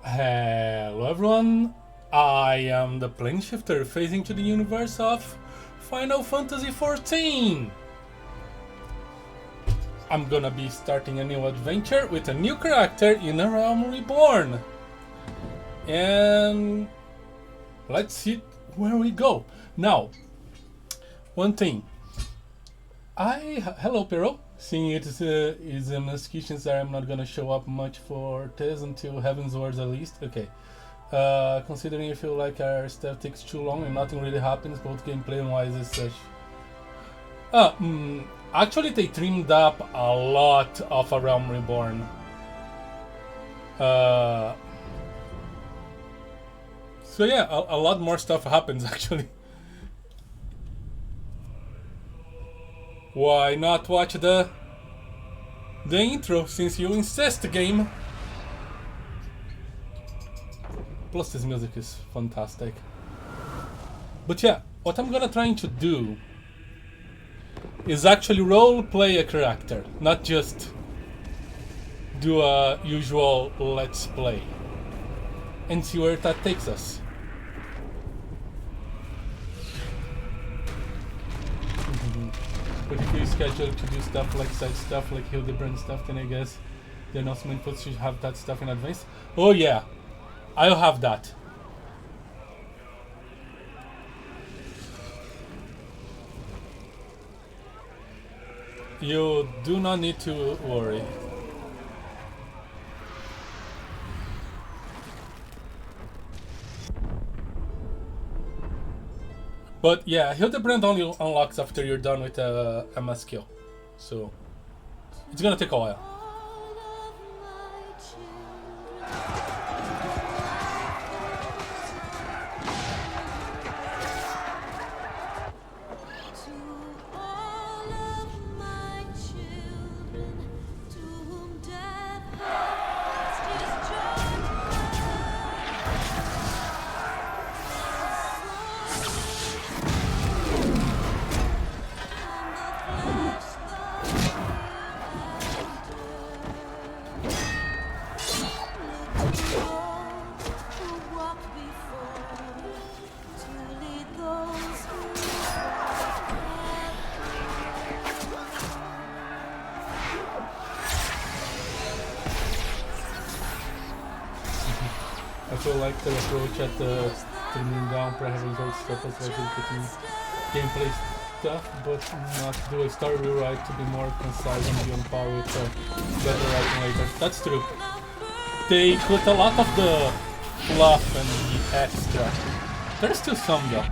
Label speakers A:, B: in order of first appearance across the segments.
A: Hello everyone, I am the plane shifter phasing to the universe of Final Fantasy XIV. I'm gonna be starting a new adventure with a new character in a Realm Reborn. And let's see where we go. Now, one thing. Hello Pero. Seeing it is in executions that I'm not gonna show up much for this until Heavensward at least. Okay. Considering I feel like our stuff takes too long and nothing really happens, both gameplay and wise as such. Actually they trimmed up a lot of a Realm Reborn. So yeah, a lot more stuff happens actually. Why not watch the intro since you insist, game? Plus this music is fantastic. But yeah, what I'm gonna try to do is actually role play a character, not just do a usual let's play. And see where that takes us. But if you schedule to do stuff like side stuff, like Hildebrand stuff, then I guess the announcement puts you have that stuff in advance. Oh yeah, I'll have that. You do not need to worry. But yeah, Hildebrand only unlocks after you're done with a MS skill. So it's gonna take a while. I feel like the approach at the trimming down for Heavensward stuff was like getting gameplay stuff, but not do a story rewrite to be more concise and be on par with better writing later. That's true. They put a lot of the fluff and the extra. There's still some though.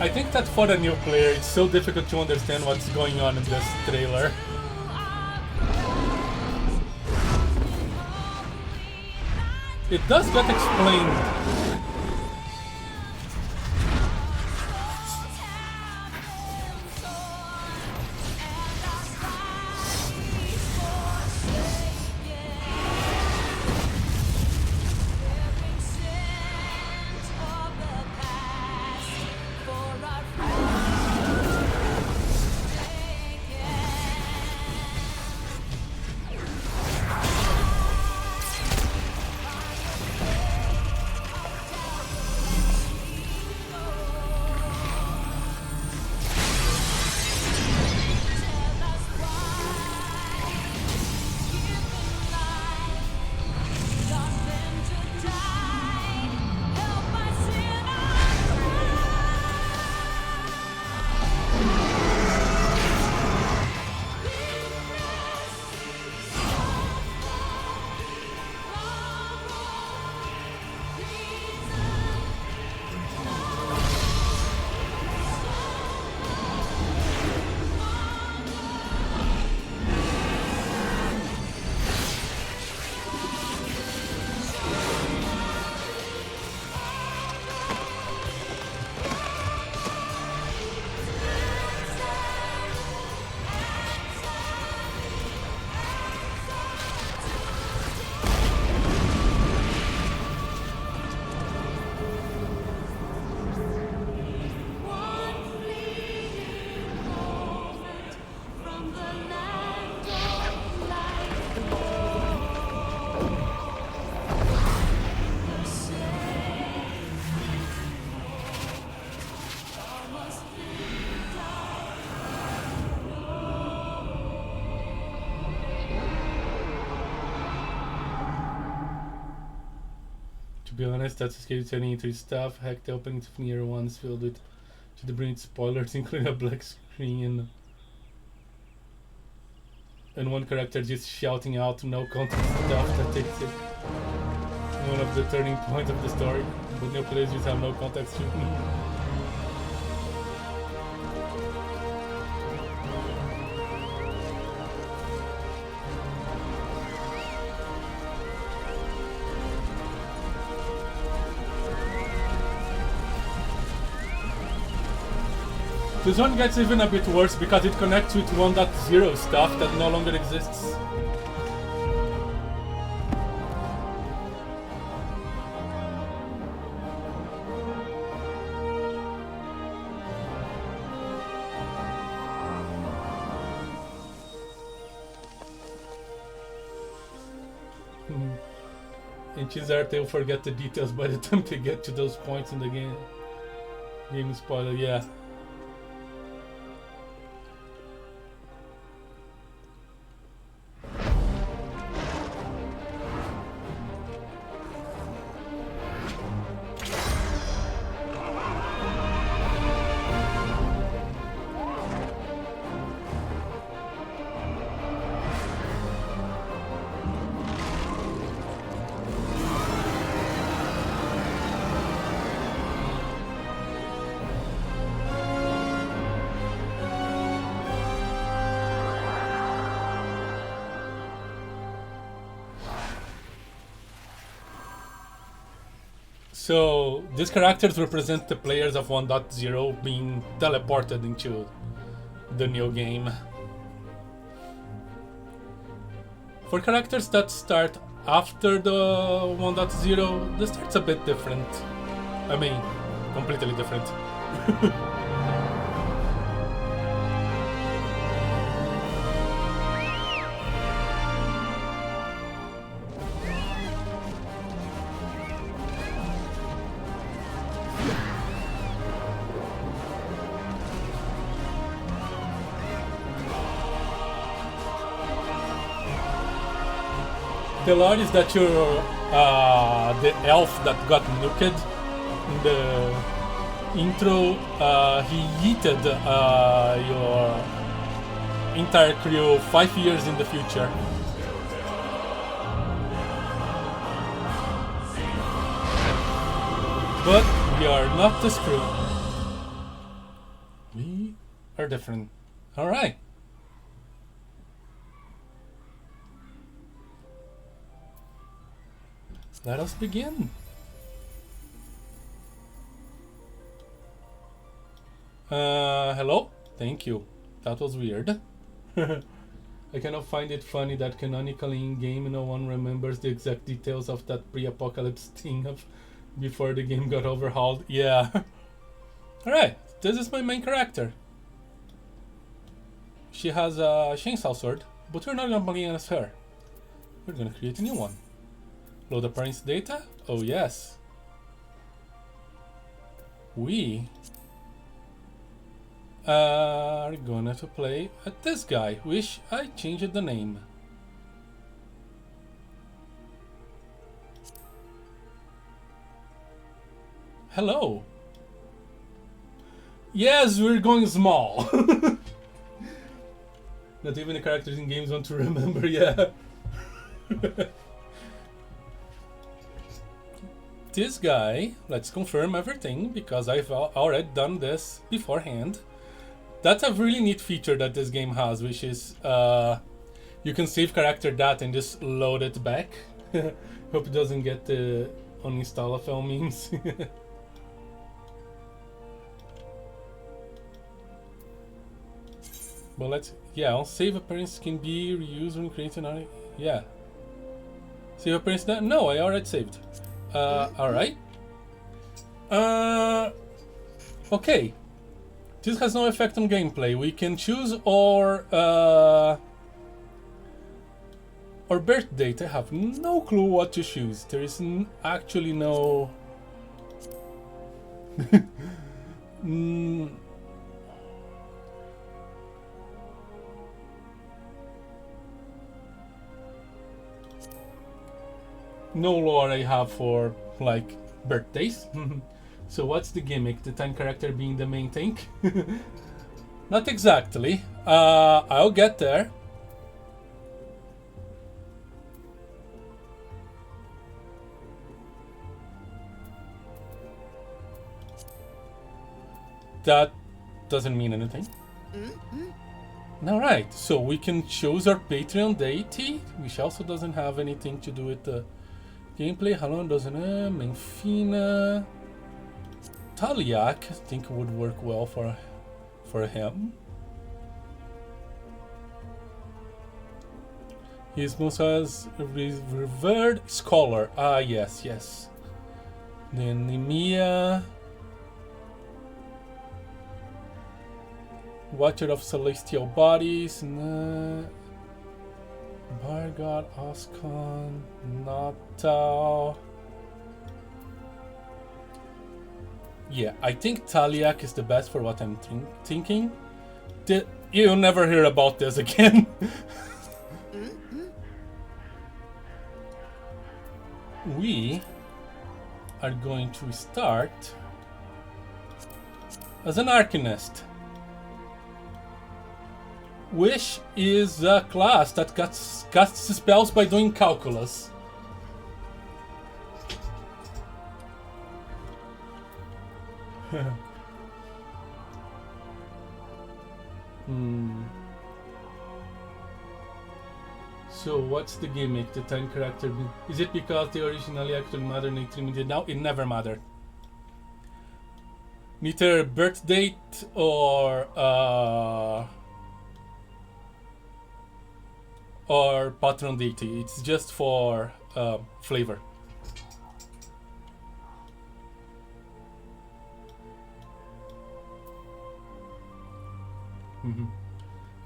A: I think that for the new player, it's so difficult to understand what's going on in this trailer. It does get explained. To be honest, that's scary turning into stuff. Heck, the opening of Nier 1 is filled with to the brain spoilers, including a black screen and one character just shouting out no context stuff that takes it one of the turning points of the story, but no players just have no context shooting. This one gets even a bit worse because it connects with 1.0 stuff that no longer exists. And chances are they'll forget the details by the time they get to those points in the game. Game spoiler, yeah. So these characters represent the players of 1.0 being teleported into the new game. For characters that start after the 1.0, the start's a bit different. I mean, completely different. The lore is that you're the elf that got nuked in the intro. He yeeted your entire crew 5 years in the future. But we are not the screw. We are different. Alright. Let us begin. Hello? Thank you. That was weird. I cannot find it funny that canonically in-game no one remembers the exact details of that pre-apocalypse thing of before the game got overhauled. Yeah. Alright, this is my main character. She has a chainsaw sword, but we're not gonna begin as her. We're gonna create a new one. Load appearance data? Oh yes. We are gonna to play at this guy, which I changed the name. Hello. Yes, we're going small. Not even the characters in games want to remember, yeah. This guy, let's confirm everything because I've already done this beforehand. That's a really neat feature that this game has, which is you can save character data and just load it back. Hope it doesn't get uninstall of all memes. But let's, yeah, I'll save appearance can be reused when creating another, yeah. Save appearance, no, I already saved. Alright. Okay. This has no effect on gameplay. We can choose our birth date. I have no clue what to choose. There is actually no... no lore I have for like birthdays. So what's the gimmick? The tank character being the main tank? Not exactly. I'll get there. That doesn't mean anything. Alright, so we can choose our Patreon deity, which also doesn't have anything to do with the gameplay. Halon doesn't Menfina. Taliak, I think would work well for him. He's most as a revered scholar. Ah, yes, yes. Then Nemia. Watcher of Celestial Bodies. Bargod, Oscon, Natal. Yeah, I think Taliak is the best for what I'm thinking. You'll never hear about this again. We are going to start as an Arcanist, which is a class that casts spells by doing calculus. So what's the gimmick? The tank character? Is it because they originally actually mattered and extremely now? It never mattered. Neither birth date or patron deity. It's just for flavor.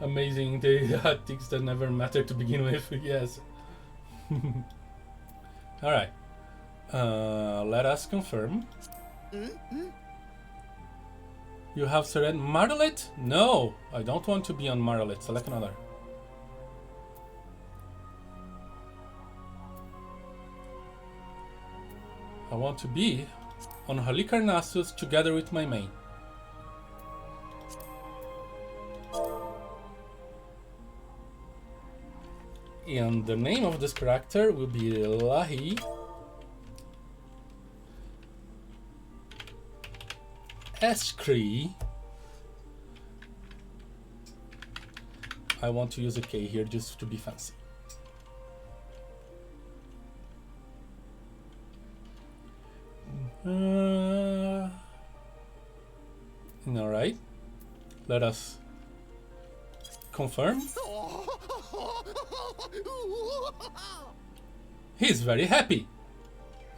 A: Amazing, they had things that never mattered to begin with. Yes. Alright. Let us confirm. You have surrendered Marlet? No, I don't want to be on Marlet. Select another. I want to be on Halicarnassus together with my main. And the name of this character will be Lahee Eshkree. I want to use a K here just to be fancy. Alright, let us confirm. He's very happy.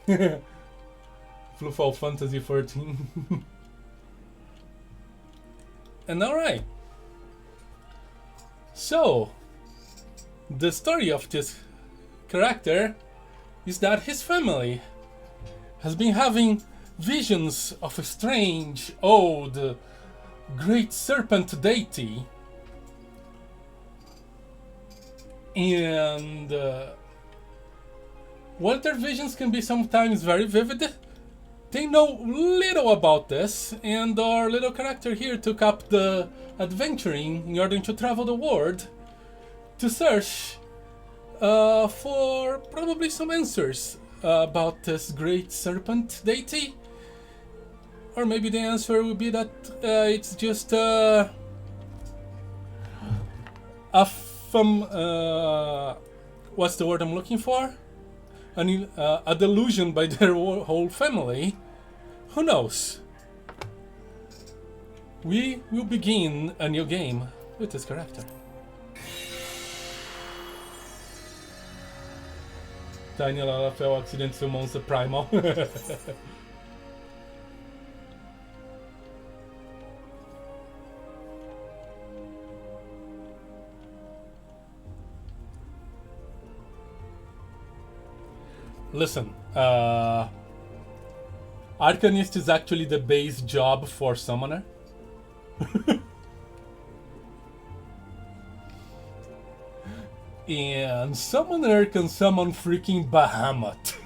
A: Final Fantasy XIV. And alright. So, the story of this character is that his family has been having visions of a strange, old, Great Serpent deity. And while their visions can be sometimes very vivid, they know little about this, and our little character here took up the adventuring in order to travel the world to search for probably some answers about this Great Serpent deity. Or maybe the answer would be that it's just what's the word I'm looking for? A delusion by their whole family. Who knows? We will begin a new game with this character. Tiny LFL accident summons the primal. Listen, Arcanist is actually the base job for Summoner. And Summoner can summon freaking Bahamut.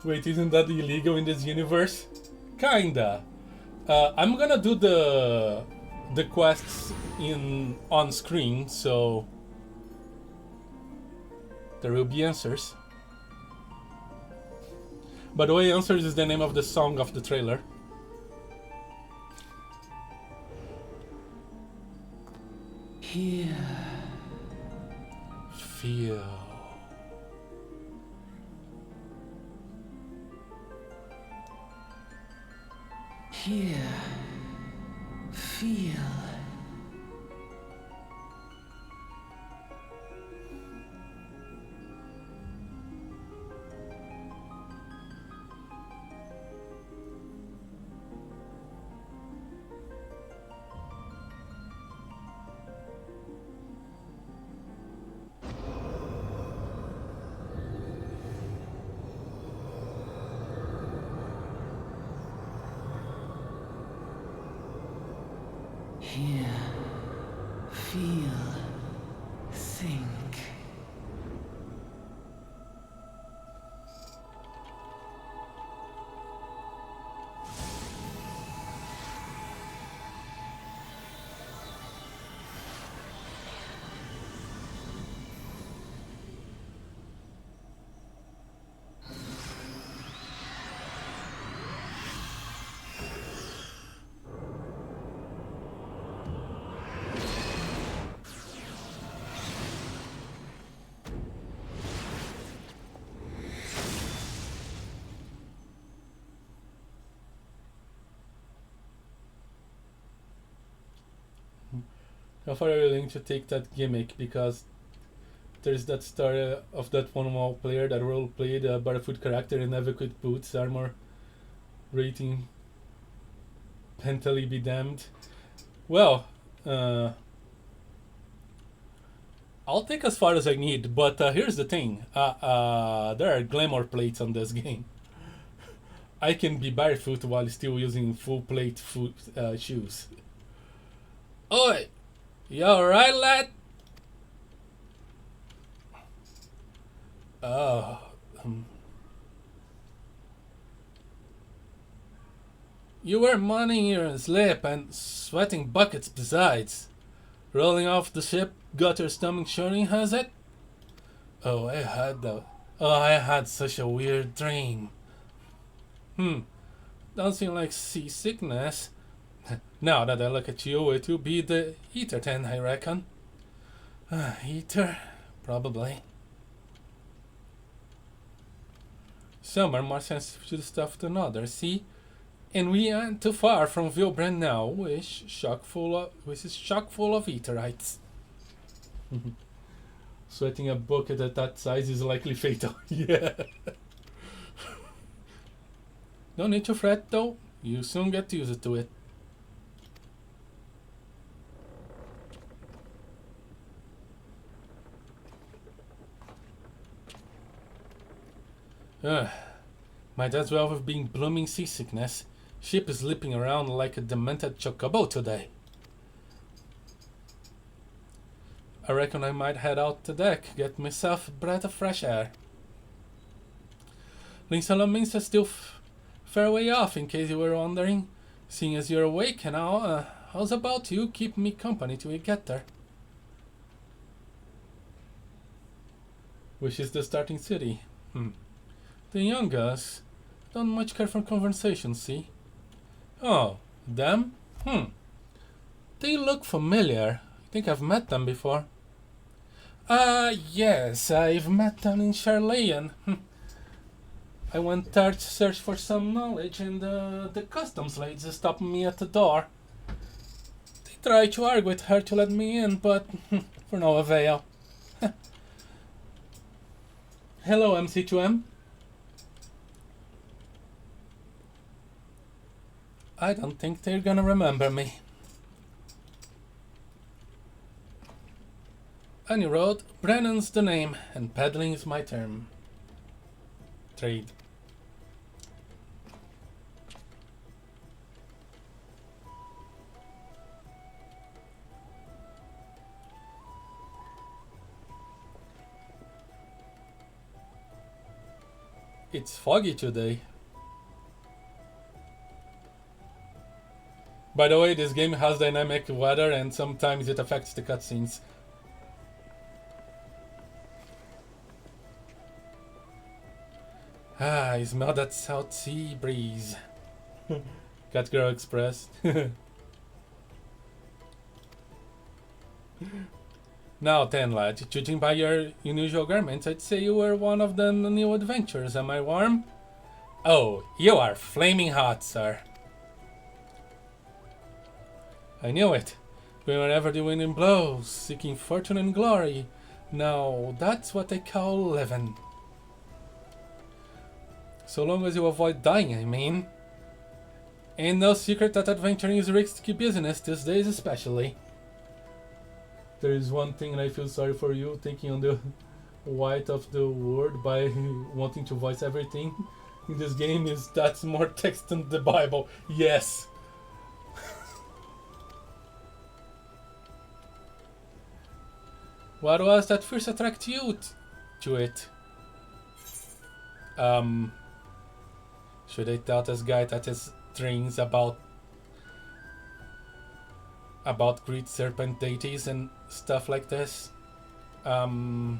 A: Wait, isn't that illegal in this universe? Kinda. I'm gonna do the quests in on screen, so there will be answers. By the way, Answers is the name of the song of the trailer.
B: Here.
A: Feel.
B: Here. Feel. Hear, feel, think.
A: How far are you willing to take that gimmick? Because there's that story of that one WoW player that role played a barefoot character in never quit boots, armor rating pentally be damned. Well, I'll take as far as I need, but here's the thing. There are glamour plates on this game. I can be barefoot while still using full plate foot shoes. Oi! You alright, lad? Oh. You were moaning in your sleep and sweating buckets besides. Rolling off the ship got your stomach churning, has it? Oh, I had such a weird dream. Don't seem like seasickness. Now that I look at you, it will be the Ether then, I reckon. Ether? Probably. Some are more sensitive to the stuff than others, see? And we aren't too far from Vilbrand now, which is chock full of Etherites. Sweating a bucket at that size is likely fatal. Yeah. No need to fret though, you soon get used to it. Might as well have been blooming seasickness. Ship is slipping around like a demented chocobo today. I reckon I might head out to deck, get myself a breath of fresh air. Linsalomins still fair way off, in case you were wondering. Seeing as you're awake now, how's about you keep me company till we get there? Which is the starting city? The youngers don't much care for conversation, see? Oh, them? They look familiar. I think I've met them before. Yes, I've met them in Charlayan. I went there to search for some knowledge and the customs ladies stopped me at the door. They tried to argue with her to let me in, but for no avail. Hello, MC2M. I don't think they're gonna remember me. Any road, Brennan's the name, and peddling is my term. Trade. It's foggy today. By the way, this game has dynamic weather and sometimes it affects the cutscenes. Ah, I smell that South Sea breeze. Cat Girl Express. Now then, lad, judging by your unusual garments, I'd say you were one of the new adventurers. Am I warm? Oh, you are flaming hot, sir. I knew it. Wherever the wind blows, seeking fortune and glory. Now, that's what I call living. So long as you avoid dying, I mean. Ain't no secret that adventuring is risky business these days especially. There is one thing and I feel sorry for you, taking on the white of the word by wanting to voice everything in this game is that's more text than the Bible. Yes. What was that first attract you to it? Should I tell this guy that his dreams about Great Serpent deities and stuff like this? Yeah,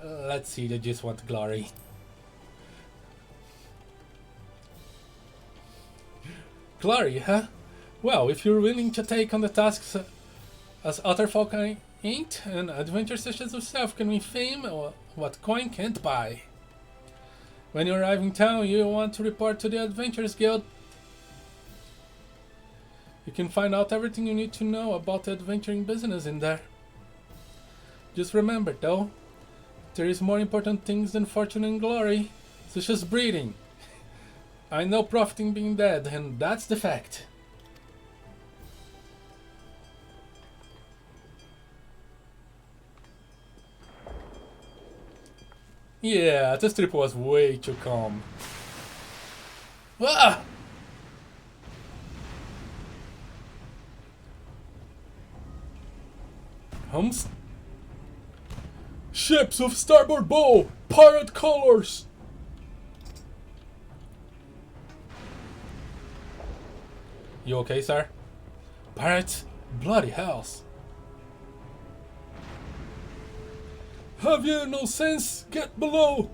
A: let's see, they just want glory. Glory, huh? Well, if you're willing to take on the tasks as other folk ain't, an adventure such as yourself can win fame or what coin can't buy. When you arrive in town, you want to report to the Adventurers Guild. You can find out everything you need to know about the adventuring business in there. Just remember, though, there is more important things than fortune and glory, such as breeding. I know profiting being dead, and that's the fact. Yeah, this trip was way too calm. Ah! Homes? Ships of starboard bow! Pirate colors! You okay, sir? Pirates? Bloody hells. Have you no sense? Get below!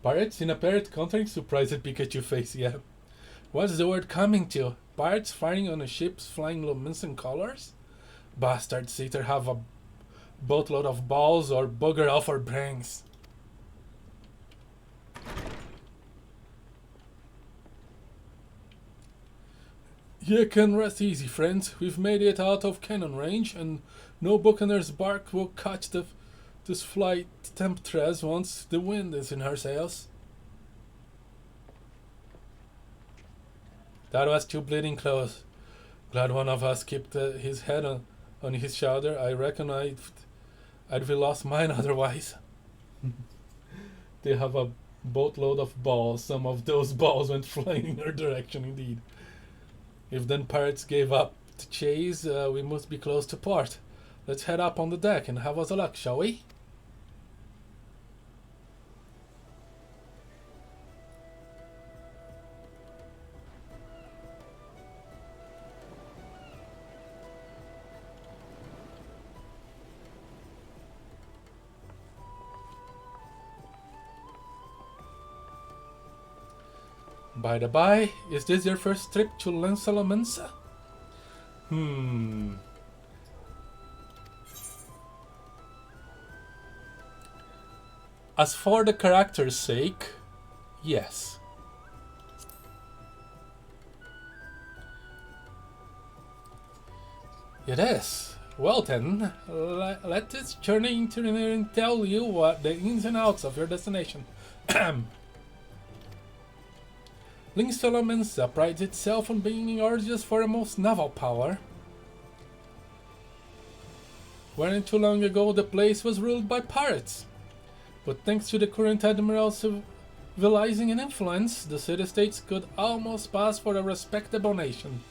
A: Pirates in a pirate country? Surprised Pikachu face, yeah. What's the word coming to? Pirates firing on a ship's flying luminescent colors? Bastards either have a boatload of balls or bugger off our brains. You can rest easy, friends. We've made it out of cannon range, and no buccaneer's bark will catch this flight temptress once the wind is in her sails. That was too bleeding close. Glad one of us kept his head on his shoulder. I reckon I'd be lost mine otherwise. They have a boatload of balls. Some of those balls went flying in our direction indeed. If then pirates gave up the chase, we must be close to port. Let's head up on the deck and have us a luck, shall we? By the by, is this your first trip to Lancelamensa? As for the character's sake, yes. It is. Well then, let this journey into engineering tell you what the ins and outs of your destination. Lancelamensa prides itself on being Eorzea's foremost naval power. Weren't too long ago the place was ruled by pirates. But thanks to the current admiral's civilizing and influence, the city-states could almost pass for a respectable nation.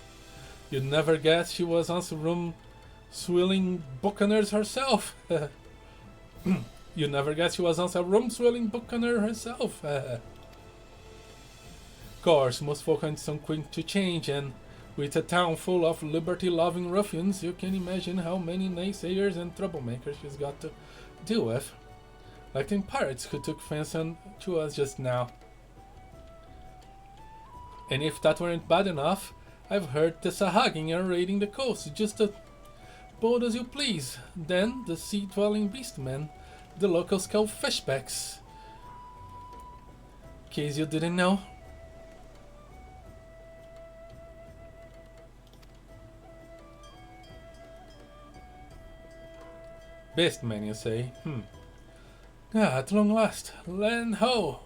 A: You'd never guess she was once room-swilling buccaneers herself. You'd never guess she was once a room-swilling buccaneer herself. Of course, most folk aren't so quick to change, and with a town full of liberty-loving ruffians, you can imagine how many naysayers and troublemakers she's got to deal with. Like the pirates who took fancy to us just now. And if that weren't bad enough, I've heard the Sahagin are raiding the coast just as bold as you please. Then the sea-dwelling beastmen, the locals call fishbacks. In case you didn't know. Beastmen, you say? At long last, land ho!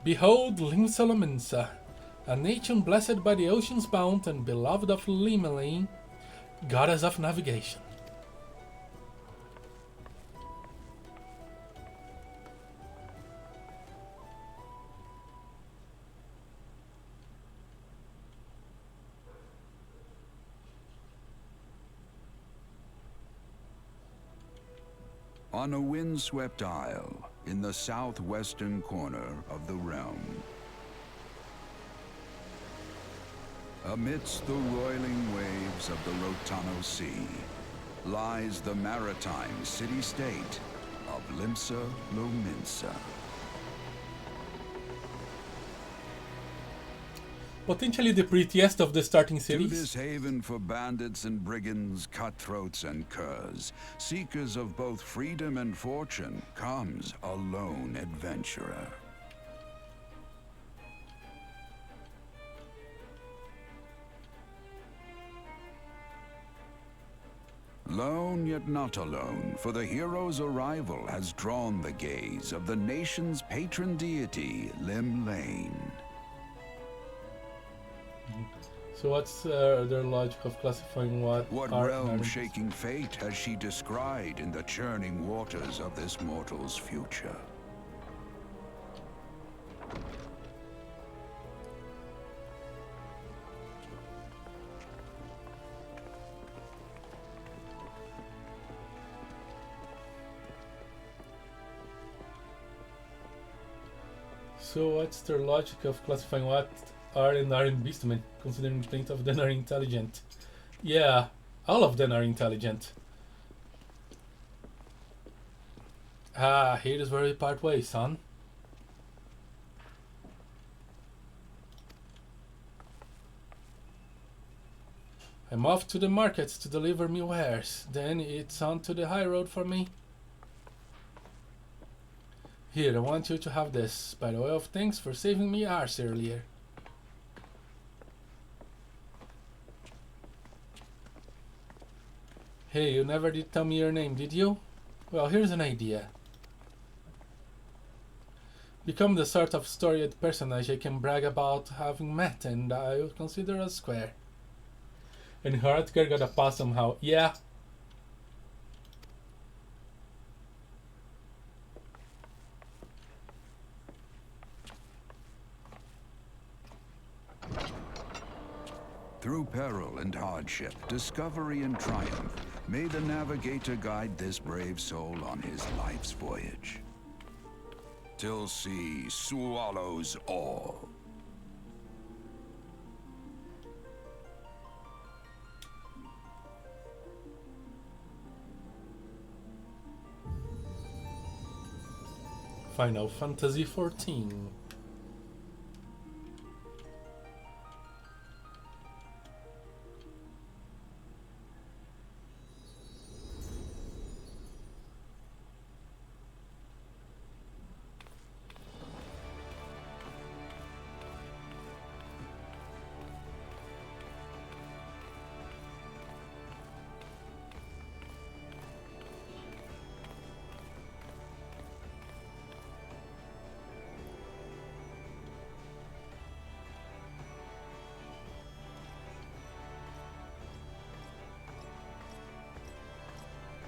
A: Behold Limsalominsa, a nation blessed by the ocean's bound and beloved of Limeline, goddess of navigation.
C: On a windswept isle in the southwestern corner of the realm, amidst the roiling waves of the Rotano Sea, lies the maritime city-state of Limsa Lominsa.
A: Potentially the prettiest of the starting
C: To
A: cities.
C: this haven for bandits and brigands, cutthroats and curs, seekers of both freedom and fortune, comes a lone adventurer. Lone yet not alone, for the hero's arrival has drawn the gaze of the nation's patron deity, Limlane.
A: So what's their logic of classifying what are
C: realm-shaking fate has she descried in the churning waters of this mortal's future?
A: So what's their logic of classifying what are and aren't beastmen, considering plenty of them are intelligent? Yeah, all of them are intelligent. Ah, here's where we part ways, son. I'm off to the markets to deliver me wares, then it's on to the high road for me. Here, I want you to have this, by the way of thanks for saving me arse earlier. Hey, you never did tell me your name, did you? Well, here's an idea. Become the sort of storied personage I can brag about having met, and I'll consider us square. And Hardker got a pass somehow. Yeah.
C: Through peril and hardship, discovery and triumph, may the navigator guide this brave soul on his life's voyage. Till sea swallows all.
A: Final Fantasy XIV.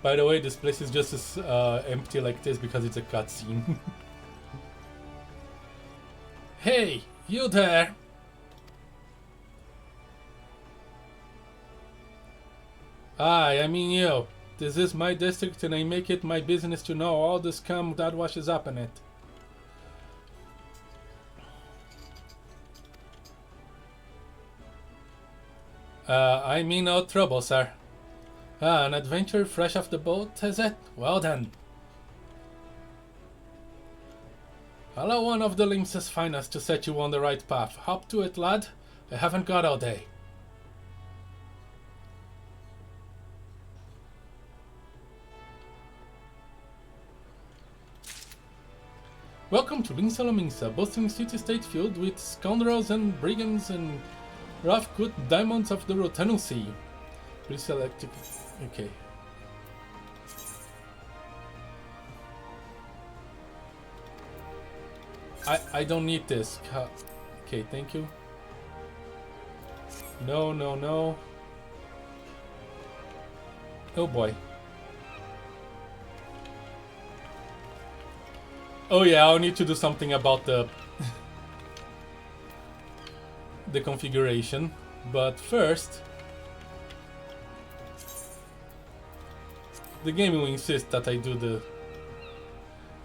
A: By the way, this place is just as empty like this because it's a cutscene. Hey, you there! I mean you. This is my district and I make it my business to know all the scum that washes up in it. I mean no trouble, sir. An adventure fresh off the boat, is it? Well then. Allow one of the Limsa's finest to set you on the right path. Hop to it, lad. I haven't got all day. Welcome to Limsa, a bustling city-state filled with scoundrels and brigands and rough-cut diamonds of the Rotenal Sea. Please select... Okay. I don't need this. Okay, thank you. No, no, no. Oh boy. Oh yeah, I'll need to do something about the the configuration, but first the game will insist that I do the...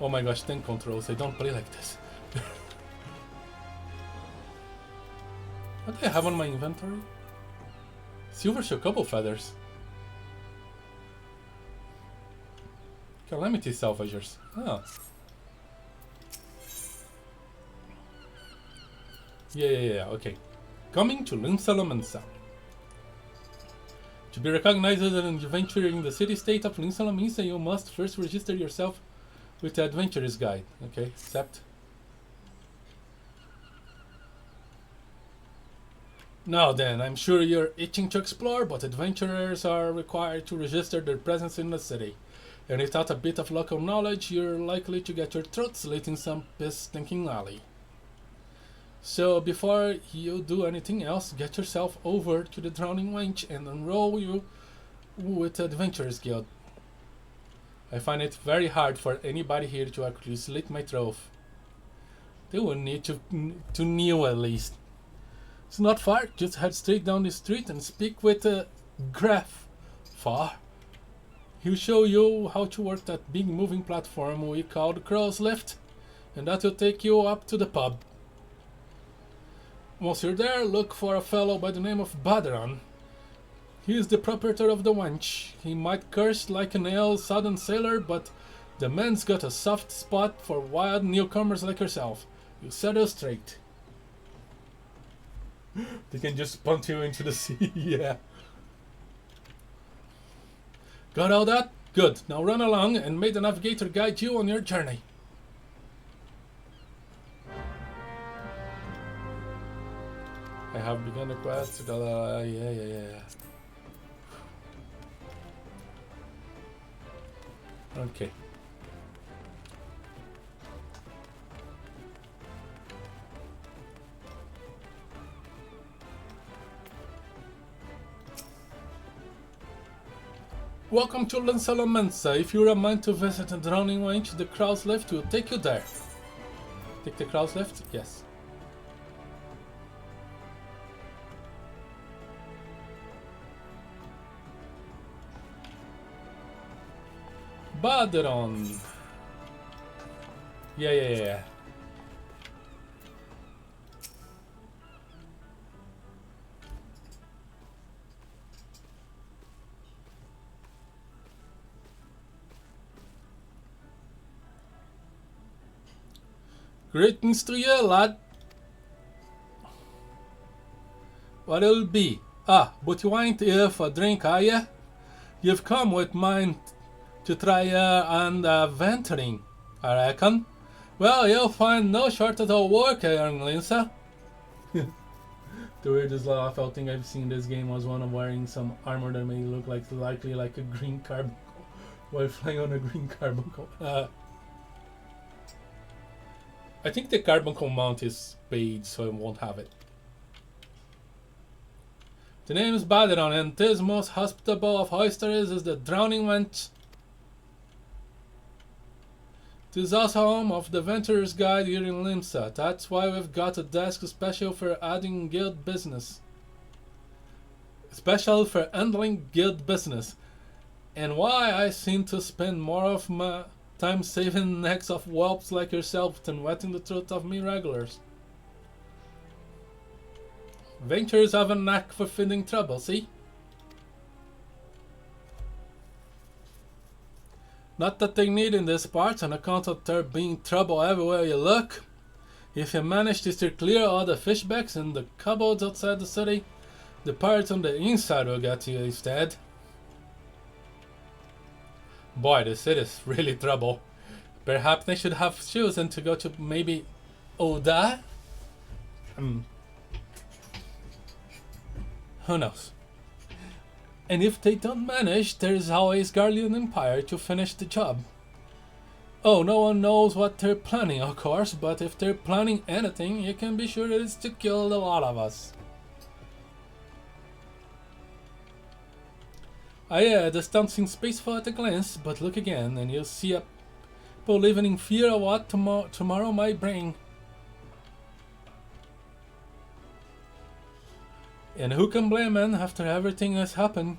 A: Oh my gosh, tank controls, I don't play like this. What do I have on my inventory? Silver Chocobo feathers. Calamity salvagers. Oh. Yeah, okay. Coming to Limsa. To be recognized as an adventurer in the city-state of Limsa, you must first register yourself with the Adventurer's Guide. Okay, accept. Now then, I'm sure you're itching to explore, but adventurers are required to register their presence in the city. And without a bit of local knowledge, you're likely to get your throat slit in some piss-stinking alley. So before you do anything else, get yourself over to the Drowning Wench and enroll you with the Adventurers Guild. I find it very hard for anybody here to actually slit my throat. They will need to kneel at least. It's not far, just head straight down the street and speak with Graf. Far. He'll show you how to work that big moving platform we call the Crow's Lift, and that will take you up to the pub. Once you're there, look for a fellow by the name of Baderon. He is the proprietor of the wench. He might curse like an ill-sodden sailor, but the man's got a soft spot for wild newcomers like yourself. You settle straight. They can just punt you into the sea, yeah. Got all that? Good. Now run along and may the navigator guide you on your journey. I have begun a quest. Yeah. Okay. Welcome to Limsa. If you're a mind to visit the Drowning Wench, the Crow's Lift will take you there. Take the Crow's Lift? Yes. Baderon. Yeah. Greetings to you, lad. What it'll be? But you ain't here for a drink, are ya? You've come with mine to try and venturing, I reckon. Well, you'll find no shortage of work here in Limsa. The weirdest laugh-out thing I've seen in this game was one of wearing some armor that made it look likely like a green carbuncle while flying on a green carbuncle. I think the carbuncle mount is paid, so I won't have it. The name is Baderon, and this most hospitable of oysters is the Drowning Wench. This is also home of the Adventurer's Guide here in Limsa. That's why we've got a desk special for adding guild business. Special for handling guild business. And why I seem to spend more of my time saving necks of whelps like yourself than wetting the throat of me regulars. Adventurers have a knack for finding trouble, see? Not that they need in this part on account of there being trouble everywhere you look. If you manage to steer clear all the fishbacks and the kobolds outside the city, the pirates on the inside will get you instead. Boy, this city's really trouble. Perhaps they should have chosen to go to maybe Oda? Who knows? And if they don't manage, there's always Guardian Empire to finish the job. Oh, no one knows what they're planning, of course, but if they're planning anything, you can be sure that it's to kill a lot of us. The stunt seems peaceful at a glance, but look again and you'll see people living in fear of what tomorrow might bring. And who can blame man after everything has happened?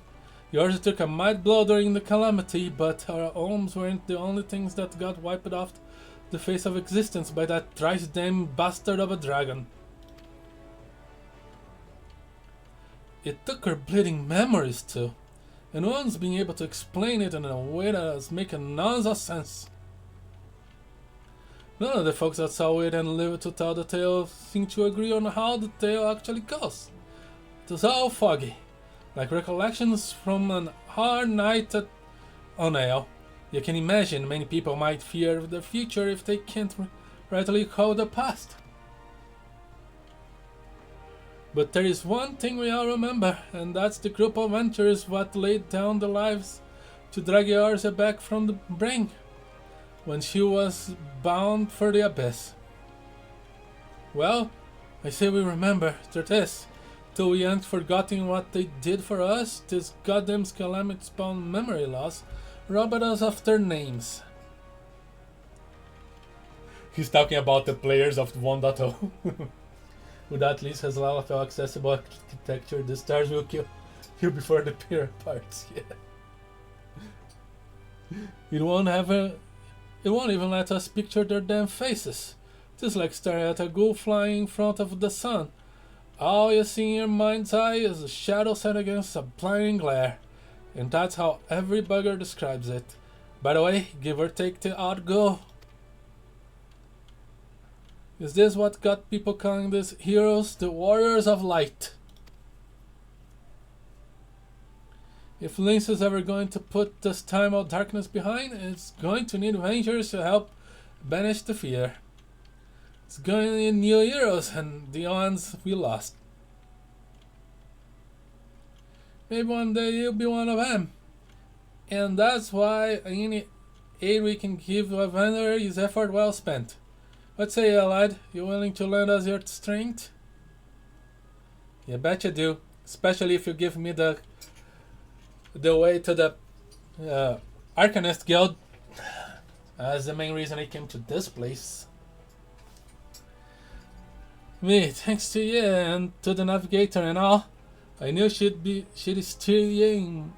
A: Yours took a might blow during the calamity, but our homes weren't the only things that got wiped off the face of existence by that thrice damned bastard of a dragon. It took her bleeding memories too, and no one's being able to explain it in a way that is making none of sense. None of the folks that saw it and lived to tell the tale seem to agree on how the tale actually goes. It was all foggy, like recollections from an hard night at Onale. You can imagine many people might fear the future if they can't rightly call the past. But there is one thing we all remember, and that's the group of adventurers what laid down their lives to drag Eorzea back from the brink when she was bound for the abyss. Well, I say we remember, that is, till we ain't forgotten what they did for us. This goddamn calamity spawn memory loss robbed us of their names. He's talking about the players of 1.0. Who at least has a lot of accessible architecture. The stars will kill you before the pier parts. Yeah. It won't even let us picture their damn faces. Just like staring at a ghoul flying in front of the sun. All you see in your mind's eye is a shadow set against a blinding glare. And that's how every bugger describes it. By the way, give or take the odd go. Is this what got people calling these heroes the Warriors of Light? If Lynx is ever going to put this time of darkness behind, it's going to need Avengers to help banish the fear. It's going to need new heroes and the ones we lost. Maybe one day you'll be one of them. And that's why any aid we can give a vendor is effort well spent. What say you, lad? You willing to lend us your strength? You bet you do. Especially if you give me the way to the Arcanist Guild. That's the main reason I came to this place. Me, thanks to you and to the navigator and all, I knew she'd steer you in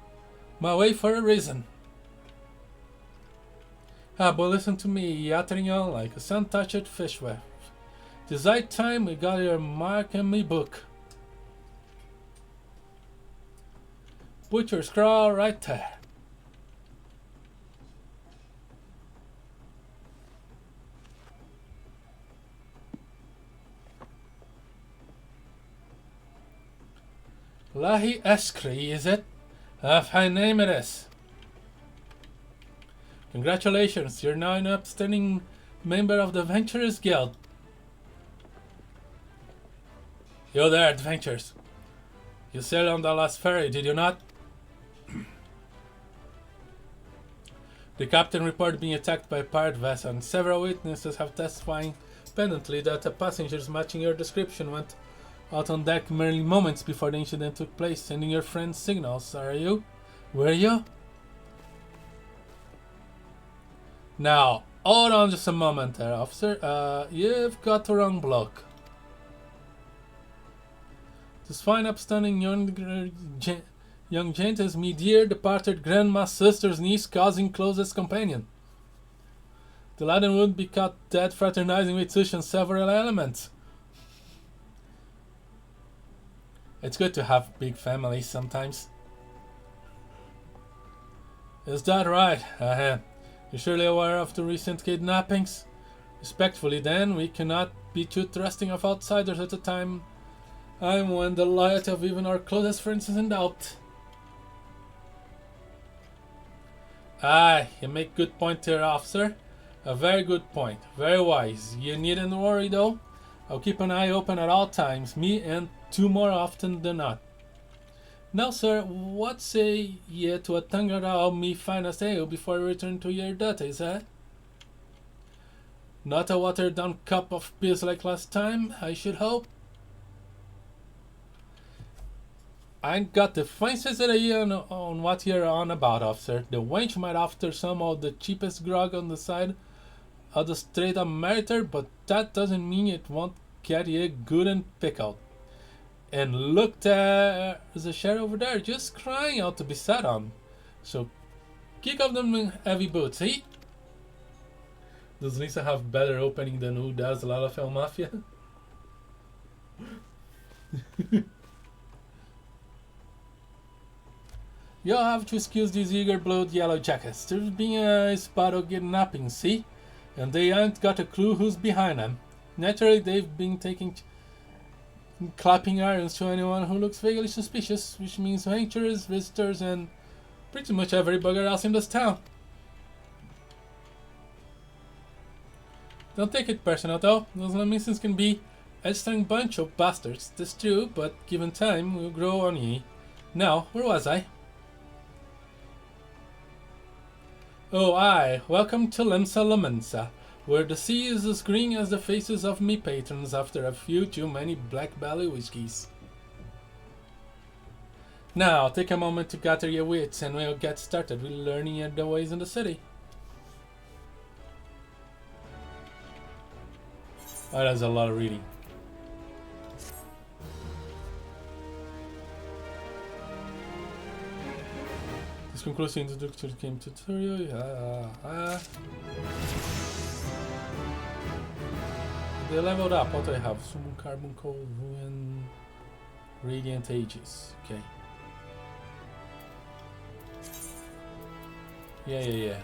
A: my way for a reason. But listen to me, yattering on like a sun-touched fish web. This right time we got your mark in me book. Put your scrawl right there. Lahee Eshkree, is it? A fine name it is. Congratulations, you're now an upstanding member of the Adventurers Guild. You there, adventurers. You sailed on the last ferry, did you not? The captain reported being attacked by a pirate vessel, and several witnesses have testified independently that the passengers matching your description went out on deck merely moments before the incident took place, sending your friends signals. Are you? Were you? Now, Hold on just a moment there, officer. You've got the wrong bloke. This fine upstanding young gent is me dear departed grandma's sister's niece, cousin, closest companion. The lad would be caught dead fraternizing with such and several elements. It's good to have big families sometimes. Is that right? You're surely aware of the recent kidnappings? Respectfully then, we cannot be too trusting of outsiders at a time when the loyalty of even our closest friends is in doubt. Aye, you make good point here, officer. A very good point. Very wise. You needn't worry though. I'll keep an eye open at all times, me and two more often than not. Now, sir, what say ye to a tangara of me finest ale before I return to your duties, eh? Not a watered down cup of piss like last time, I should hope. I ain't got the faintest idea on what you're on about, officer. The wench might after some of the cheapest grog on the side of the Strait of Meriter, but that doesn't mean it won't get ye good and pickled. And look, there's a share over there just crying out to be sat on. So kick off them heavy boots, eh? Does Lisa have better opening than who does Lalafell Mafia? You'll have to excuse these eager-blood yellow jackets. There's been a spot of kidnapping, see? And they ain't got a clue who's behind them. Naturally, they've been taking clapping irons to anyone who looks vaguely suspicious, which means venturers, visitors, and pretty much every bugger else in this town. Don't take it personal though, those Lemmisons can be a strong bunch of bastards, that's true, but given time, we'll grow on ye. Now, where was I? Oh aye, welcome to Lemsa Lamensa, where the sea is as green as the faces of me patrons after a few too many black belly whiskies. Now, take a moment to gather your wits and we'll get started with learning the ways in the city. Oh, that's a lot of reading. This concludes the introductory game tutorial. They leveled up. What do I have? Summon, Carbon Cold, Ruin, Radiant Ages. Okay. Yeah.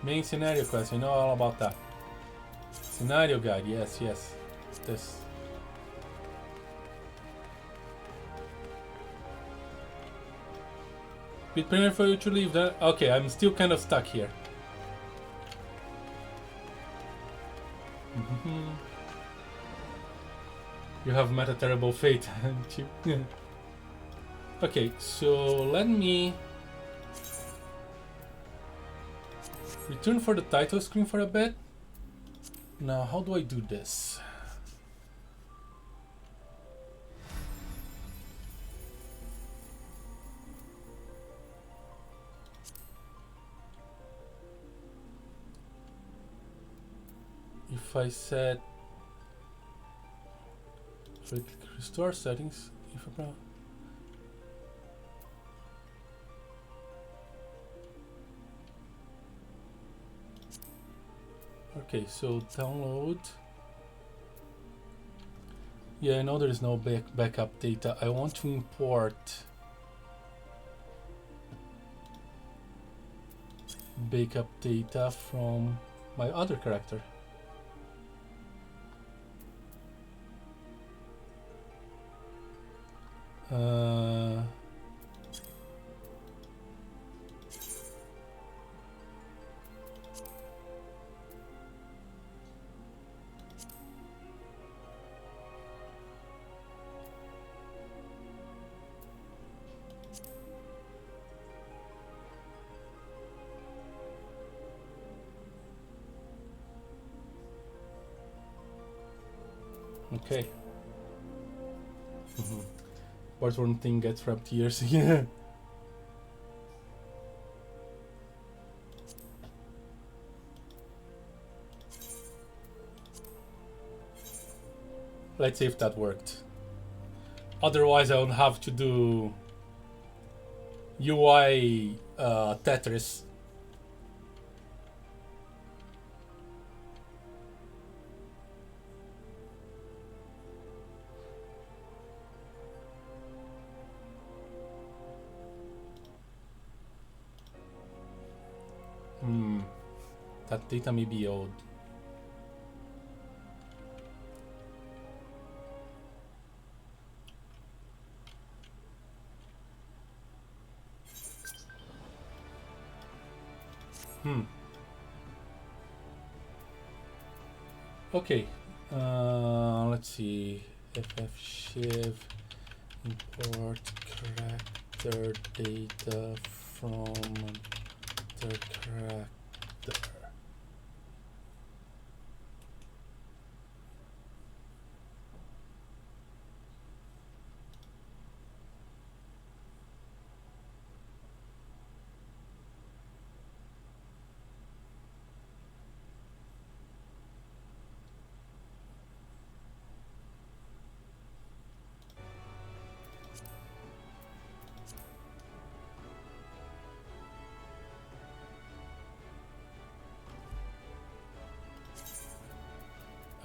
A: Main scenario quest, you know all about that. Scenario guide, yes. This. Bit premier for you to leave that. Okay, I'm still kind of stuck here. You have met a terrible fate, haven't you? Okay, so let me return for the title screen for a bit. Now, how do I do this? If I set restore settings, if I okay, so download. Yeah, I know there is no backup data. I want to import backup data from my other character. Okay. Warzone thing gets wrapped years. Yeah. Let's see if that worked. Otherwise, I would have to do UI Tetris. That data may be old. Okay. Let's see. FF shiv import character data from the character.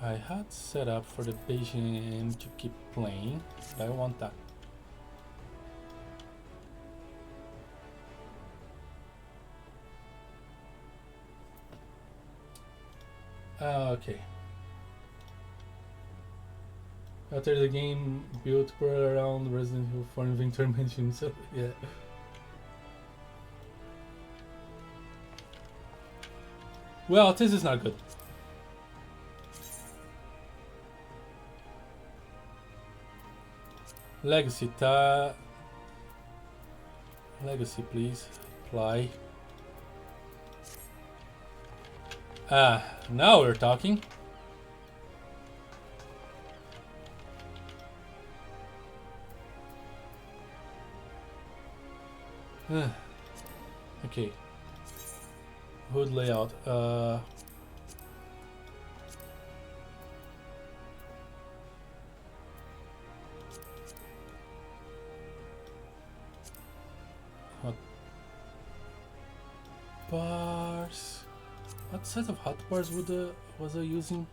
A: I had set up for the Beijing to keep playing, but I want that. Okay. After the game built around Resident Evil 4 Inventor mentioned, so yeah. Well, this is not good. Legacy Legacy, please. Apply. Now we're talking. Okay. Hood layout. Bars. What set of hotbars was I using?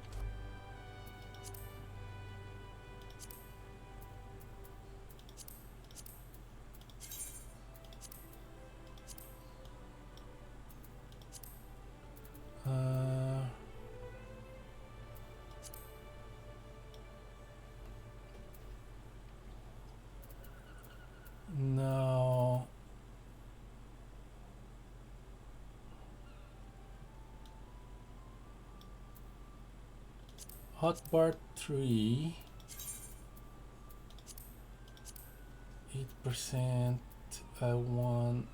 A: No. Hotbar 3, 8%. I want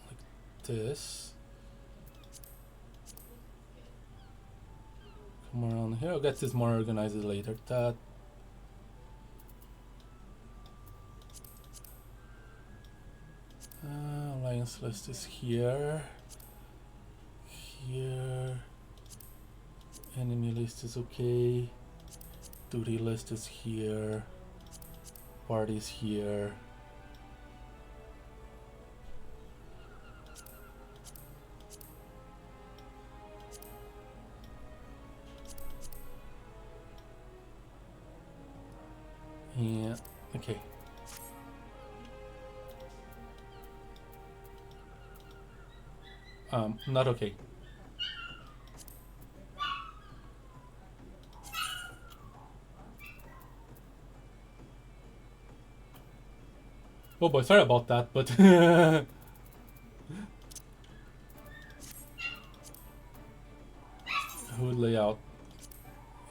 A: like this. Come around here. I'll get this more organized later. That. Alliance list is here. Here. Enemy list is okay. Duty list is here. Parties here. Yeah, okay. Not okay. Oh boy, sorry about that, but hood layout.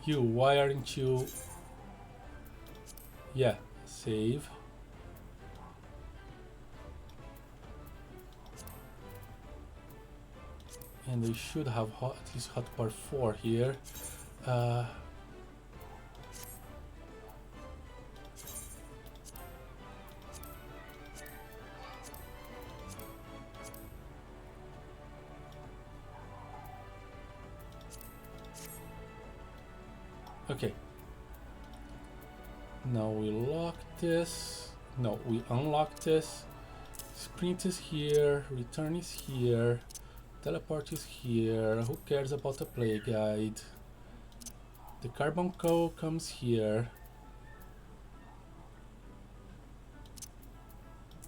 A: You, why aren't you? Yeah, save. And they should have at least hotbar 4 here. Okay. Now we lock this. No, we unlock this. Sprint is here. Return is here. Teleport is here. Who cares about the play guide? The carbon co comes here.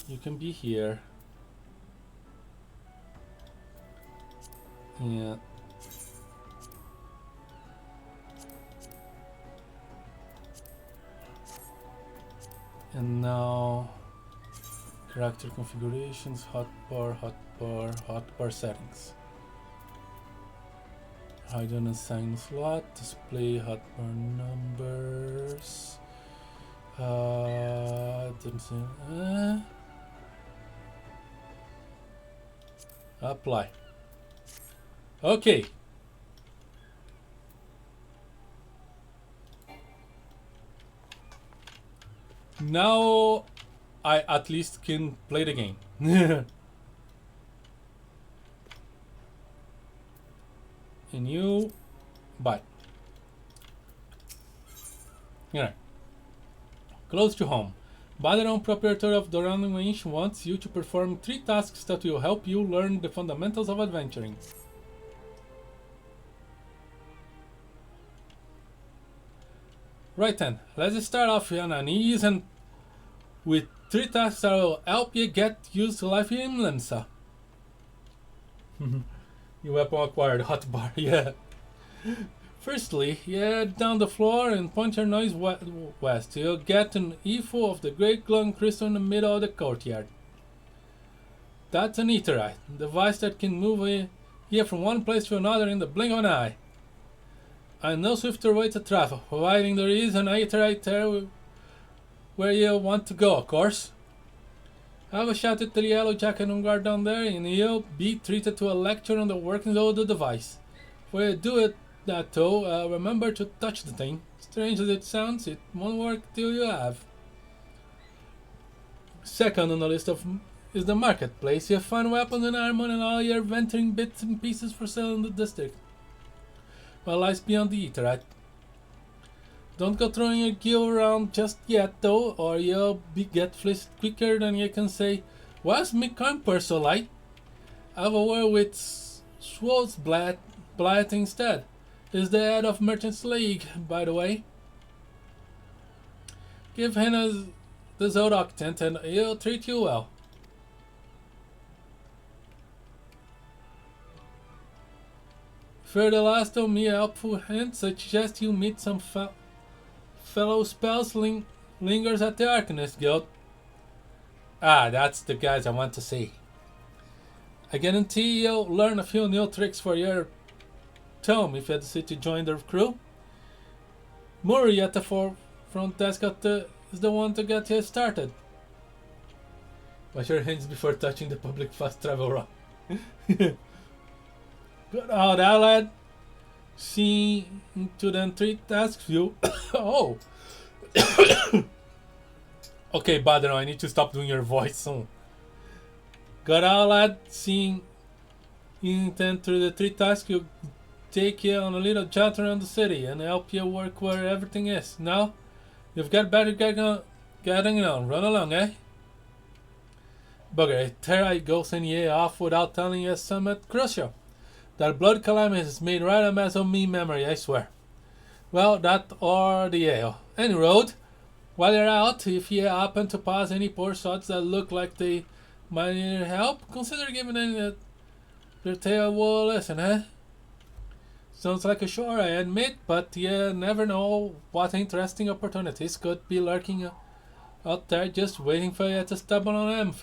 A: You can be here. Yeah. And now character configurations, hotbar settings. Hide and assign slot, display hotbar numbers. Apply. Okay. Now I at least can play the game. And you bye. Alright. Close to home. Badron, proprietor of the Realm Reborn, wants you to perform 3 tasks that will help you learn the fundamentals of adventuring. Right then, let's start off on an ease and with 3 tasks that will help you get used to life in Lemsa. Your weapon acquired, hotbar, yeah. Firstly, head down the floor and point your nose west. You'll get an earful of the great glowing crystal in the middle of the courtyard. That's an etherite, a device that can move here from one place to another in the blink of an eye. And no swifter way to travel, providing there is an etherite there where you want to go, of course. Have a shout at the yellow jacket on guard down there, and you'll be treated to a lecture on the workings of the device. Before you do that though, remember to touch the thing. Strange as it sounds, it won't work till you have. Second on the list is the marketplace. You find weapons and armor and all your venturing bits and pieces for sale in the district. What lies beyond the etherite. Don't go throwing your gear around just yet though, or you'll get fleeced quicker than you can say, "Why's my camper so light?" Have a word with Swolesblatt instead. He's the head of Merchants League, by the way. Give him the Zodok tent and he'll treat you well. For the last of me helpful hints, I suggest you meet some fellow lingers at the Arcanist Guild. Ah, that's the guys I want to see. I guarantee you'll learn a few new tricks for your tome if you decide to join their crew. Murray at the front desk is the one to get you started. Wash your hands before touching the public fast travel route. Good out, lad. See into them 3 tasks you. Oh. Okay, Badron, I need to stop doing your voice soon. Got out, lad. Seeing intent through the 3 tasks you take you on a little jaunt around the city and help you work where everything is. Now, you've got better getting on. Run along, eh? Bugger, there I go sending you off without telling you something crucial. That blood calamity has made right a mess of me memory, I swear. Well, that or the ale. Any road. While you're out, if you happen to pass any poor sods that look like they might need help, consider giving them their tale a listen, eh? Sounds like a chore, I admit, but you never know what interesting opportunities could be lurking out there just waiting for you to stumble on them.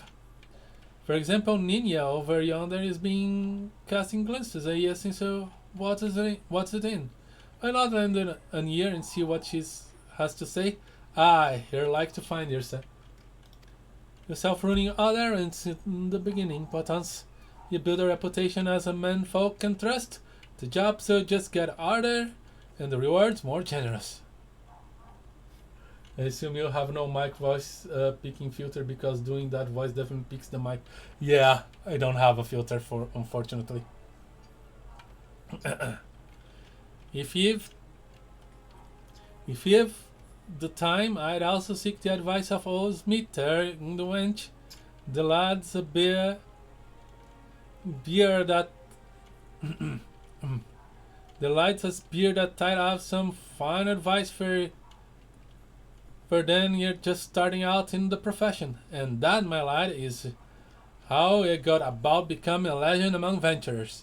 A: For example, Nina over yonder is being casting glances at you since what's it in? Why not lend an ear and see what she has to say? Aye, you're like to find yourself running other errands in the beginning, but once you build a reputation as a man folk can trust, the jobs will just get harder and the rewards more generous. I assume you have no mic voice picking filter because doing that voice definitely picks the mic. Yeah, I don't have a filter unfortunately. If you have the time, I'd also seek the advice of old Smiter in the wench. The lad's a beer that the lights a beer that might have some fine advice for then you're just starting out in the profession. And that, my lad, is how you got about becoming a legend among venturers.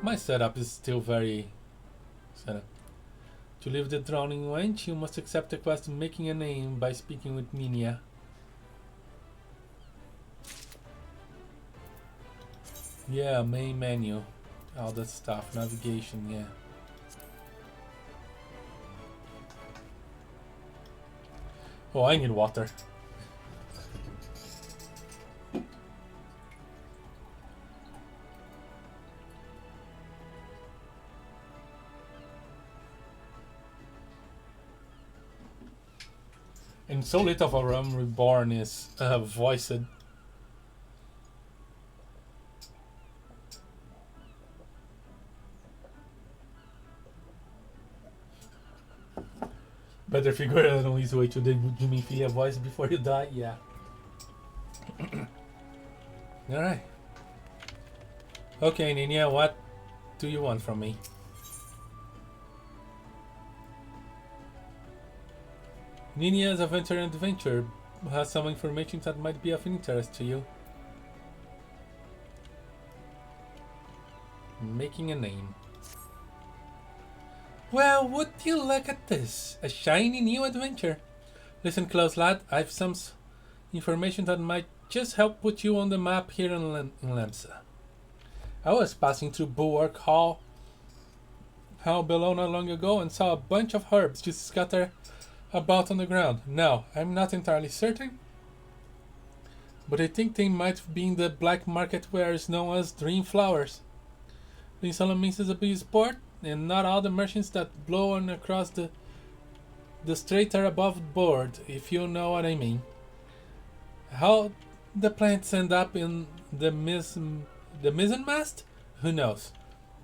A: My setup is still very setup. To leave the drowning wench, you must accept the quest of making a name by speaking with Minia. Yeah, main menu. All that stuff, navigation, yeah. Oh, I need water. And so little of a Realm Reborn is voiced. Better figure out an easy way to do Jimmy Filia voice before you die, yeah. Alright. Okay, Ninia, what do you want from me? Ninia is a veteran adventurer who has some information that might be of interest to you. Making a name. Well, would you look at this? A shiny new adventure. Listen close, lad. I've some information that might just help put you on the map here in Lemsa. I was passing through Bulwark Hall below not long ago and saw a bunch of herbs just scattered about on the ground. Now, I'm not entirely certain, but I think they might be in the black market where is known as Dream Flowers. The Solomons is a big sport, and not all the merchants that blow on across the strait are above board, if you know what I mean. How the plants end up in the mizzenmast? Who knows?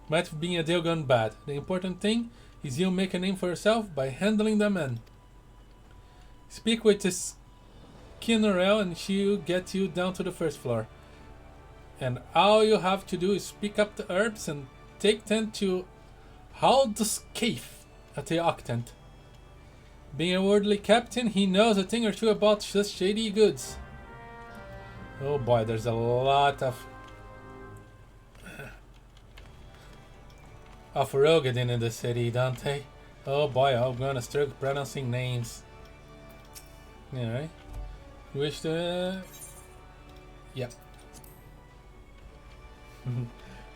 A: Might have been a deal gone bad. The important thing is you make a name for yourself by handling the men. Speak with this Kinnerel and she'll get you down to the first floor. And all you have to do is pick up the herbs and take them to Hald's Cave at the Octant. Being a worldly captain, he knows a thing or two about just shady goods. Oh boy, there's a lot of regardin in the city, don't they? Oh boy, I'm gonna start pronouncing names. Alright. You wish to... Yep.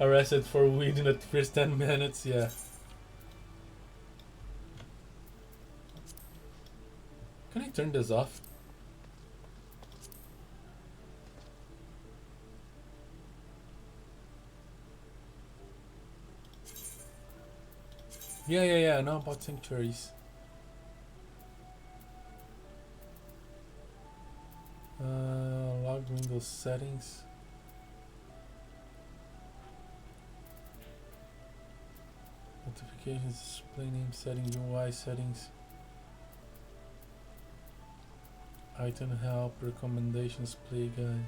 A: Arrested for weed in the first 10 minutes, yeah. Can I turn this off? Yeah, I know about sanctuaries. Log Windows settings. Notifications, display name settings, UI settings. Item help, recommendations, play guide.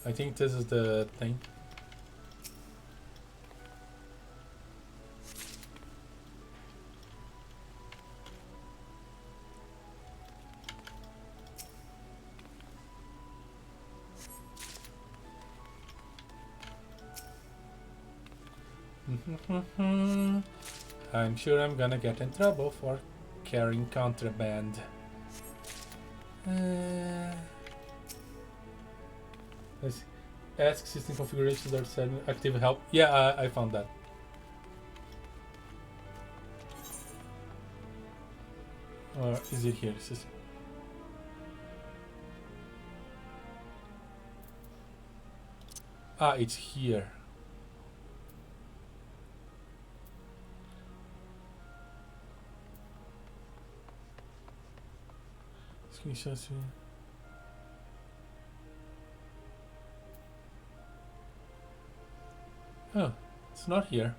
A: I think this is the thing. I'm sure I'm gonna get in trouble for carrying contraband. Let's see. Ask system configurations are set active help. Yeah, I found that. Or is it here? System. Ah, it's here. Screenshots. Oh, it's not here.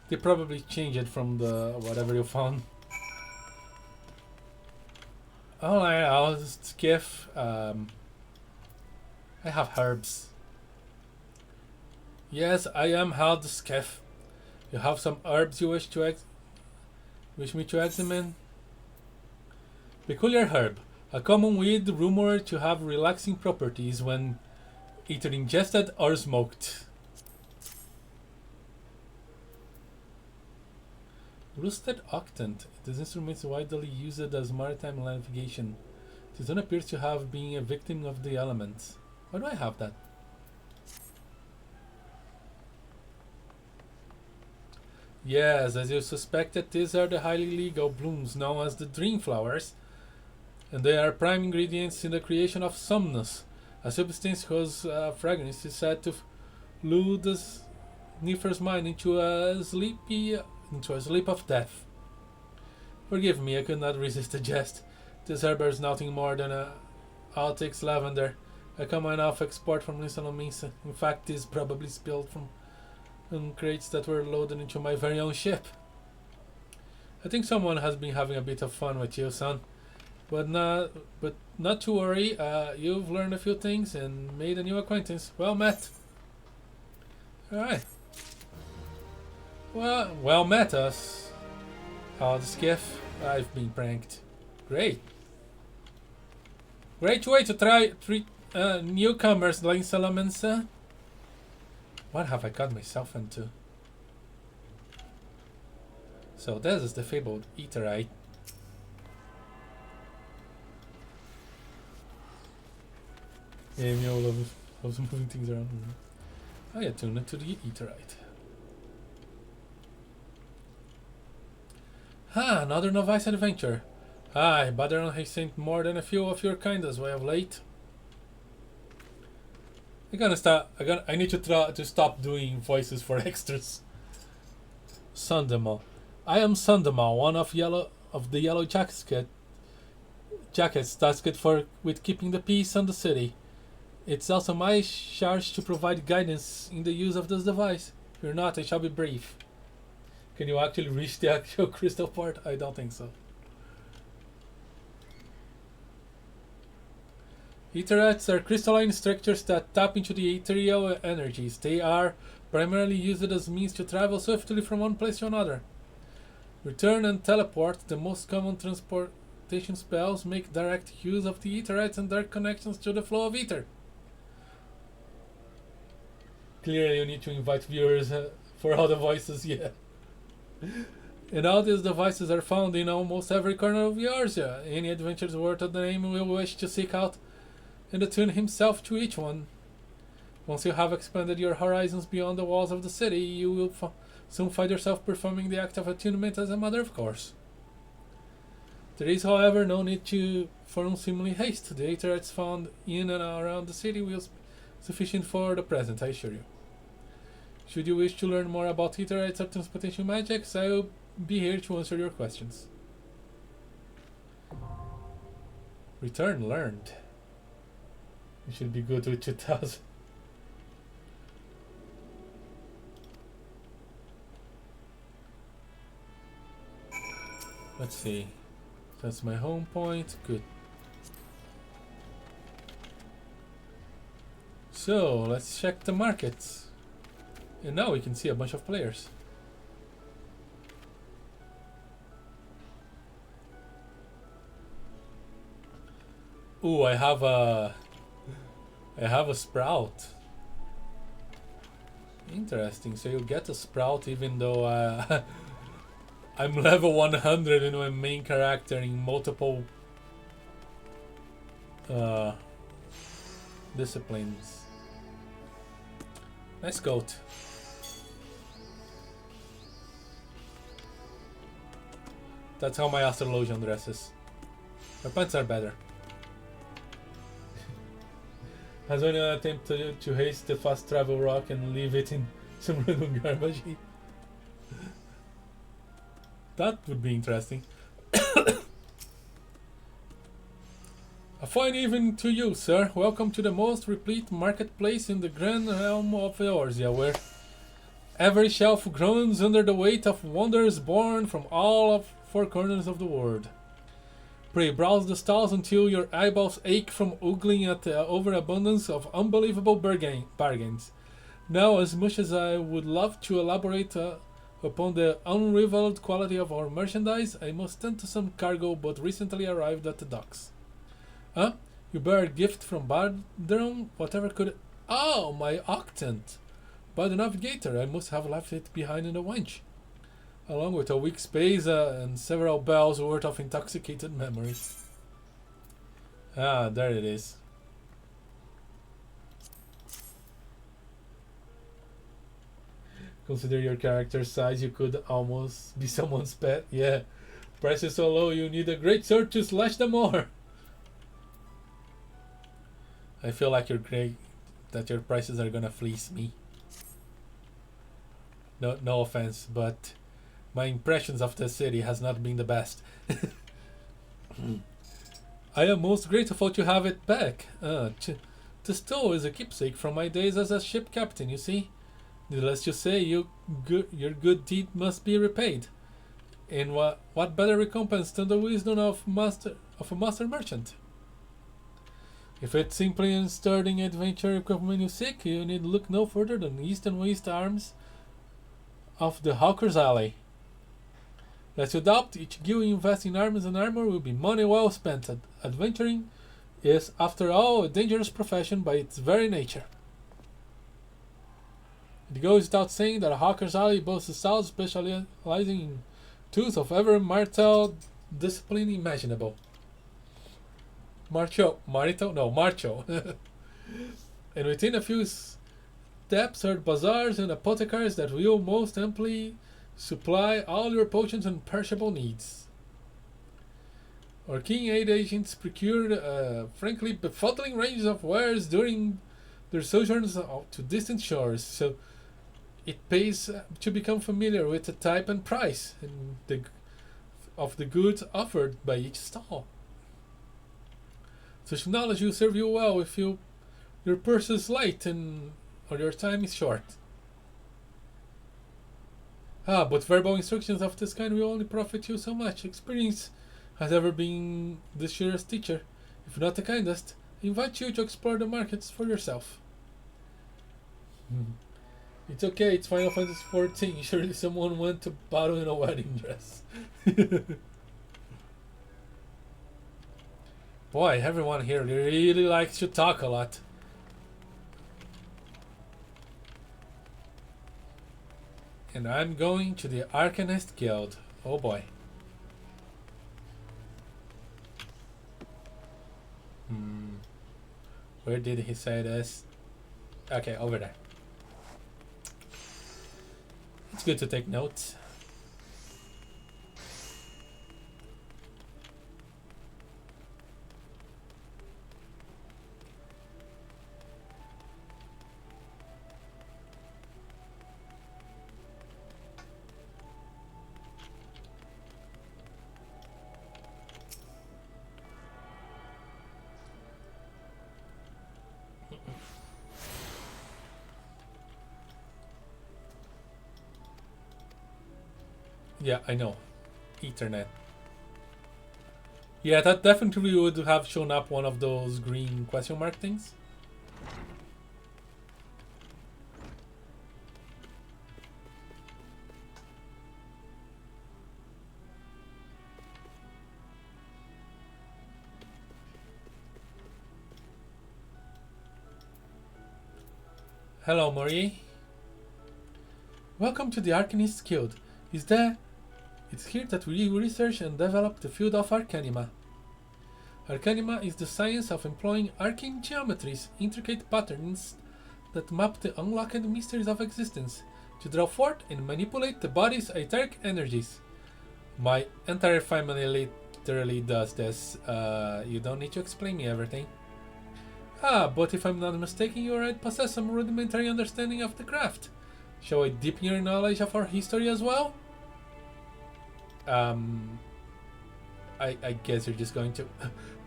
A: They probably changed it from the whatever you found. Oh, I'll skiff. I have herbs. Yes, I am held skiff. You have some herbs you wish me to examine? Peculiar herb, a common weed rumored to have relaxing properties when either ingested or smoked. Rusted octant. This instrument is widely used as maritime navigation. This one appears to have been a victim of the elements. Why do I have that? Yes, as you suspected, these are the highly legal blooms known as the dream flowers, and they are prime ingredients in the creation of somnus, a substance whose fragrance is said to lure the sniffer's mind into a sleep of death. Forgive me, I could not resist a jest. This herb is nothing more than a Altix lavender, a common off export from Misa. In fact, this probably spilled from crates that were loaded into my very own ship. I think someone has been having a bit of fun with you, son. But not to worry, you've learned a few things and made a new acquaintance. Well met. Alright. Well met us. How the skiff? I've been pranked. Great. Great way to treat newcomers, like Salamanca. What have I got myself into? So this is the fabled Etherite. Yeah, you know, loves moving things around. I attune it to the Etherite. Ah, another novice adventure. Aye, Badron has sent more than a few of your kind as way of late. I need to try to stop doing voices for extras. Sundemal. I am Sundemal, one of the yellow jackets tasked with keeping the peace on the city. It's also my charge to provide guidance in the use of this device. If you're not, I shall be brief. Can you actually reach the actual crystal part? I don't think so. Etherites are crystalline structures that tap into the ethereal energies. They are primarily used as means to travel swiftly from one place to another. Return and teleport, the most common transportation spells, make direct use of the Etherites and their connections to the flow of ether. Clearly you need to invite viewers for all the voices, yeah. And all these devices are found in almost every corner of Eorzea. Any adventurers worth of the name will wish to seek out and attune himself to each one. Once you have expanded your horizons beyond the walls of the city, you will soon find yourself performing the act of attunement as a matter of course. There is, however, no need for unseemly haste. The Etherites found in and around the city will be sufficient for the present, I assure you. Should you wish to learn more about Etherites or transportation magics, I will be here to answer your questions. Return learned. You should be good with 2000. Let's see. That's my home point. Good. So let's check the markets. And now we can see a bunch of players. Ooh, I have a sprout. Interesting. So you get a sprout even though I'm level 100 in my main character in multiple disciplines. Nice coat. That's how my astrologian dresses. My pants are better. Has anyone attempted to haste the fast travel rock and leave it in some random garbage heap? That would be interesting. A fine evening to you, sir. Welcome to the most replete marketplace in the grand realm of Eorzea, where every shelf groans under the weight of wonders born from all of 4 corners of the world. Pray browse the stalls until your eyeballs ache from ogling at the overabundance of unbelievable bargains. Now, as much as I would love to elaborate upon the unrivaled quality of our merchandise, I must tend to some cargo but recently arrived at the docks. Huh? You bear a gift from Bardron? Whatever could... Oh, my octant! By the navigator, I must have left it behind in the wench, along with a week's space and several bells worth of intoxicated memories. Ah, there it is. Consider your character's size, you could almost be someone's pet. Yeah, price is so low, you need a great sword to slash them more. I feel like that your prices are gonna fleece me. No offense, but my impressions of the city has not been the best. I am most grateful to have it back. The stole is a keepsake from my days as a ship captain, you see. Needless to say, your good deed must be repaid. And what better recompense than the wisdom of a master merchant? If it's simply in starting adventure equipment you seek, you need look no further than east and west arms of the Hawker's Alley. Lest you doubt, each guild you invest in arms and armor will be money well spent. Adventuring is, after all, a dangerous profession by its very nature. It goes without saying that Hawker's Alley boasts a style specializing in tools of every martial discipline imaginable. Marcho. And within a few steps are bazaars and apothecaries that will most amply supply all your potions and perishable needs. Our keen aid agents procured a frankly befuddling range of wares during their sojourns to distant shores, so it pays to become familiar with the type and price of the goods offered by each stall. Such knowledge will serve you well if your purse is light or your time is short. But verbal instructions of this kind will only profit you so much. Experience has ever been the surest teacher, if not the kindest. I invite you to explore the markets for yourself. It's okay, it's Final Fantasy XIV. Surely someone went to battle in a wedding dress. Boy, everyone here really likes to talk a lot. And I'm going to the Arcanist Guild. Oh boy. Where did he say this? Okay, over there. It's good to take notes. Yeah, I know. Ethernet. Yeah, that definitely would have shown up one of those green question mark things. Hello, Marie. Welcome to the Arcanist Guild. Is It's here that we research and develop the field of Arcanima. Arcanima is the science of employing arcane geometries, intricate patterns that map the unlocked mysteries of existence, to draw forth and manipulate the body's etheric energies. My entire family literally does this. You don't need to explain me everything. Ah, but if I'm not mistaken, you already possess some rudimentary understanding of the craft. Shall I deepen your knowledge of our history as well? I guess you're just going to...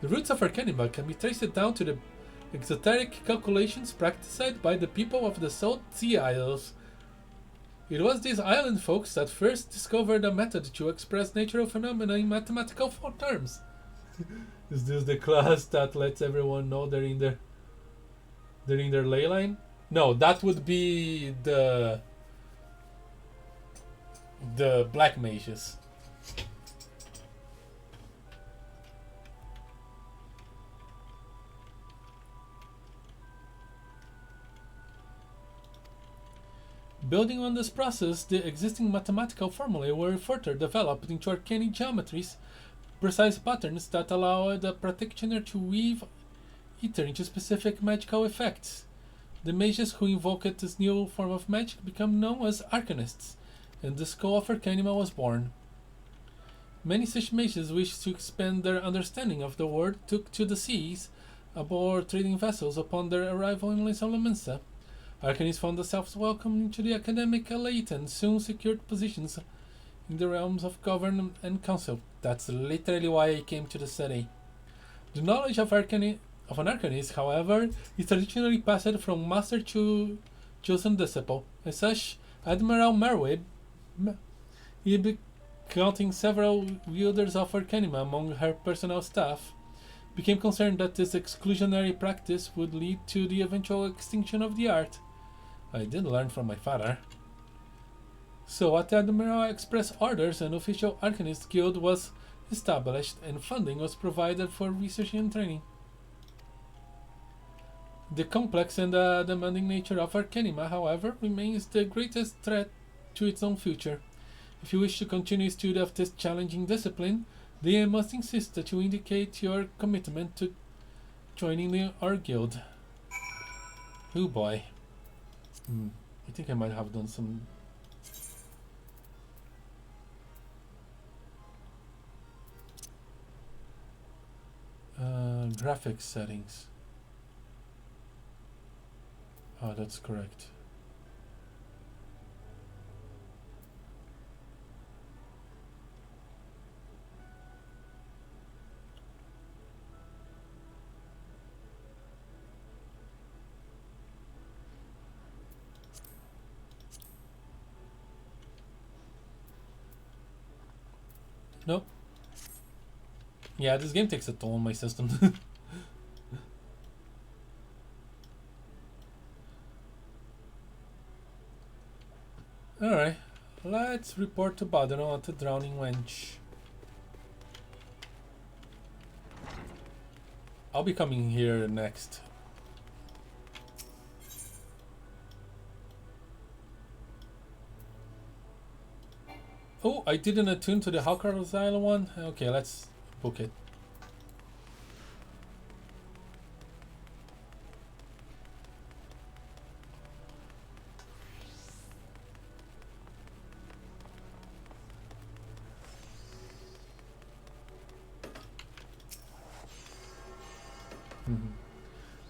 A: The roots of Arcanima can be traced down to the exoteric calculations practiced by the people of the South Sea Isles. It was these island folks that first discovered a method to express natural phenomena in mathematical terms. Is this the class that lets everyone know they're in their ley line? No, that would be the black mages. Building on this process, the existing mathematical formulae were further developed into arcane geometries, precise patterns that allow the practitioner to weave ether into specific magical effects. The mages who invoked this new form of magic became known as arcanists, and the School of Arcanima was born. Many such mages wished to expand their understanding of the world, took to the seas aboard trading vessels upon their arrival in Lemensa. Arcanists found themselves welcomed into the academic elite and soon secured positions in the realms of government and council. That's literally why I came to the city. The knowledge of an arcanist, however, is traditionally passed from master to chosen disciple. As such, Admiral Merwib, counting several wielders of Arcanima among her personal staff, became concerned that this exclusionary practice would lead to the eventual extinction of the art. I did learn from my father. So at the Admiral Express orders, an official Arcanist Guild was established and funding was provided for research and training. The complex and demanding nature of Arcanima, however, remains the greatest threat to its own future. If you wish to continue study of this challenging discipline, then I must insist that you indicate your commitment to joining our guild. Oh boy. I think I might have done some... graphics settings. Oh, that's correct. Nope. Yeah, this game takes a toll on my system. Alright, let's report to Badano at the Drowning Wench. I'll be coming here next. Oh, I didn't attune to the Eorzea one? Okay, let's book it.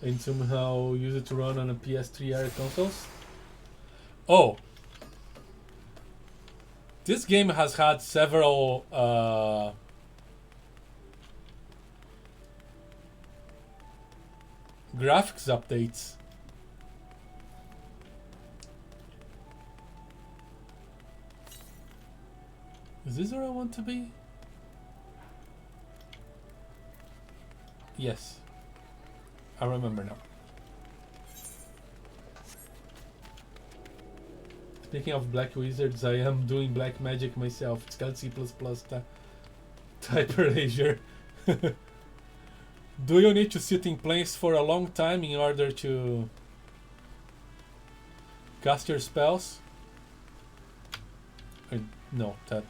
A: And somehow use it to run on a PS3 era consoles. Oh! This game has had several graphics updates. Is this where I want to be? Yes. I remember now. Speaking of black wizards, I am doing black magic myself. It's got C++ type erasure. Do you need to sit in place for a long time in order to cast your spells? No, that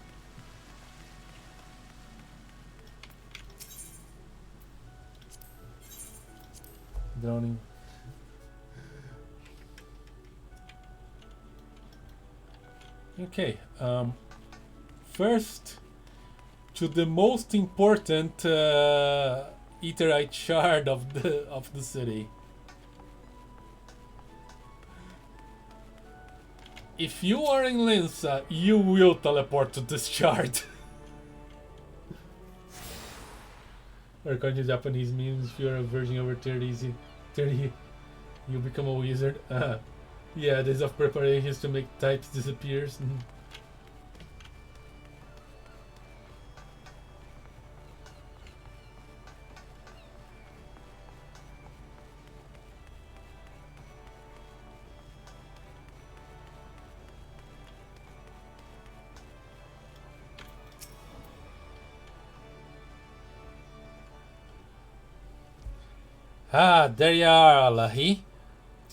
A: drowning. Okay, first to the most important Etherite shard of the city. If you are in Linsa, you will teleport to this shard. According to Japanese memes, if you're a virgin over 30, you become a wizard. Yeah, days of preparations to make types disappears. Ah, there you are, Lahee.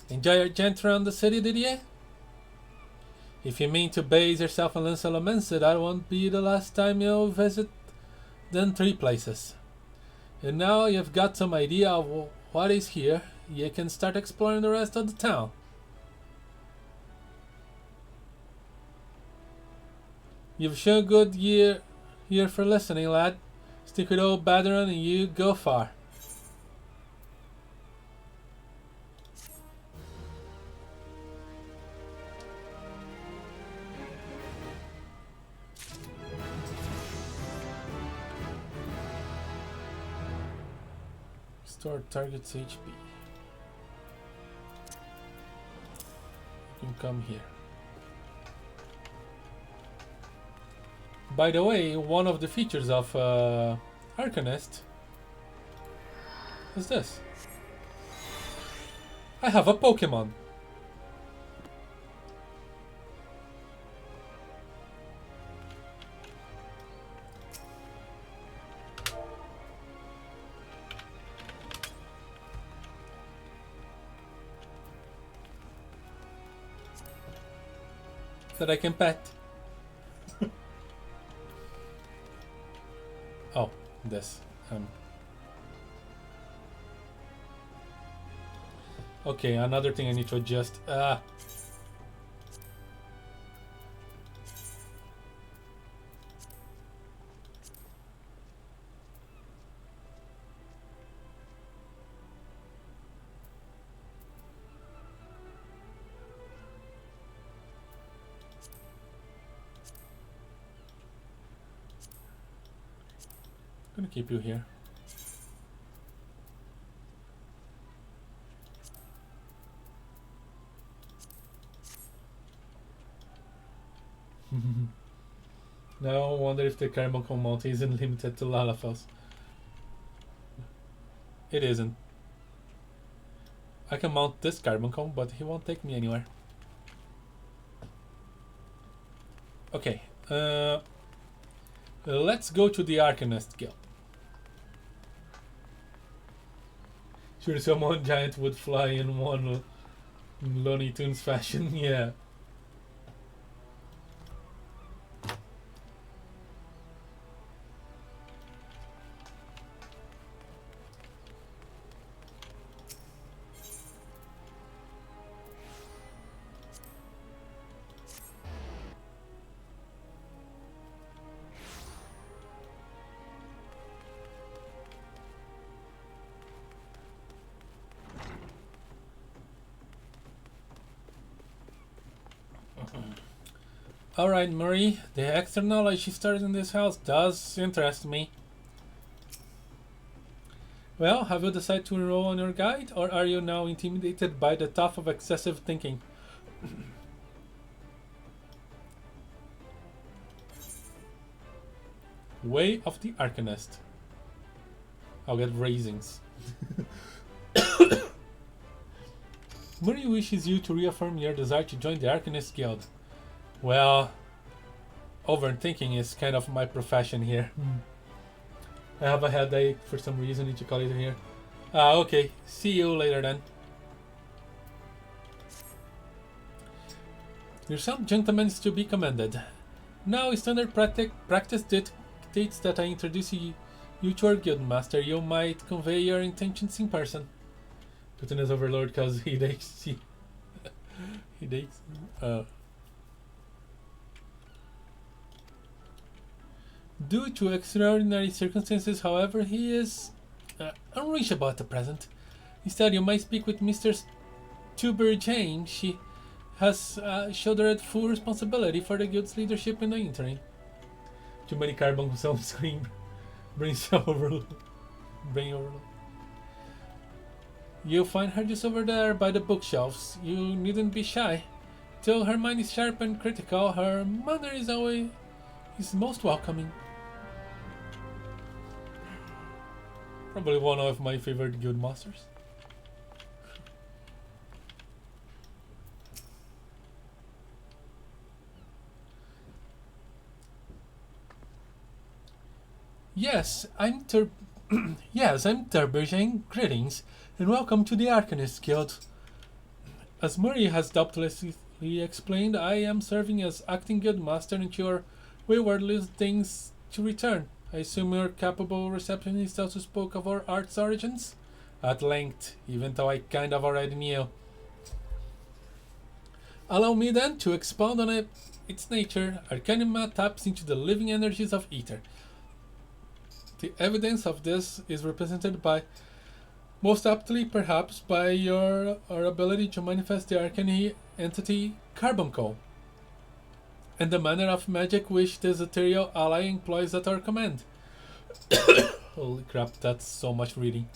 A: Enjoy your jaunt around the city, did you? If you mean to base yourself on Linsa, that won't be the last time you'll visit them 3 places. And now you've got some idea of what is here, you can start exploring the rest of the town. You've shown good ear for listening, lad. Stick with old Badron and you go far. Restore target's HP. You can come here. By the way, one of the features of Arcanist is this. I have a Pokemon. That I can pet. Oh, this. Okay, another thing I need to adjust. I'm gonna keep you here. Now I wonder if the Carbuncle mount isn't limited to Lalafels. It isn't. I can mount this Carbuncle, but he won't take me anywhere. Okay, let's go to the Arcanist Guild. Sure, someone giant would fly in one Looney Tunes fashion, yeah. Alright, Marie, the extra knowledge you started in this house does interest me. Well, have you decided to enroll on your guide, or are you now intimidated by the thought of excessive thinking? Way of the Arcanist. I'll get raisins. Marie wishes you to reaffirm your desire to join the Arcanist Guild. Well, overthinking is kind of my profession here. I have a headache for some reason, need to call it here. Okay, see you later then. Your some gentlemen is to be commended. Now, standard practice dictates that I introduce you to our guild master. You might convey your intentions in person. Putin is overlord because he takes he takes due to extraordinary circumstances, however, he is unreachable at the present. Instead, you might speak with Mr. Tuber Jane. She has shouldered full responsibility for the guild's leadership in the interim. Too many carbon some scream. Brain overload. Brain overload. You'll find her just over there by the bookshelves. You needn't be shy. Till her mind is sharp and critical, her manner is always most welcoming. Probably one of my favorite guild masters. Yes, I'm Turbojane. Greetings, and welcome to the Arcanist Guild. As Murray has doubtlessly explained, I am serving as acting guild master until your waywardly things to return. I assume your capable receptionist also spoke of our art's origins? At length, even though I kind of already knew. Allow me then to expound on its nature. Arcanima taps into the living energies of ether. The evidence of this is represented by, most aptly perhaps, by our ability to manifest the arcane entity Carbuncle, and the manner of magic which this ethereal ally employs at our command. Holy crap, that's so much reading.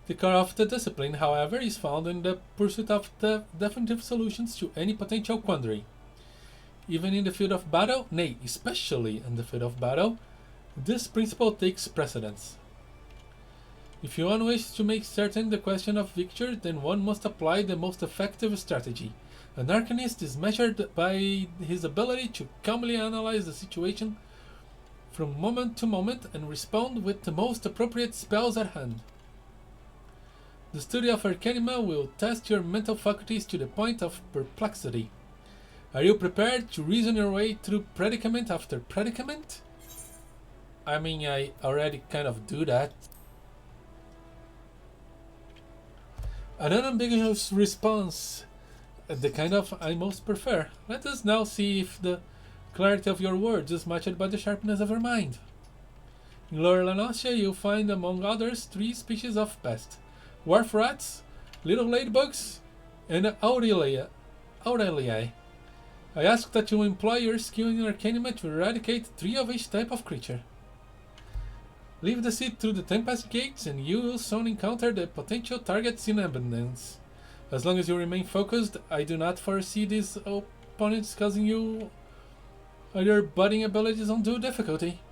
A: The core of the discipline, however, is found in the pursuit of the definitive solutions to any potential quandary. Even in the field of battle, nay, especially in the field of battle, this principle takes precedence. If one wishes to make certain the question of victory, then one must apply the most effective strategy. An arcanist is measured by his ability to calmly analyze the situation from moment to moment and respond with the most appropriate spells at hand. The study of Arcanima will test your mental faculties to the point of perplexity. Are you prepared to reason your way through predicament after predicament? I mean, I already kind of do that. An unambiguous response, the kind of I most prefer. Let us now see if the clarity of your words is matched by the sharpness of your mind. In Lower Lanosia, you'll find, among others, 3 species of pest: wharf rats, little ladybugs, and Aureliae. I ask that you employ your skill in Arcanima to eradicate 3 of each type of creature. Leave the seed through the Tempest Gates and you will soon encounter the potential targets in abundance. As long as you remain focused, I do not foresee these opponents causing you or your budding abilities undue difficulty.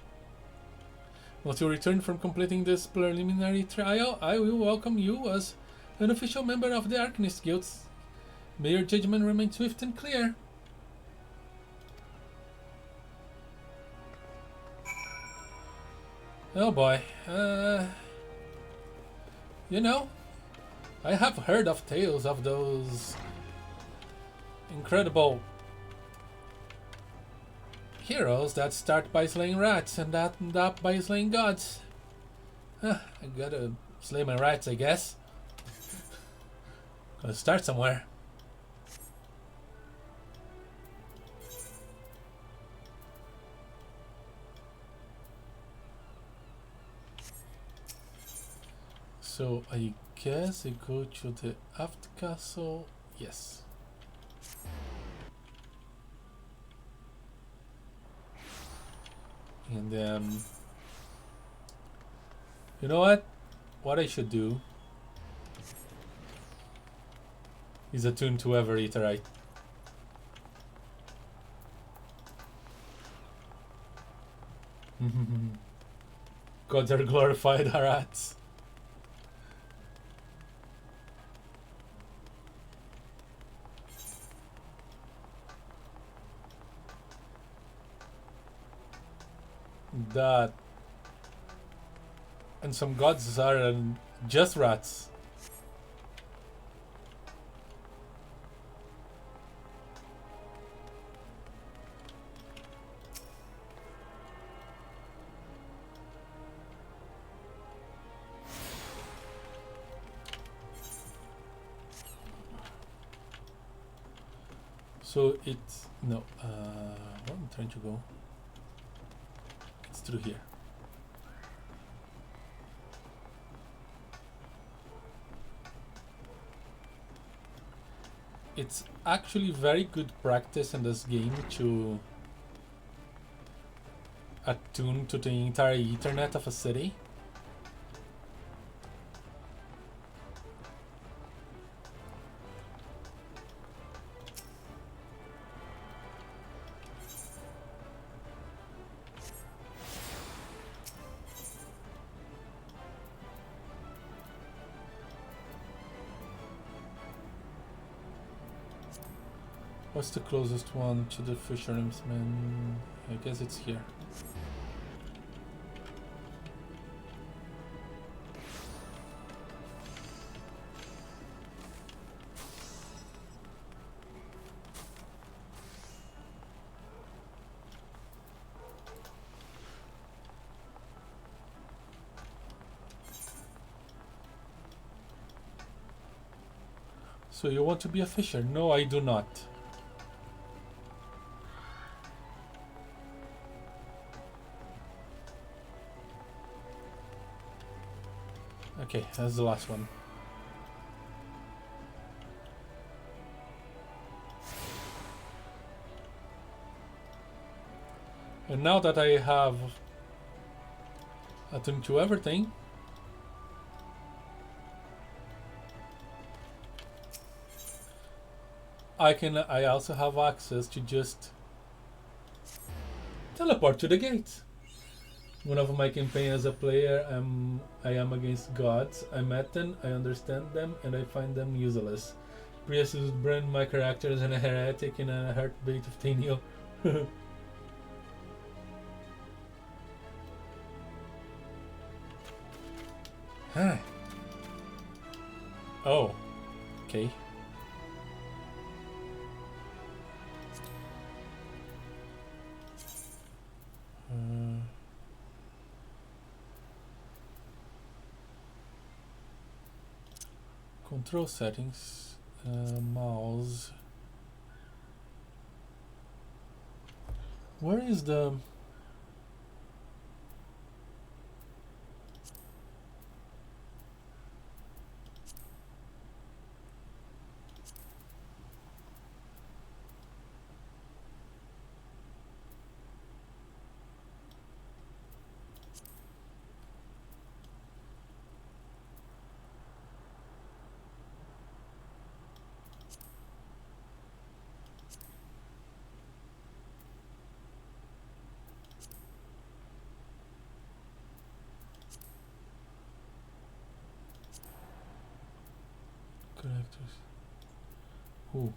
A: Once you return from completing this preliminary trial, I will welcome you as an official member of the Arcanist Guilds. May your judgment remain swift and clear. Oh boy, you know, I have heard of tales of those incredible heroes that start by slaying rats and that end up by slaying gods. I gotta slay my rats, I guess. Gotta start somewhere. So I guess I go to the aft castle. Yes. And then, you know what? What I should do is attune to every Etherite. Gods are glorified rats. That and some gods are just rats. So it's no. Where I'm trying to go. It's through here. It's actually very good practice in this game to attune to the entire Ethernet of a city. What's the closest one to the fisherman? I guess it's here. So you want to be a fisher? No, I do not. Okay, that's the last one. And now that I have attuned to everything, I also have access to just teleport to the gates. One of my campaigns as a player, I am against gods. I met them, I understand them, and I find them useless. Prius would brand my character as a heretic in a heartbeat of Tenio. Huh. Oh. Okay. Control settings, mouse. Where is the characters? Who?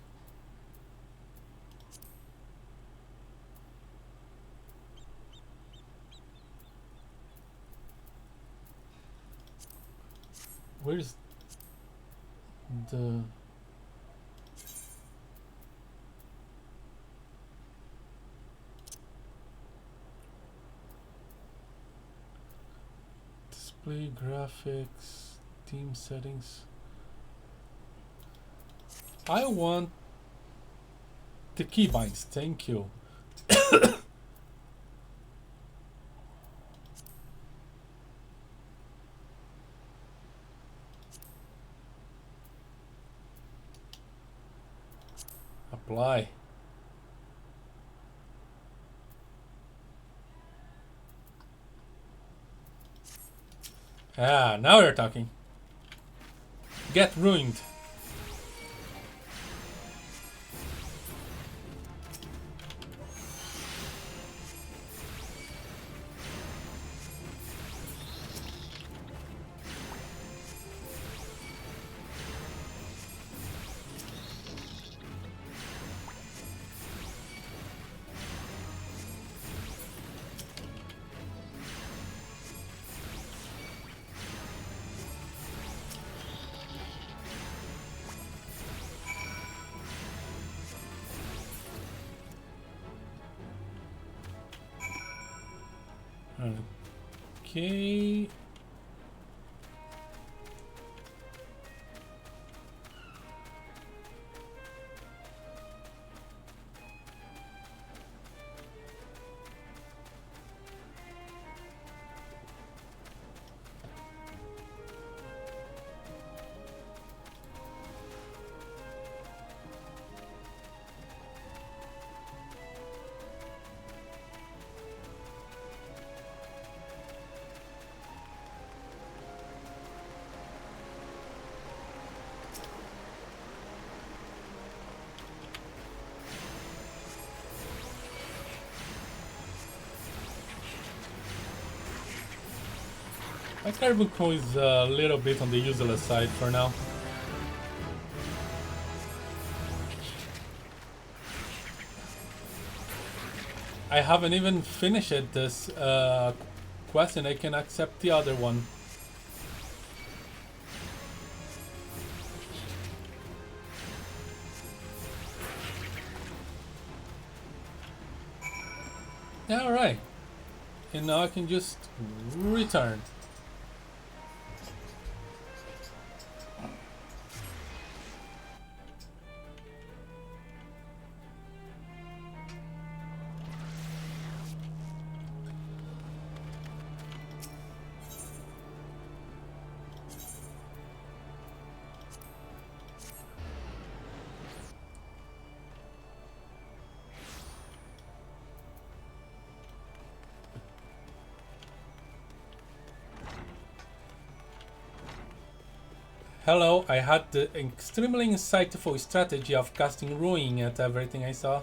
A: Where's the display graphics, team settings? I want the keybinds, thank you. Apply. Ah, now you're talking. Get ruined. Okay. My carbon core is a little bit on the useless side for now. I haven't even finished this quest and I can accept the other one. Alright. And now I can just return. Hello, I had the extremely insightful strategy of casting Ruin at everything I saw.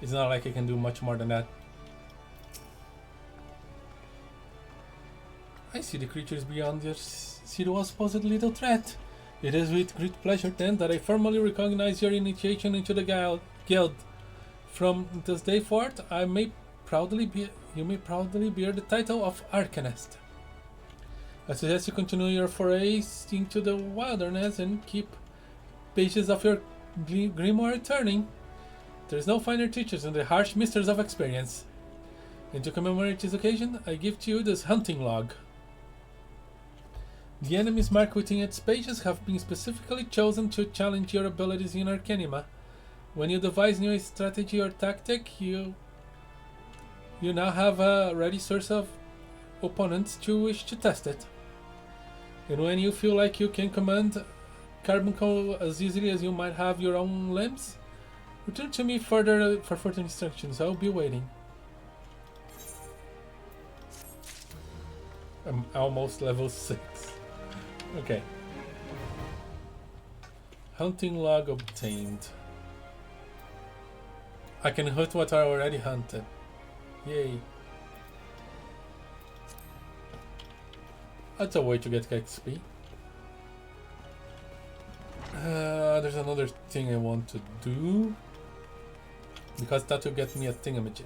A: It's not like I can do much more than that. I see the creatures beyond your city was supposed little threat. It is with great pleasure then that I formally recognize your initiation into the guild. From this day forth, you may proudly bear the title of Arcanist. I suggest you continue your forays into the wilderness and keep pages of your grimoire turning. There is no finer teachers than the harsh misters of experience. And to commemorate this occasion, I give to you this hunting log. The enemies marked within its pages have been specifically chosen to challenge your abilities in Arcanima. When you devise new strategy or tactic, you now have a ready source of opponents to wish to test it. And when you feel like you can command Carbuncle as easily as you might have your own limbs, return to me for further instructions. I'll be waiting. I'm almost level 6. Okay. Hunting log obtained. I can hunt what I already hunted. Yay. That's a way to get XP. There's another thing I want to do. Because that will get me a thingamajig.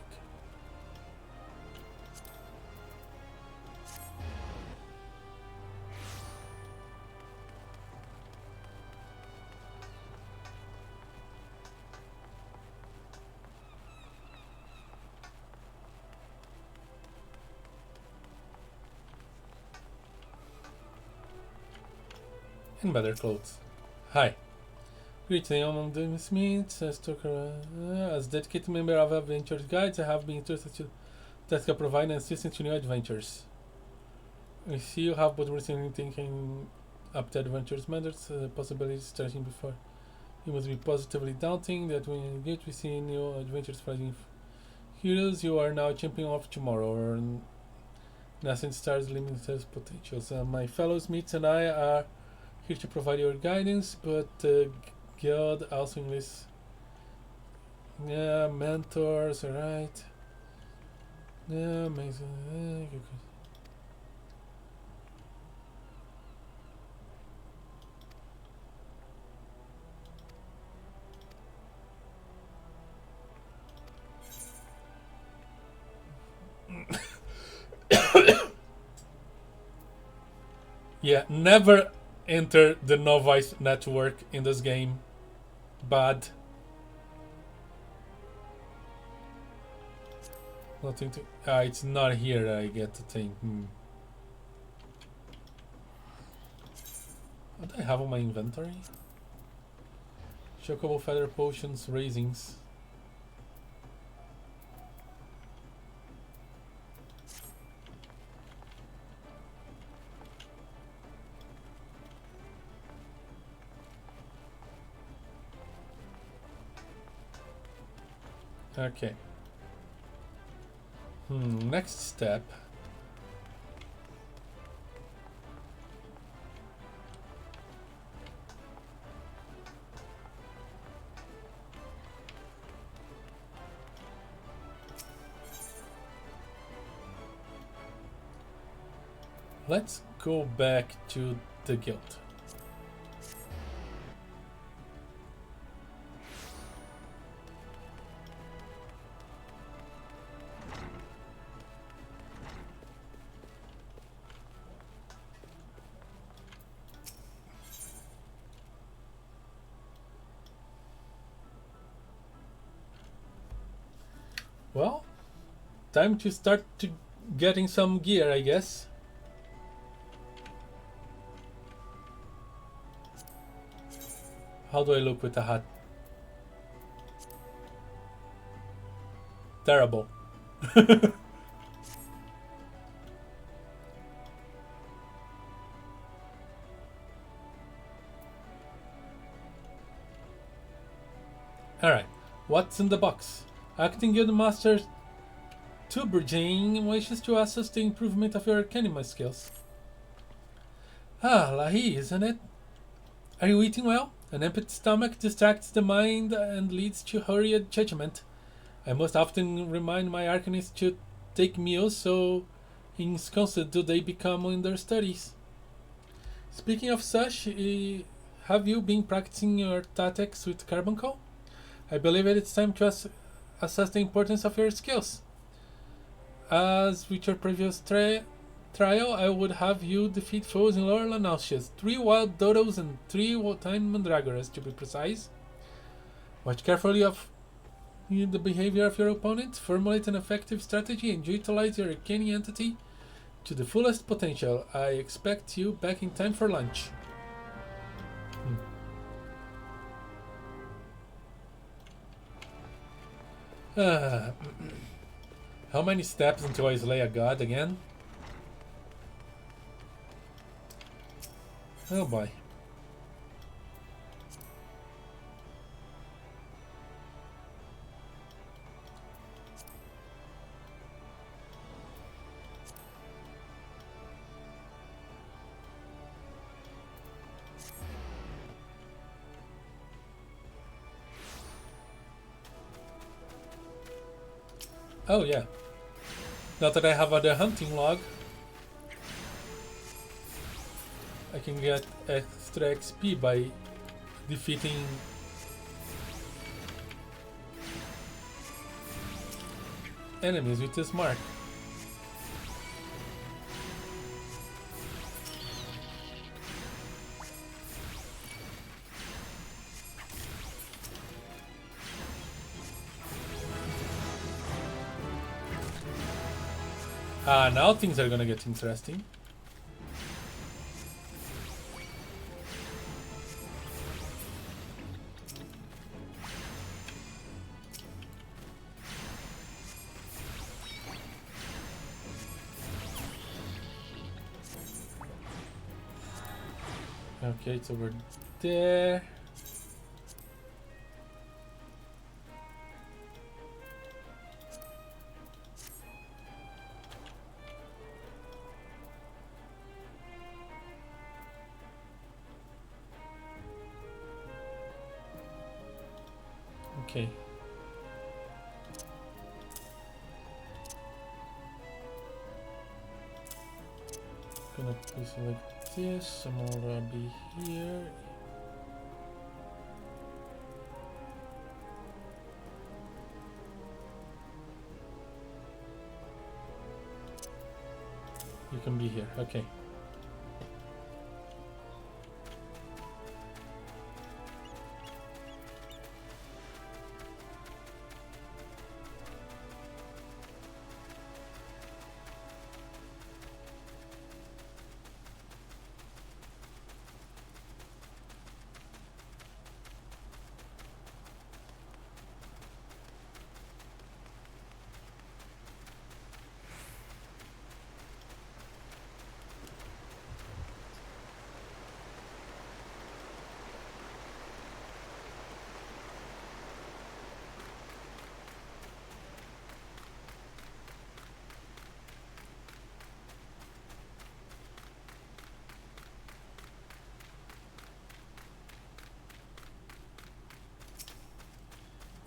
A: In better clothes. Hi. Greetings, among the Smiths, as dedicated member of Adventure Guides, I have been interested to task of providing assistance to new adventures. I see you have both recently taken up the adventures matters, possibilities starting before. It must be positively daunting that when you engage with new adventures fighting heroes, you are now a champion of tomorrow, or nothing starts limiting potentials. My fellow Smiths and I are here to provide your guidance, but guild also enlists mentors, alright. Amazing. Yeah, never enter the novice network in this game. Bad. Nothing to. It's not here. I get the thing. What do I have on my inventory? Chocobo feather potions, raisins. Okay. Next step. Let's go back to the guild. Well, time to start to getting some gear, I guess. How do I look with the hat? Terrible. Alright, what's in the box? Acting Guild Master Tuberjane wishes to assess the improvement of your Arcanima skills. Ah, Lahee, isn't it? Are you eating well? An empty stomach distracts the mind and leads to hurried judgment. I must often remind my arcanists to take meals, so ensconced do they become in their studies. Speaking of such, have you been practicing your tactics with Carbuncle? I believe it's time to assess the importance of your skills. As with your previous trial, I would have you defeat foes in Lower Lanausias, 3 wild dodos and 3 tiny mandragoras to be precise. Watch carefully of the behavior of your opponent, formulate an effective strategy, and utilize your arcane entity to the fullest potential. I expect you back in time for lunch. How many steps until I slay a god again? Oh boy. Oh yeah. Now that I have the hunting log, I can get extra XP by defeating enemies with this mark. Now things are gonna get interesting. Okay, it's over there. Okay. Gonna place it like this. Some more be here. You can be here. Okay.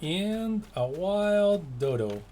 A: And a wild dodo.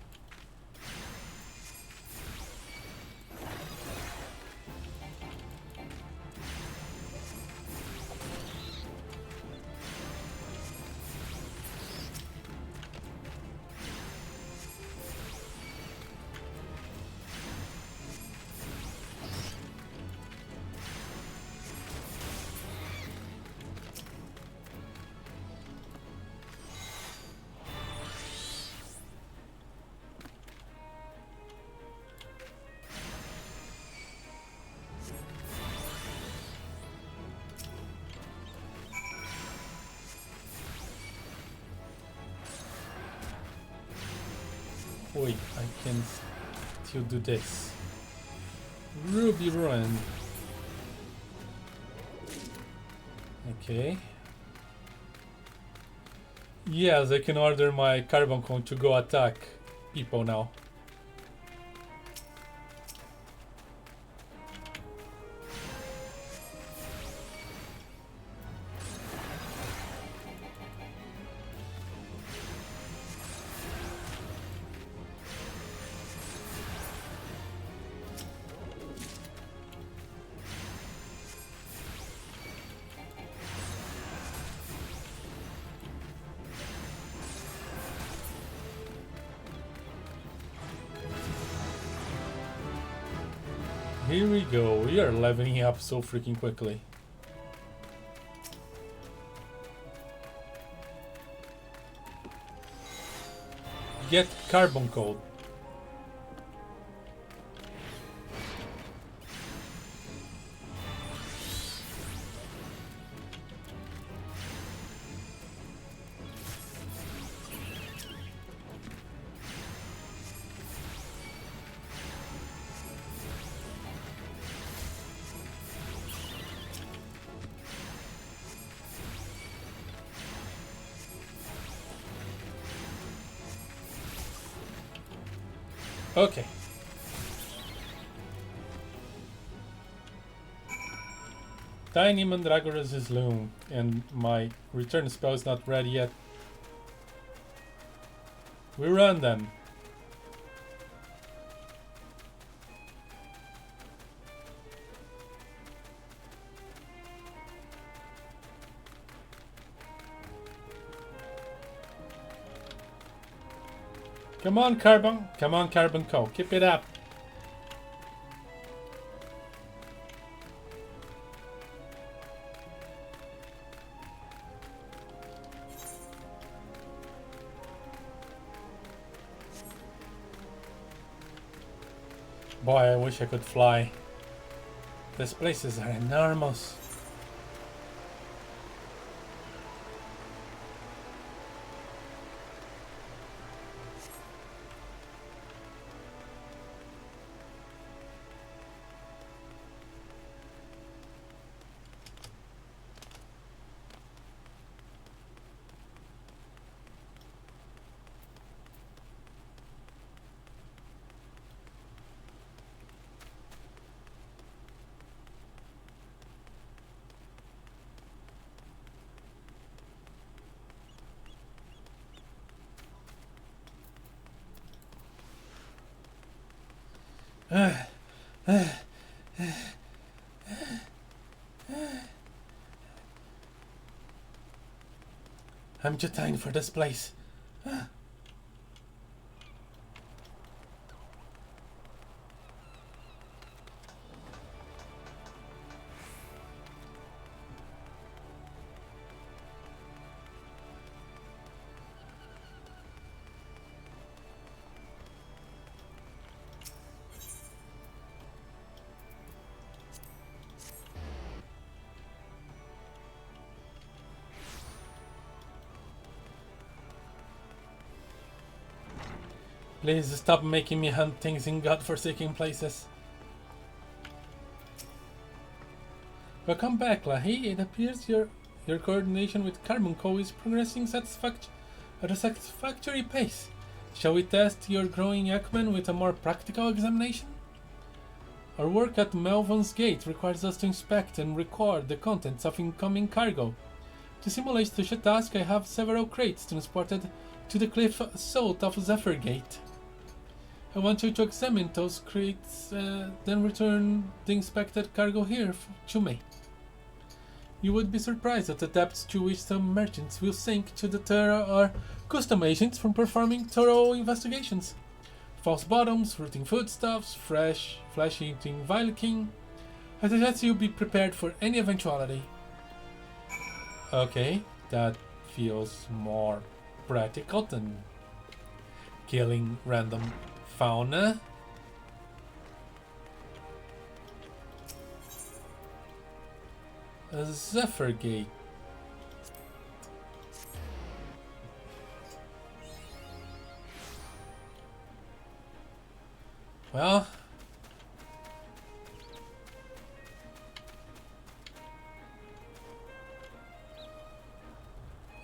A: Wait, I can still do this. Ruby Ruin. Okay. Yes, I can order my carbon cone to go attack people now. Here we go, we are leveling up so freaking quickly. Get carbon code. Okay. Tiny Mandragoras is loom, and my return spell is not ready yet. We run then. Come on, Carbon. Come on, Carbon Co. Keep it up. Boy, I wish I could fly. These places are enormous. I'm too tiny for this place. Please stop making me hunt things in godforsaken places. Welcome back, Lahee. It appears your coordination with Carbon Co is progressing at a satisfactory pace. Shall we test your growing acumen with a more practical examination? Our work at Melvin's Gate requires us to inspect and record the contents of incoming cargo. To simulate such a task, I have several crates transported to the cliff south of Zephyrgate. I want you to examine those crates, then return the inspected cargo here to me. You would be surprised at the depths to which some merchants will sink to deter our custom agents from performing thorough investigations. False bottoms, rotting foodstuffs, flesh-eating Vileking. I suggest you be prepared for any eventuality. Okay, that feels more practical than killing random fauna. A Zephyrgate.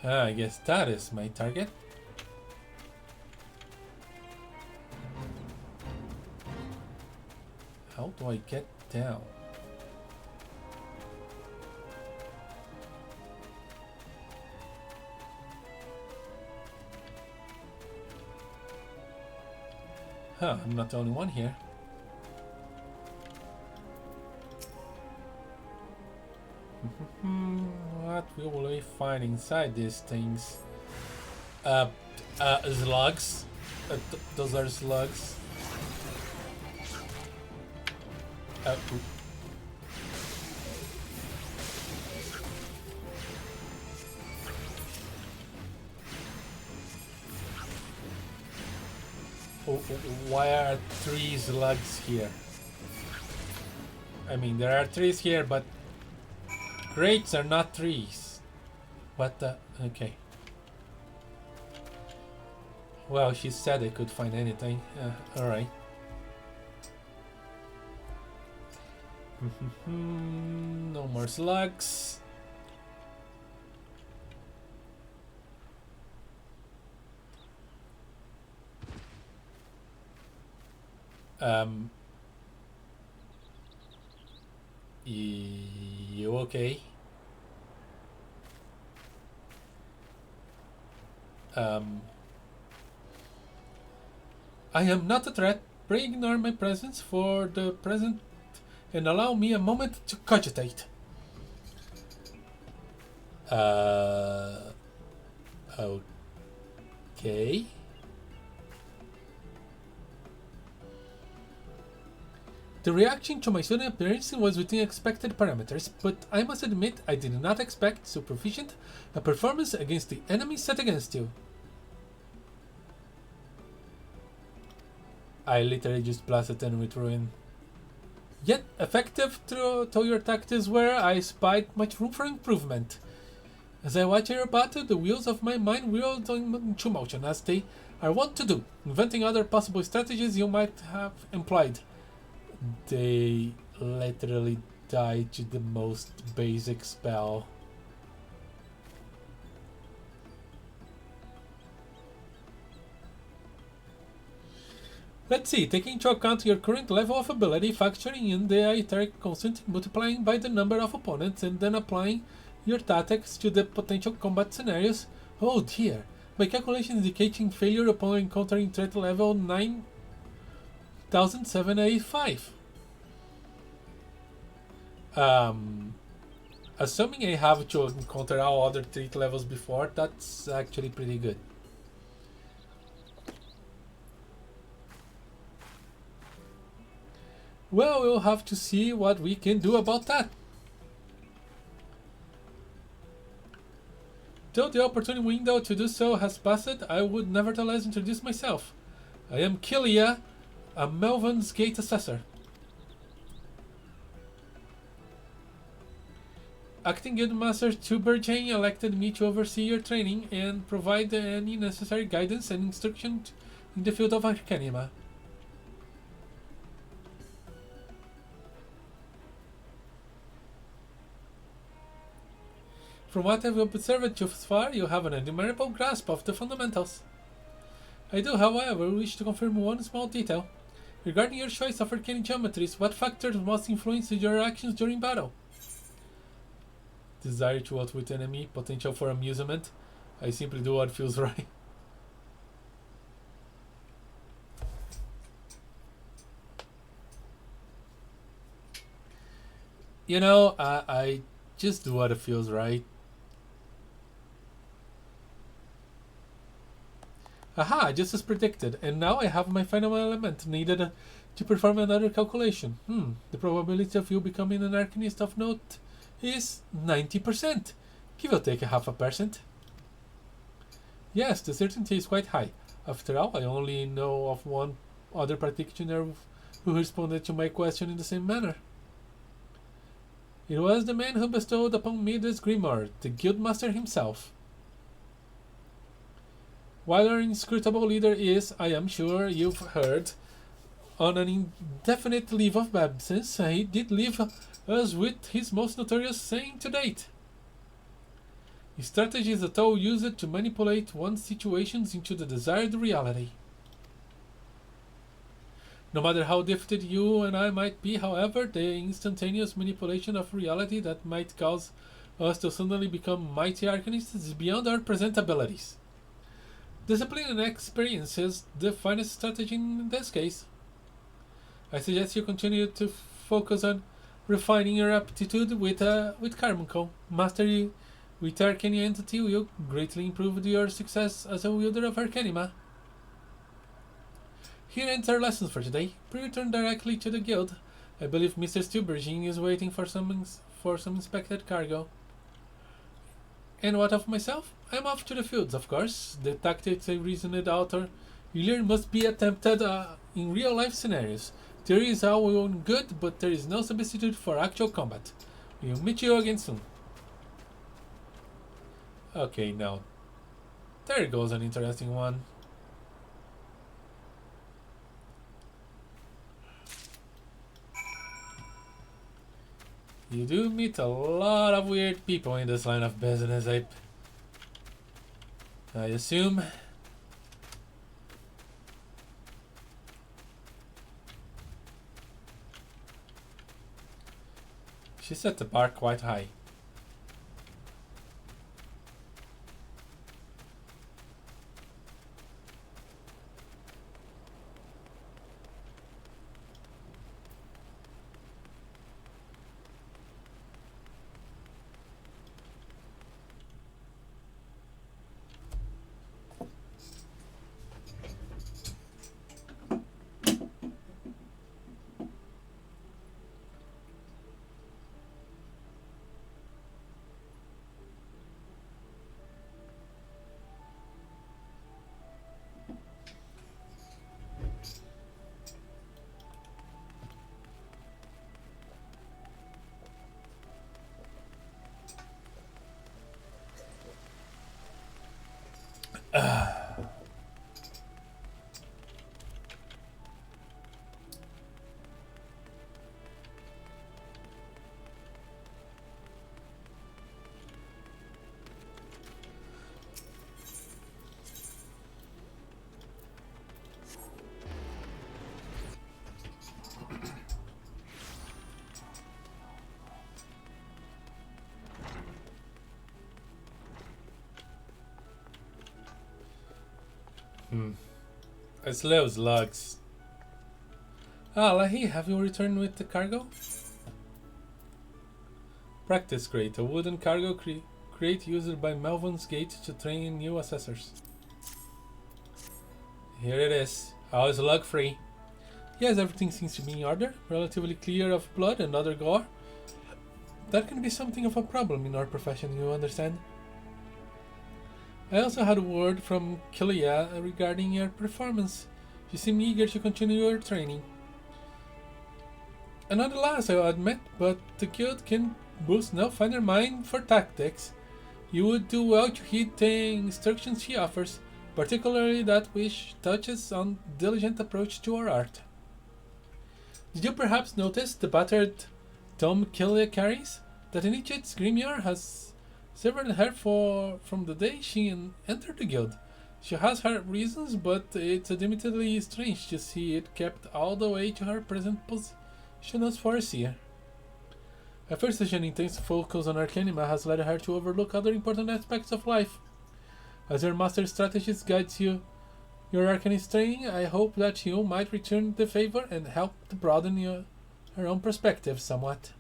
A: I guess that is my target. How do I get down? Huh, I'm not the only one here. What will we find inside these things? Slugs. Those are slugs. Why are 3 slugs here? I mean, there are trees here, but crates are not trees. What the? Okay. Well, she said I could find anything. Alright. No more slugs. You okay? I am not a threat. Pray ignore my presence for the present and allow me a moment to cogitate. Okay. The reaction to my sudden appearance was within expected parameters, but I must admit I did not expect so proficient a performance against the enemy set against you. I literally just blasted them with ruin. Yet effective though your tactics were, I spied much room for improvement. As I watched your battle, the wheels of my mind whirled into motion, as they are wont to do, inventing other possible strategies you might have employed. They literally died to the most basic spell. Let's see, taking into account your current level of ability, factoring in the iterative constant, multiplying by the number of opponents, and then applying your tactics to the potential combat scenarios. Oh dear, my calculation indicating failure upon encountering threat level 9785. Assuming I have to encounter all other threat levels before, that's actually pretty good. Well, we'll have to see what we can do about that. Though the opportune window to do so has passed, I would nevertheless introduce myself. I am Kilia, a Melvin's Gate Assessor. Acting Guildmaster Tuberjane elected me to oversee your training and provide any necessary guidance and instruction in the field of Arcanima. From what I've observed thus far, you have an admirable grasp of the fundamentals. I do, however, wish to confirm one small detail. Regarding your choice of arcane geometries, what factors most influenced your actions during battle? Desire to outwit enemy, potential for amusement. I simply do what feels right. You know, I just do what it feels right. Aha, just as predicted, and now I have my final element needed to perform another calculation. The probability of you becoming an arcanist of note is 90%. Give or take a 0.5%. Yes, the certainty is quite high. After all, I only know of one other practitioner who responded to my question in the same manner. It was the man who bestowed upon me this grimoire, the Guildmaster himself. While our inscrutable leader is, I am sure you've heard, on an indefinite leave of absence, he did leave us with his most notorious saying to date. His strategy is a tool used to manipulate one's situations into the desired reality. No matter how gifted you and I might be, however, the instantaneous manipulation of reality that might cause us to suddenly become mighty arcanists is beyond our present abilities. Discipline and experience is the finest strategy in this case. I suggest you continue to focus on refining your aptitude with Carbuncle. Mastery with Arcane Entity will greatly improve your success as a wielder of Arcanima. Here ends our lessons for today. Pre-return directly to the guild. I believe Mr. Stubergine is waiting for some inspected cargo. And what of myself? I'm off to the fields, of course. The tactics I reasoned out earlier must be attempted in real-life scenarios. Theory is all well and good, but there is no substitute for actual combat. We'll meet you again soon. Okay, now. There goes an interesting one. You do meet a lot of weird people in this line of business, I assume. She set the bar quite high. Slow slugs. Lahee, have you returned with the cargo? Practice crate, a wooden cargo crate used by Melvin's Gate to train new assessors. Here it is, all slug free. Yes, everything seems to be in order, relatively clear of blood and other gore. That can be something of a problem in our profession, you understand? I also had word from Killia regarding your performance. You seem eager to continue your training. Another loss, I'll admit, but the guild can boast no finer mind for tactics. You would do well to heed the instructions she offers, particularly that which touches on diligent approach to our art. Did you perhaps notice the battered tome Killia carries? That initiate's grimoire has severed her from the day she entered the guild. She has her reasons, but it's admittedly strange to see it kept all the way to her present position as Foreseer. At first, such an intense focus on Arcanima has led her to overlook other important aspects of life. As your master strategist guides your Arcanist training, I hope that you might return the favor and help to broaden her own perspective somewhat.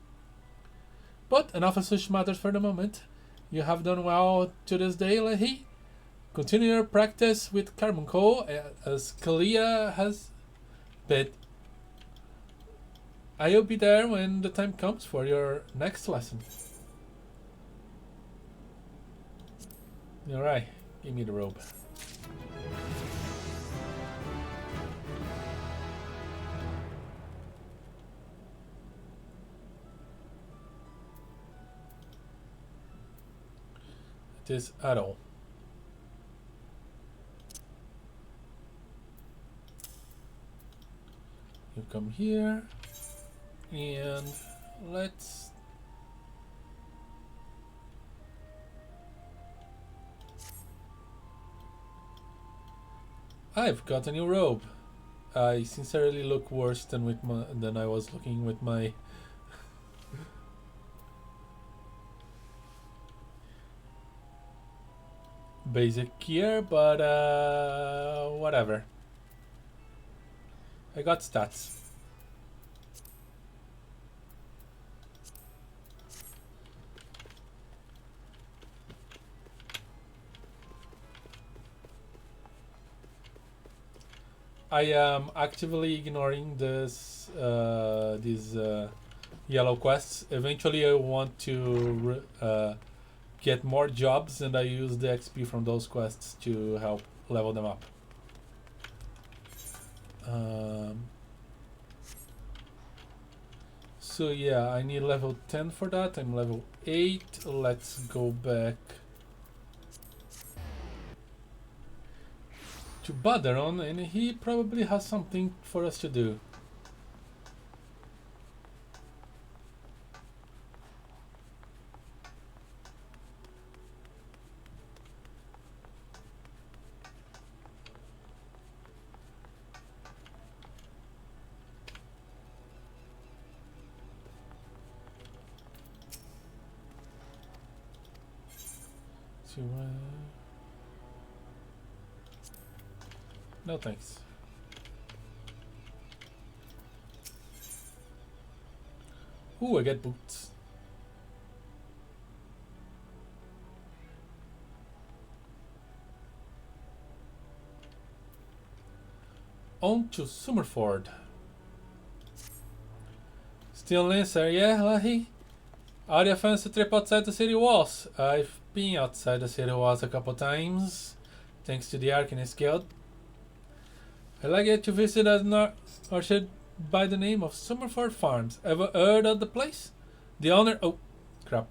A: But enough of such matters for the moment. You have done well to this day, Lahee. Continue your practice with Carbuncle as Kalia has bid. I'll be there when the time comes for your next lesson. Alright, give me the robe. It is at all. You come here and let's I've got a new robe. I sincerely look worse than I was looking with my basic gear, but whatever. I got stats. I am actively ignoring these yellow quests. Eventually, I want to get more jobs, and I use the XP from those quests to help level them up. So yeah, I need level 10 for that. I'm level 8. Let's go back to Badaron, and he probably has something for us to do. So, no thanks. Ooh, I get boots. On to Summerford. Still Lancer, yeah, Lahee? How do you fancy a trip outside the city walls? I've been outside the city walls a couple times, thanks to the Arcanist Guild. I like it to visit an orchard by the name of Summerford Farms. Ever heard of the place? The owner... Oh, crap.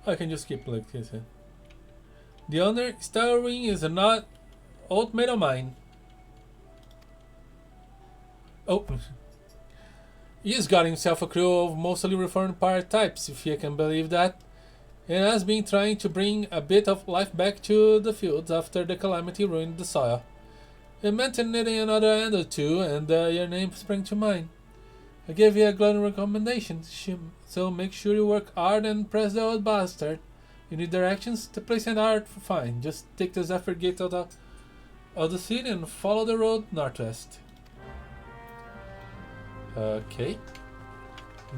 A: I can just skip like this. The owner, Starwing, is an old mate of mine. Oh. He's got himself a crew of mostly reformed pirate types, if you can believe that, and has been trying to bring a bit of life back to the fields after the calamity ruined the soil. I mentioned needing another hand or two, and your name sprang to mind. I gave you a glowing recommendation, so make sure you work hard and press the old bastard. You need directions? The place ain't hard to find. Just take the Zephyr Gate out of the city and follow the road northwest. Okay.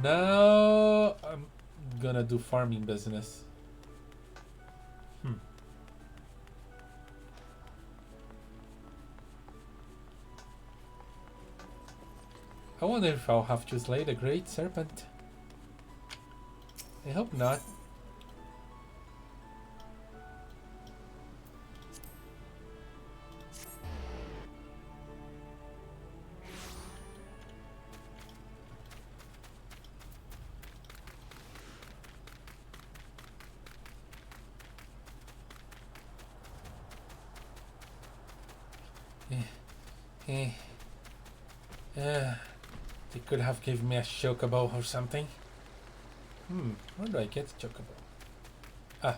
A: Now I'm gonna do farming business. I wonder if I'll have to slay the Great Serpent. I hope not. They could have given me a chocobo or something. Where do I get the chocobo? Ah.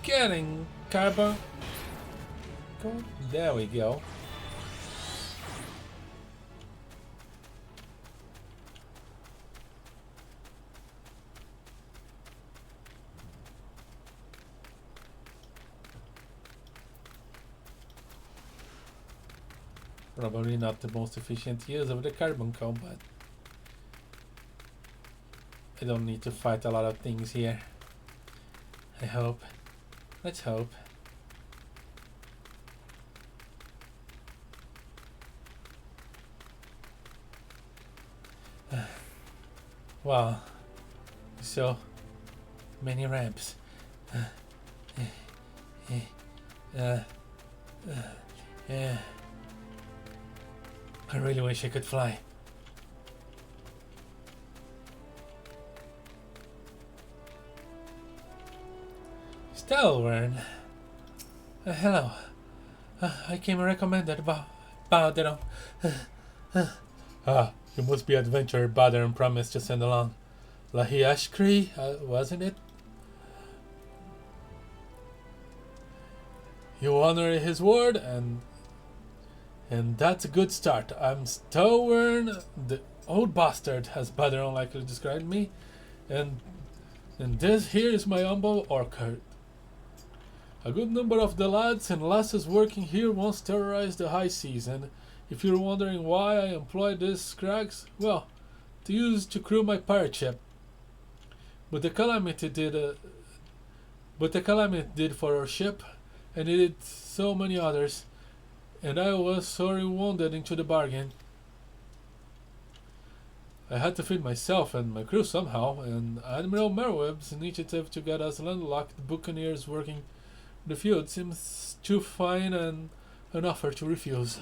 A: Getting carbon. There we go. Probably not the most efficient use of the carbon combat. I don't need to fight a lot of things here. I hope. Let's hope. Well, So many ramps. I really wish I could fly. Stalwern. Hello. I came recommended about Baderon. You must be adventurer Baderon promised to send along. Lahee Eshkree, wasn't it? You honor his word, and that's a good start. I'm Stalwern, the old bastard, as Baderon likely described me, and this here is my humble orchard. A good number of the lads and lasses working here once terrorized the high seas, and if you're wondering why I employ these scrags, well, to use to crew my pirate ship. But the calamity did for our ship, and it did so many others, and I was sorely wounded into the bargain. I had to feed myself and my crew somehow, and Admiral Merweb's initiative to get us landlocked buccaneers working the field seems too fine an offer to refuse.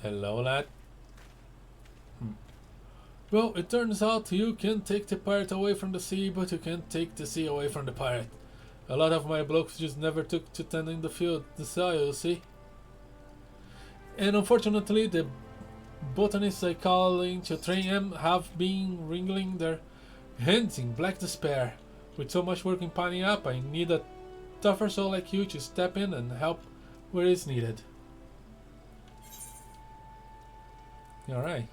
A: Hello, lad. Well, it turns out you can take the pirate away from the sea, but you can't take the sea away from the pirate. A lot of my blokes just never took to tending the field, the soil, you see. And unfortunately, the botanists I call in to train them have been wringing their hands in black despair. With so much work piling up, I need a tougher soul like you to step in and help where it's needed. Alright.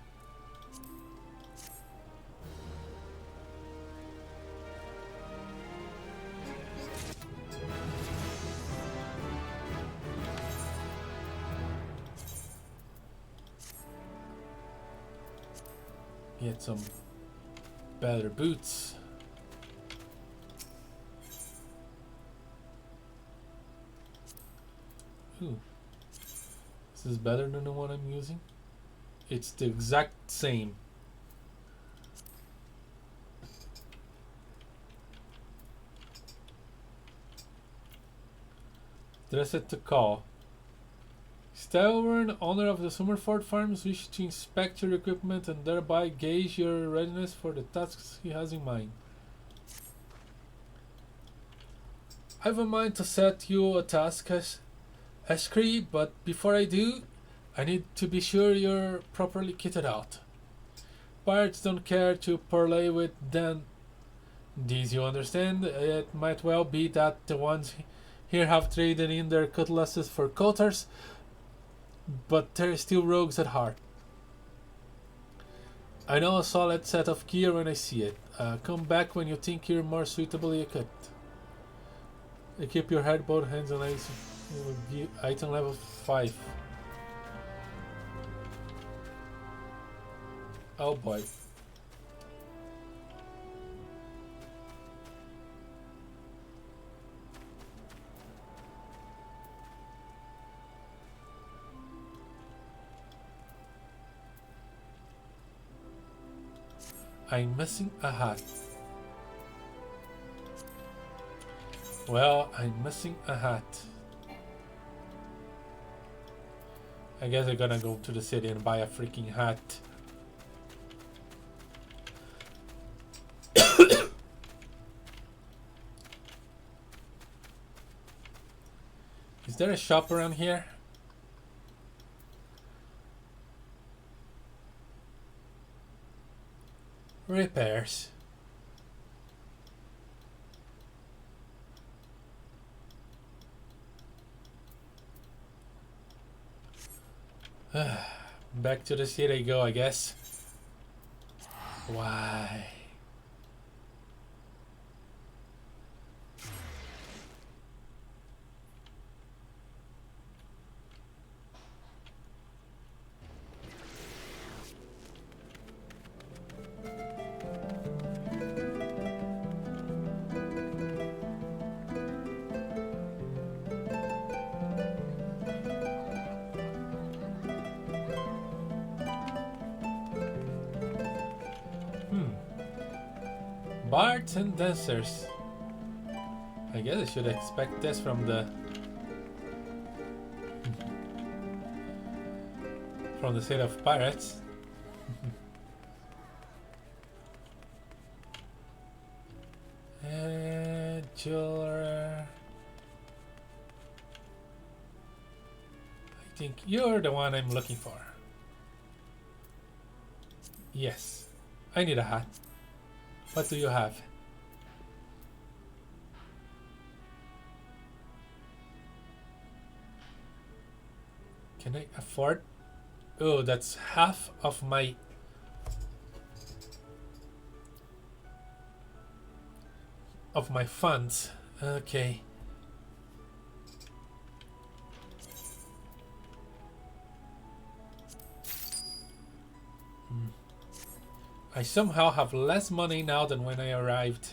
A: Get some better boots. Ooh. This is better than the one I'm using. It's the exact same. Dress it to call. Stalwern, owner of the Summerford Farms, wishes to inspect your equipment and thereby gauge your readiness for the tasks he has in mind. I've a mind to set you a task, Eshkree, but before I do, I need to be sure you're properly kitted out. Pirates don't care to parley with dandies, you understand? It might well be that the ones here have traded in their cutlasses for coaters, but they're still rogues at heart. I know a solid set of gear when I see it. Come back when you think you're more suitably equipped. Equip your head, both hands and legs. Item level 5. Oh boy. I'm missing a hat. Well, I'm missing a hat. I guess I'm gonna go to the city and buy a freaking hat. Is there a shop around here? Repairs. Back to the city I go, I guess. Why? Bards and dancers. I guess I should expect this from the city of pirates. Jeweler. I think you're the one I'm looking for. Yes, I need a hat. What do you have? Can I afford? Oh, that's half of my funds. Okay. I somehow have less money now than when I arrived.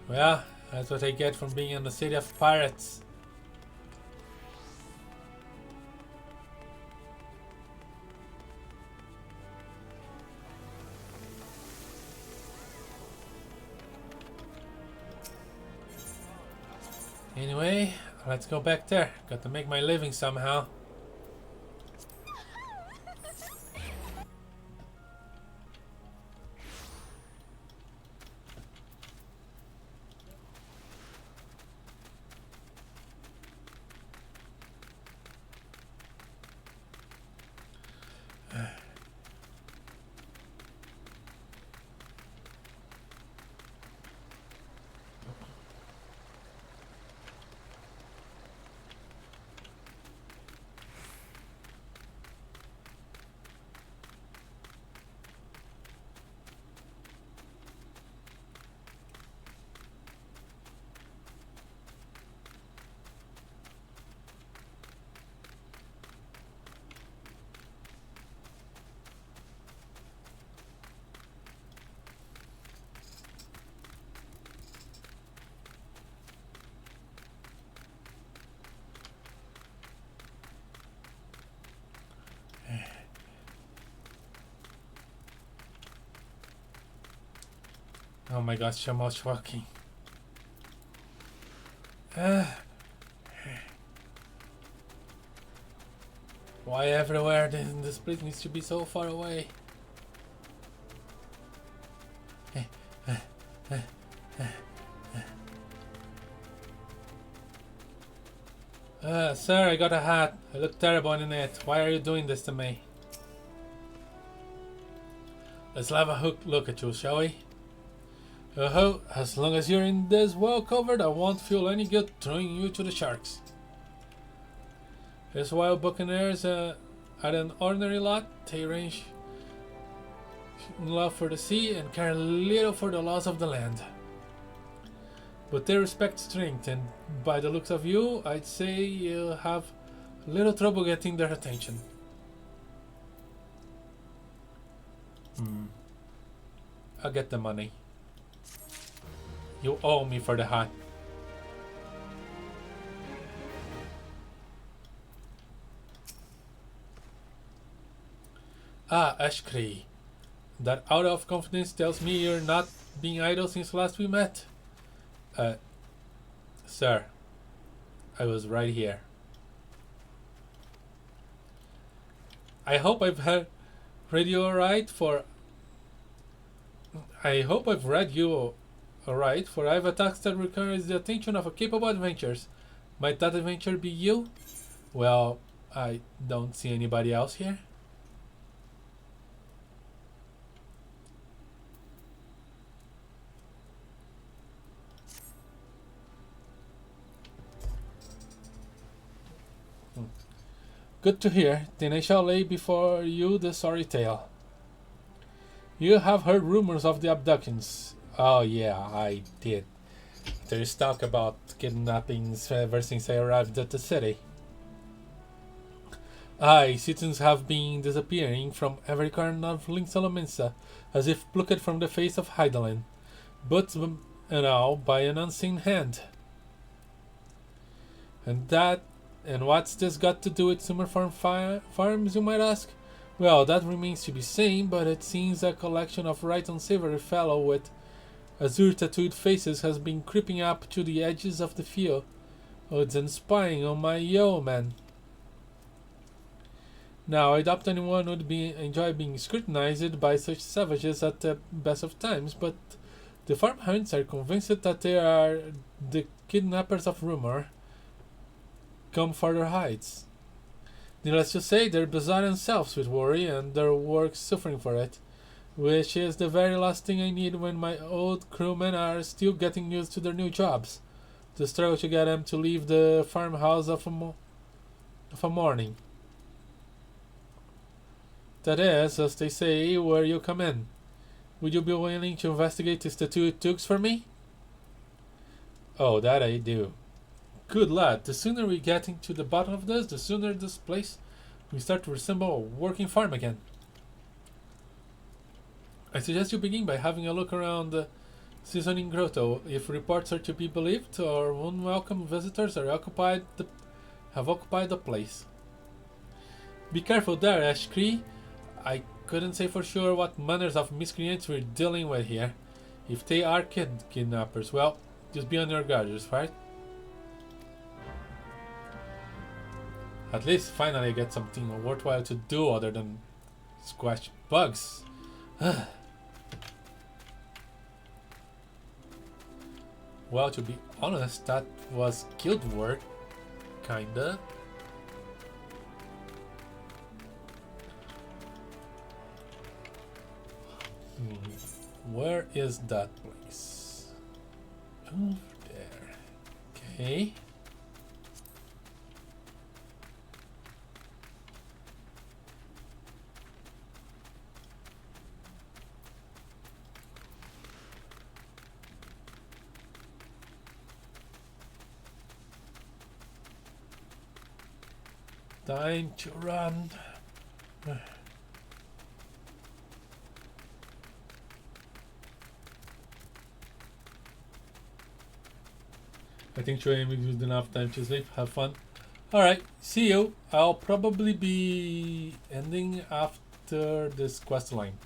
A: Well, that's what I get from being in the city of pirates. Anyway, let's go back there. Got to make my living somehow. Oh my gosh, so much walking. Why everywhere? This place needs to be so far away. Sir, I got a hat. I look terrible in it. Why are you doing this to me? Let's have a look at you, shall we? As long as you're in this well covered, I won't feel any guilt throwing you to the sharks. These wild buccaneers are an ordinary lot. They range in love for the sea and care little for the laws of the land. But they respect strength, and by the looks of you, I'd say you'll have little trouble getting their attention. I'll get the money. You owe me for the hat. Ah, Eshkree. That out of confidence tells me you're not being idle since last we met. Sir, I was right here. I hope I've read you alright, for I have a task that requires the attention of a capable adventurers. Might that adventure be you? Well, I don't see anybody else here. Good to hear. Then I shall lay before you the sorry tale. You have heard rumors of the abductions. Oh yeah, I did. There's talk about kidnappings ever since I arrived at the city. Aye, citizens have been disappearing from every corner of Linksalomensa, as if plucked from the face of Heidelin, but by an unseen hand. And that And what's this got to do with summer farms, you might ask? Well, that remains to be seen, but it seems a collection of right unsavory fellow with azure tattooed faces has been creeping up to the edges of the field. Odds and spying on my yeoman. Now, I doubt anyone would enjoy being scrutinized by such savages at the best of times, but the farm hands are convinced that they are the kidnappers of rumor come for their hides. Needless to say, they're bizarre themselves with worry and their work suffering for it, which is the very last thing I need when my old crewmen are still getting used to their new jobs. The struggle to get them to leave the farmhouse of a morning. That is, as they say, where you come in. Would you be willing to investigate these tattooed thugs for me? Oh, that I do. Good lad, the sooner we get into the bottom of this, the sooner this place will start to resemble a working farm again. I suggest you begin by having a look around the seasoning grotto. If reports are to be believed, our unwelcome visitors have occupied the place. Be careful there, Eshkree. I couldn't say for sure what manners of miscreants we're dealing with here. If they are kidnappers, well, just be on your guard, right? At least finally I get something worthwhile to do other than squash bugs. Well, to be honest, that was guild work, kinda. Where is that place? Over there. Okay. Time to run. I think Troy will use enough time to sleep. Have fun. Alright, see you. I'll probably be ending after this quest line.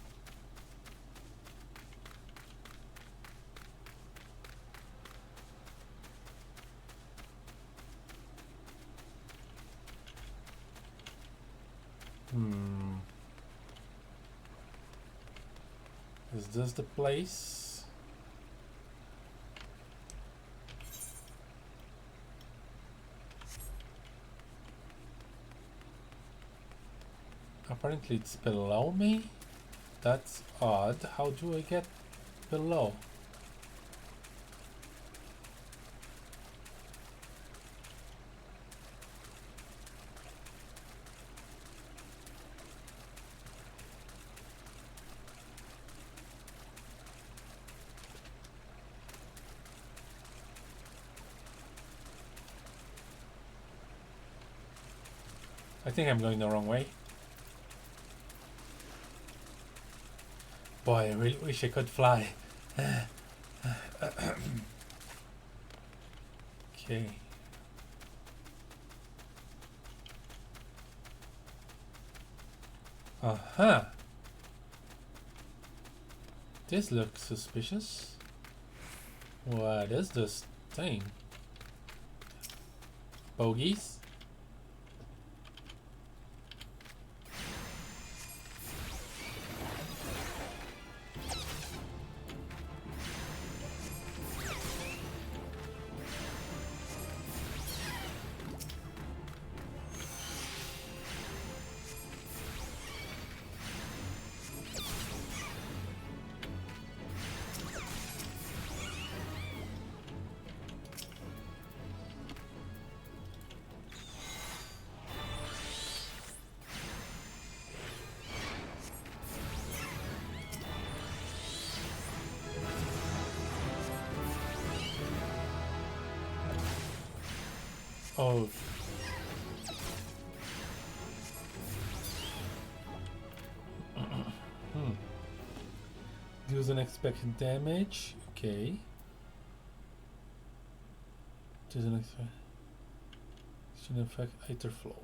A: Is this the place? Apparently it's below me. That's odd. How do I get below? I think I'm going the wrong way. Boy, I really wish I could fly. Okay. Aha. This looks suspicious. What is this thing? Bogies? Oh. Deals unexpected damage. Okay. Deals unexpected. Should affect ether flow.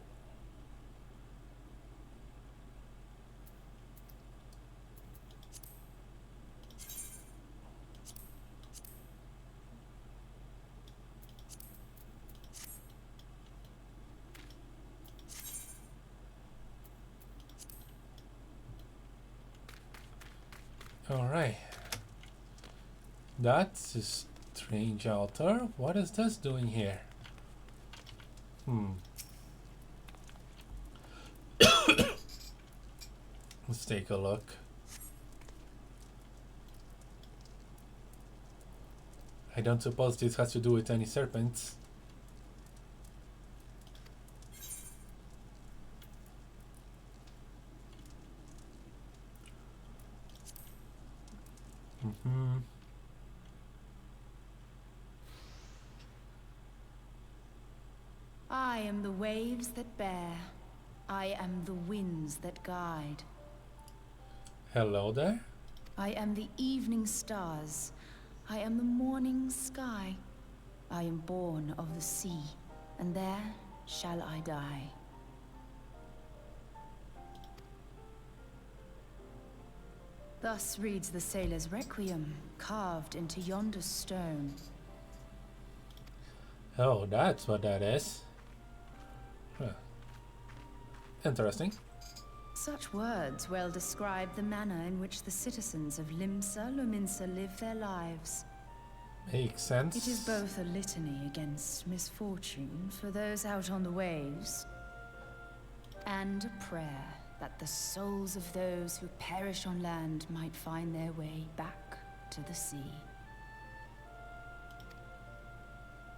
A: Alright. That's a strange altar. What is this doing here? Let's take a look. I don't suppose this has to do with any serpents.
D: I am the waves that bear. I am the winds that guide.
A: Hello there.
D: I am the evening stars. I am the morning sky. I am born of the sea, and there shall I die. Thus reads the sailor's requiem, carved into yonder stone.
A: Oh, that's what that is. Huh. Interesting.
D: Such words well describe the manner in which the citizens of Limsa Lominsa live their lives.
A: Makes sense.
D: It is both a litany against misfortune for those out on the waves, and a prayer that the souls of those who perish on land might find their way back to the sea.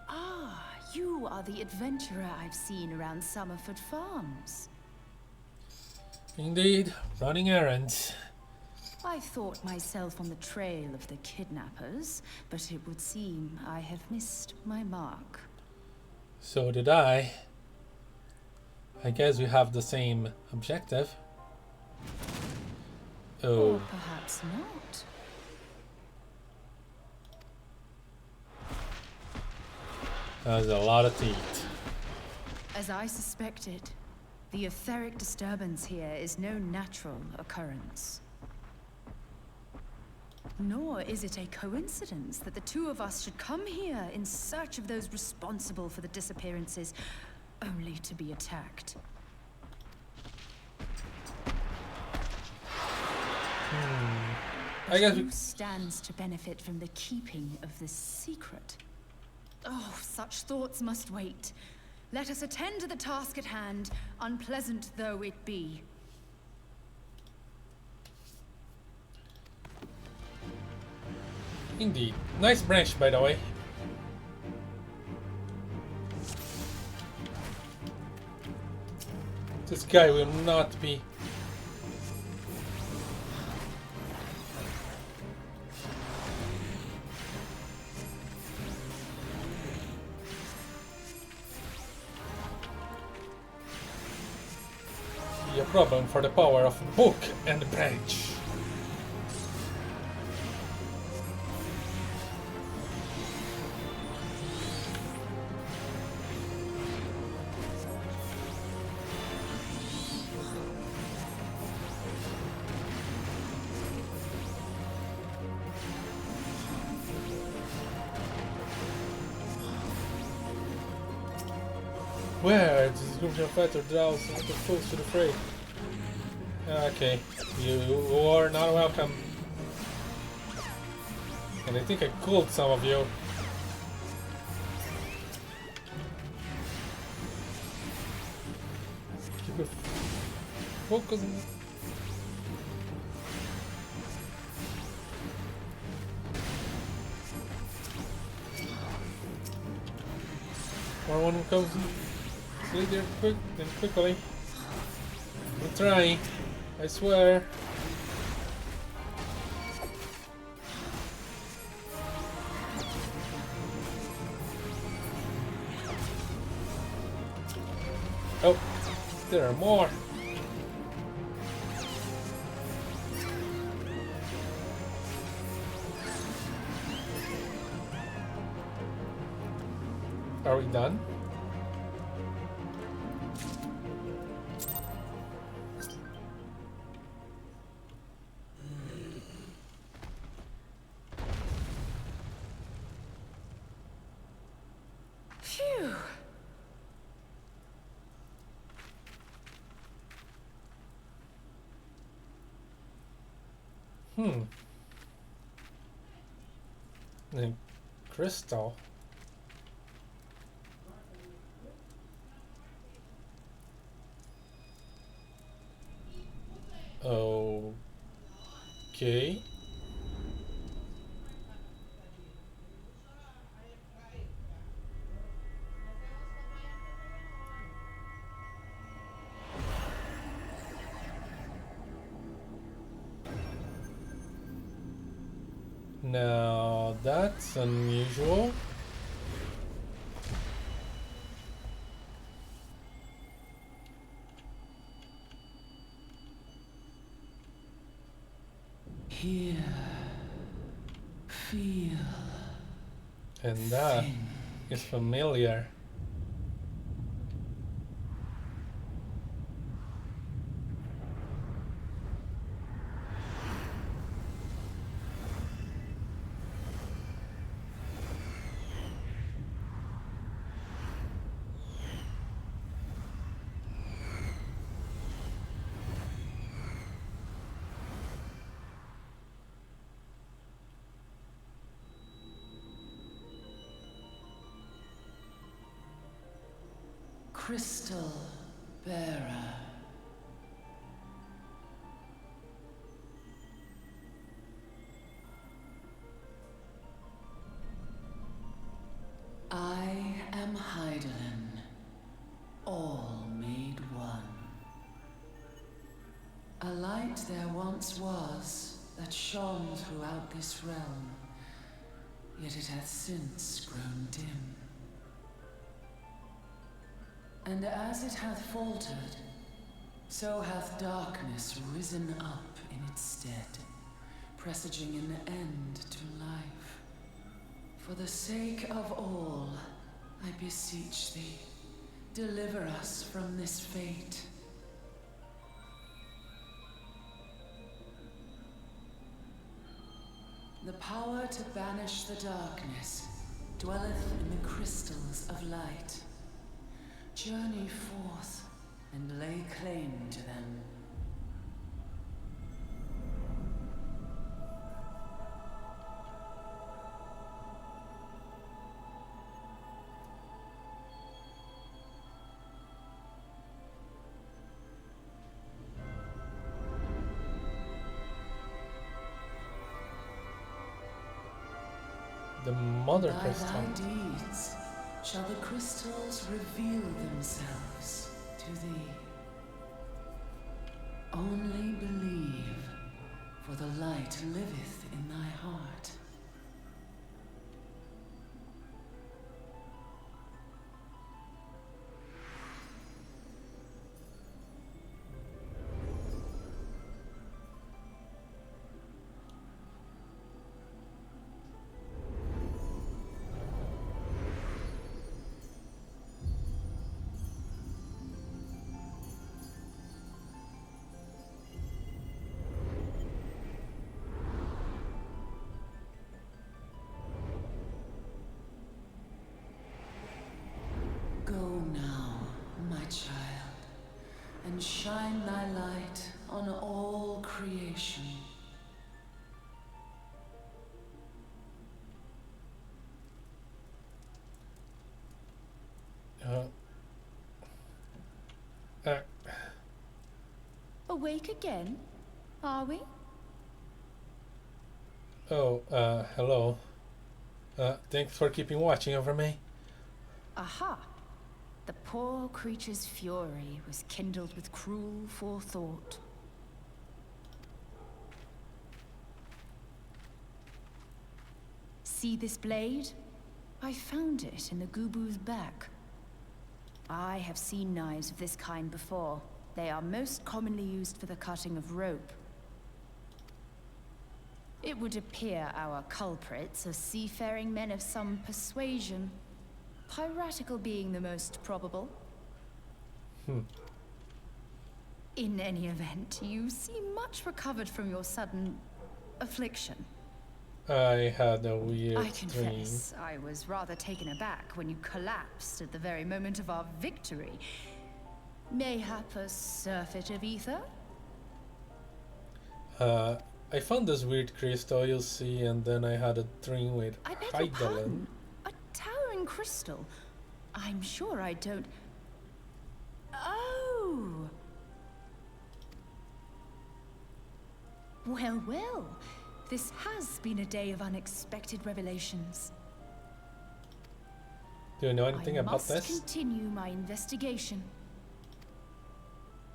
D: Ah, you are the adventurer I've seen around Summerford Farms.
A: Indeed, running errands.
D: I thought myself on the trail of the kidnappers, but it would seem I have missed my mark.
A: So did I. I guess we have the same objective. Oh.
D: Or perhaps not.
A: There's a lot of teeth.
D: As I suspected, the etheric disturbance here is no natural occurrence. Nor is it a coincidence that the two of us should come here in search of those responsible for the disappearances, only to be attacked.
A: I guess
D: Who stands to benefit from the keeping of this secret? Oh, such thoughts must wait. Let us attend to the task at hand, unpleasant though it be.
A: Indeed. Nice branch, by the way. This guy will not be... be a problem for the power of book and branch. Where is this group of fighter draws the foes to the fray? Okay, you are not welcome. And I think I killed some of you. Keep your focus. More one comes. Sleep there quickly. I'm trying. I swear. Oh, there are more. Are we done? Hmm. The crystal. Okay. Now that's unusual.
B: Hear, feel,
A: And that
B: think.
A: is familiar.
B: Crystal bearer. I am Heidelin, all made one. A light there once was that shone throughout this realm, yet it hath since grown dim. And as it hath faltered, so hath darkness risen up in its stead, presaging an end to life. For the sake of all, I beseech thee, deliver us from this fate. The power to banish the darkness dwelleth in the crystals of light. Journey forth and lay claim to them.
A: The mother
B: By
A: crystal.
B: thy deeds shall the crystals reveal themselves to thee. Only believe, for the light liveth in thy heart. Go now, my child, and shine thy light on all creation.
A: Uh,
D: Awake again? Are we?
A: hello. Thanks for keeping watching over me.
D: Aha! The poor creature's fury was kindled with cruel forethought. See this blade? I found it in the Gubu's back. I have seen knives of this kind before. They are most commonly used for the cutting of rope. It would appear our culprits are seafaring men of some persuasion. Piratical being the most probable. In any event, you seem much recovered from your sudden affliction.
A: I had a weird
D: I
A: dream.
D: confess, I was rather taken aback when you collapsed at the very moment of our victory. Mayhap a surfeit of ether?
A: I found this weird crystal, you'll see, and then I had a dream with
D: I beg your
A: Heidelin.
D: pardon. A towering crystal? I'm sure I don't... Oh! Well, well. This has been a day of unexpected revelations.
A: Do you know anything
D: I
A: about
D: must
A: this?
D: continue my investigation.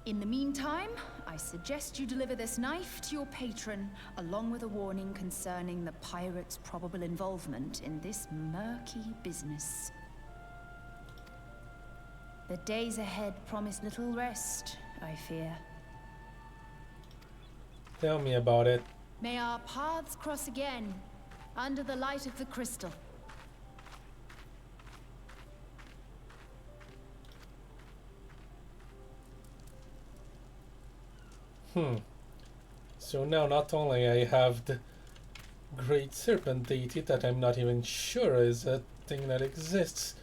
D: In the meantime, I suggest you deliver this knife to your patron, along with a warning concerning the pirate's probable involvement in this murky business. The days ahead promise little rest, I fear.
A: Tell me about it.
D: May our paths cross again, under the light of the crystal.
A: So now not only I have the Great Serpent deity that I'm not even sure is a thing that exists,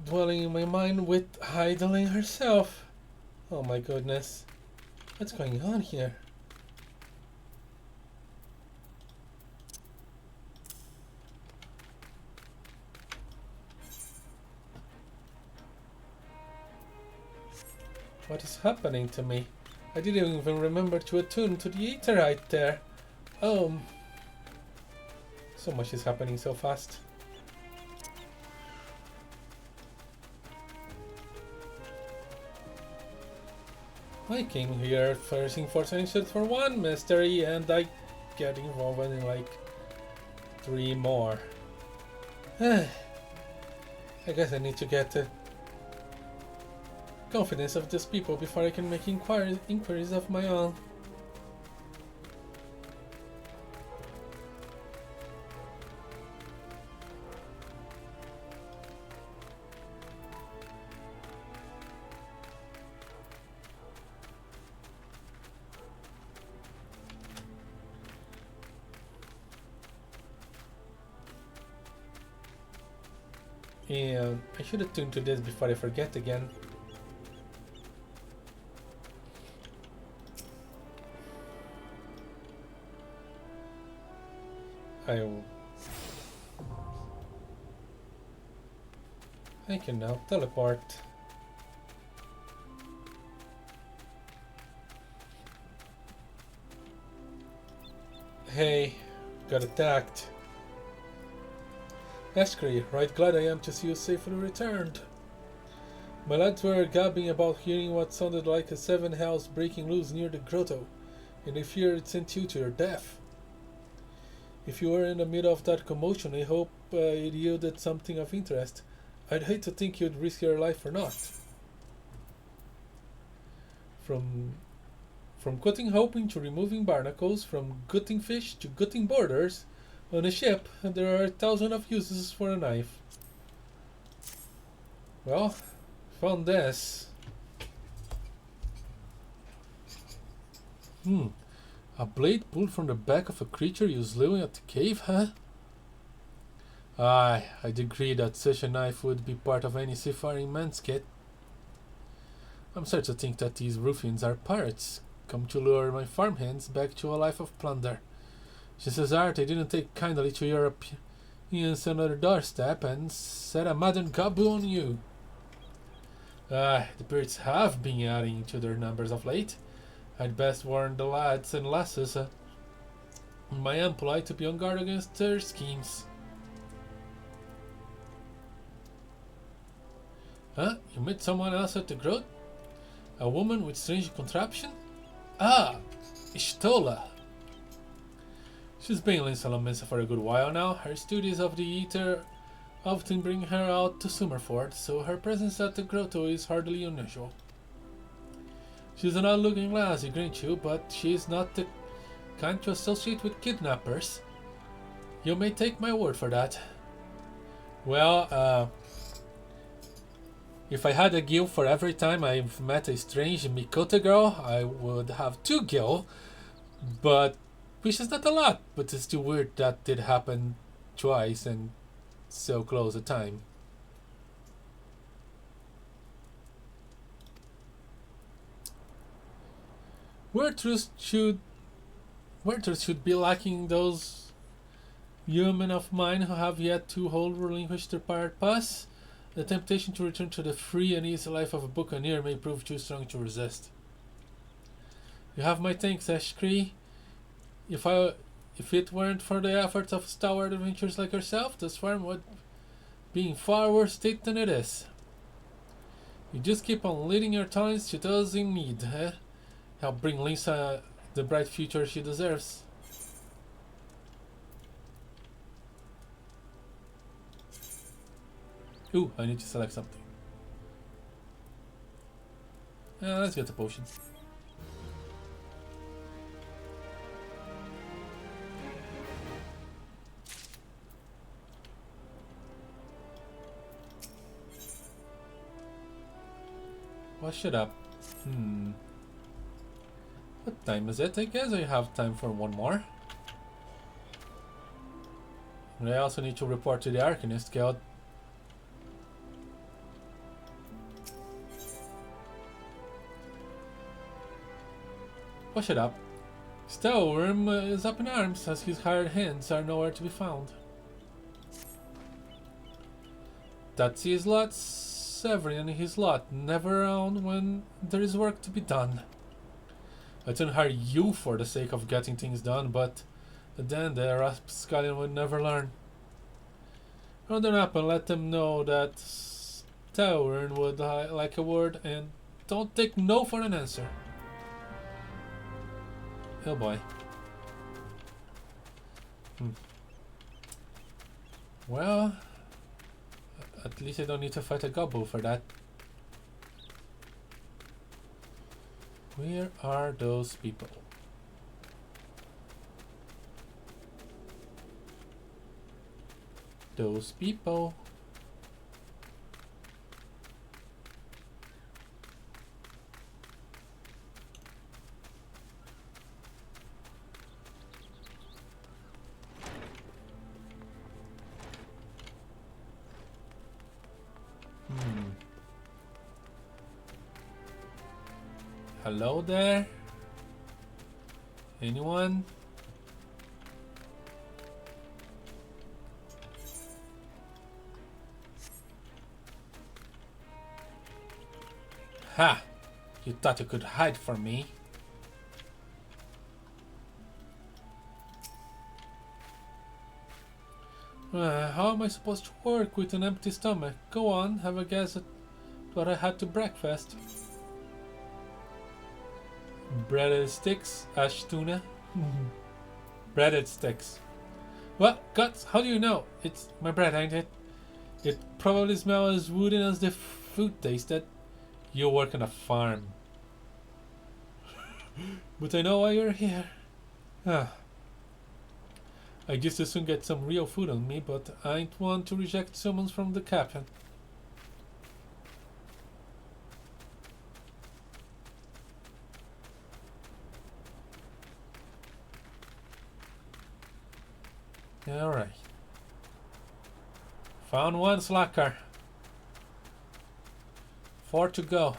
A: dwelling in my mind with Heidelin herself. Oh my goodness. What's going on here? What is happening to me? I didn't even remember to attune to the ether right there. Oh. So much is happening so fast. I came here searching for solutions for one mystery and I get involved in like 3 more. I guess I need to get confidence of these people before I can make inquiries of my own. And I should attune to this before I forget again. I can now teleport. Hey, got attacked. Eshkree, right glad I am to see you safely returned. My lads were gabbing about hearing what sounded like a 7 hells breaking loose near the grotto, and they fear it sent you to your death. If you were in the middle of that commotion, I hope it yielded something of interest. I'd hate to think you'd risk your life for naught. From cutting hoping to removing barnacles, from gutting fish to gutting borders, on a ship there are 1,000 of uses for a knife. Well, found this. A blade pulled from the back of a creature you slew at the cave, huh? Aye, I'd agree that such a knife would be part of any seafaring man's kit. I'm certain to think that these ruffians are pirates, come to lure my farmhands back to a life of plunder. Chances are they didn't take kindly to Europeans on their doorstep and set a modern kabu on you. Aye, the birds have been adding to their numbers of late. I'd best warn the lads and lasses in my employ to be on guard against their schemes. Huh? You met someone else at the grot? A woman with strange contraption? Ah, Ishtola. She's been in Salamissa for a good while now. Her studies of the ether often bring her out to Summerford, so her presence at the grotto is hardly unusual. She's an odd-looking lassie, grant you, but she's not the kind to associate with kidnappers. You may take my word for that. Well, if I had a gil for every time I've met a strange Mikota girl, I would have 2 gil, but which is not a lot, but it's still weird that did happen twice and so close a time. Werther's should be lacking those human of mine who have yet to wholly relinquish their pirate pass. The temptation to return to the free and easy life of a buccaneer may prove too strong to resist. You have my thanks, Eshkree. If it weren't for the efforts of stalwart adventurers like yourself, this farm would be in far worse state than it is. You just keep on leading your talents to those in need, eh? Help bring Lisa the bright future she deserves. Ooh, I need to select something. Let's get the potion. Wash it up. What time is it? I guess I have time for one more. And I also need to report to the Arcanist Guild. Wash it up. Worm is up in arms as his hired hands are nowhere to be found. That's his lot, Severin and his lot, never around when there is work to be done. I didn't hire you for the sake of getting things done, but then the rapscallion would never learn. Round them up and let them know that Tauern would like a word, and don't take no for an answer. Oh boy. Well, at least I don't need to fight a gobble for that. Where are those people? Those people. Hello there? Anyone? Ha! You thought you could hide from me? How am I supposed to work with an empty stomach? Go on, have a guess at what I had to breakfast. Breaded sticks, ash tuna. Breaded sticks. What? Guts, how do you know? It's my bread, ain't it? It probably smells as wooden as the food tasted. You work on a farm. But I know why you're here. I just as soon get some real food on me, but I ain't one to reject summons from the captain. Alright. Found one slacker. 4 to go.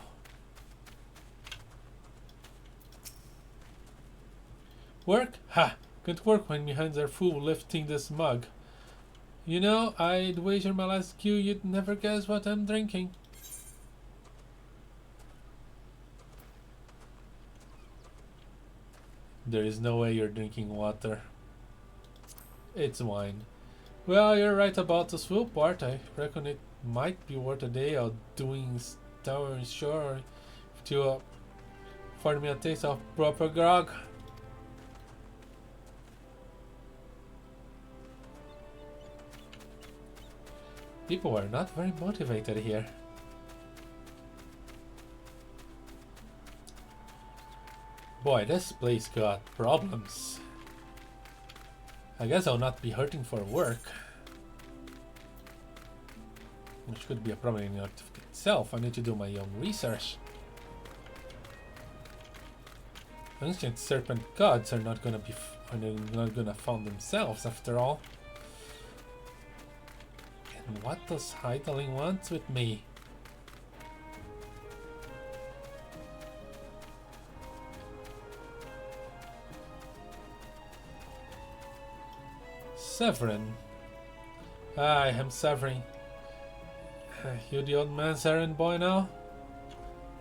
A: Work? Ha! Can't work when your hands are full lifting this mug. You know, I'd wager my last cue you'd never guess what I'm drinking. There is no way you're drinking water. It's wine. Well, you're right about the swill part. I reckon it might be worth a day of doing tower shore to afford me a taste of proper grog. People are not very motivated here. Boy, this place got problems. I guess I'll not be hurting for work. Which could be a problem in itself. I need to do my own research. Ancient serpent gods are not gonna be not gonna found themselves after all. And what does Hydaling want with me? Severin. I am Severin. You the old man's errand boy now?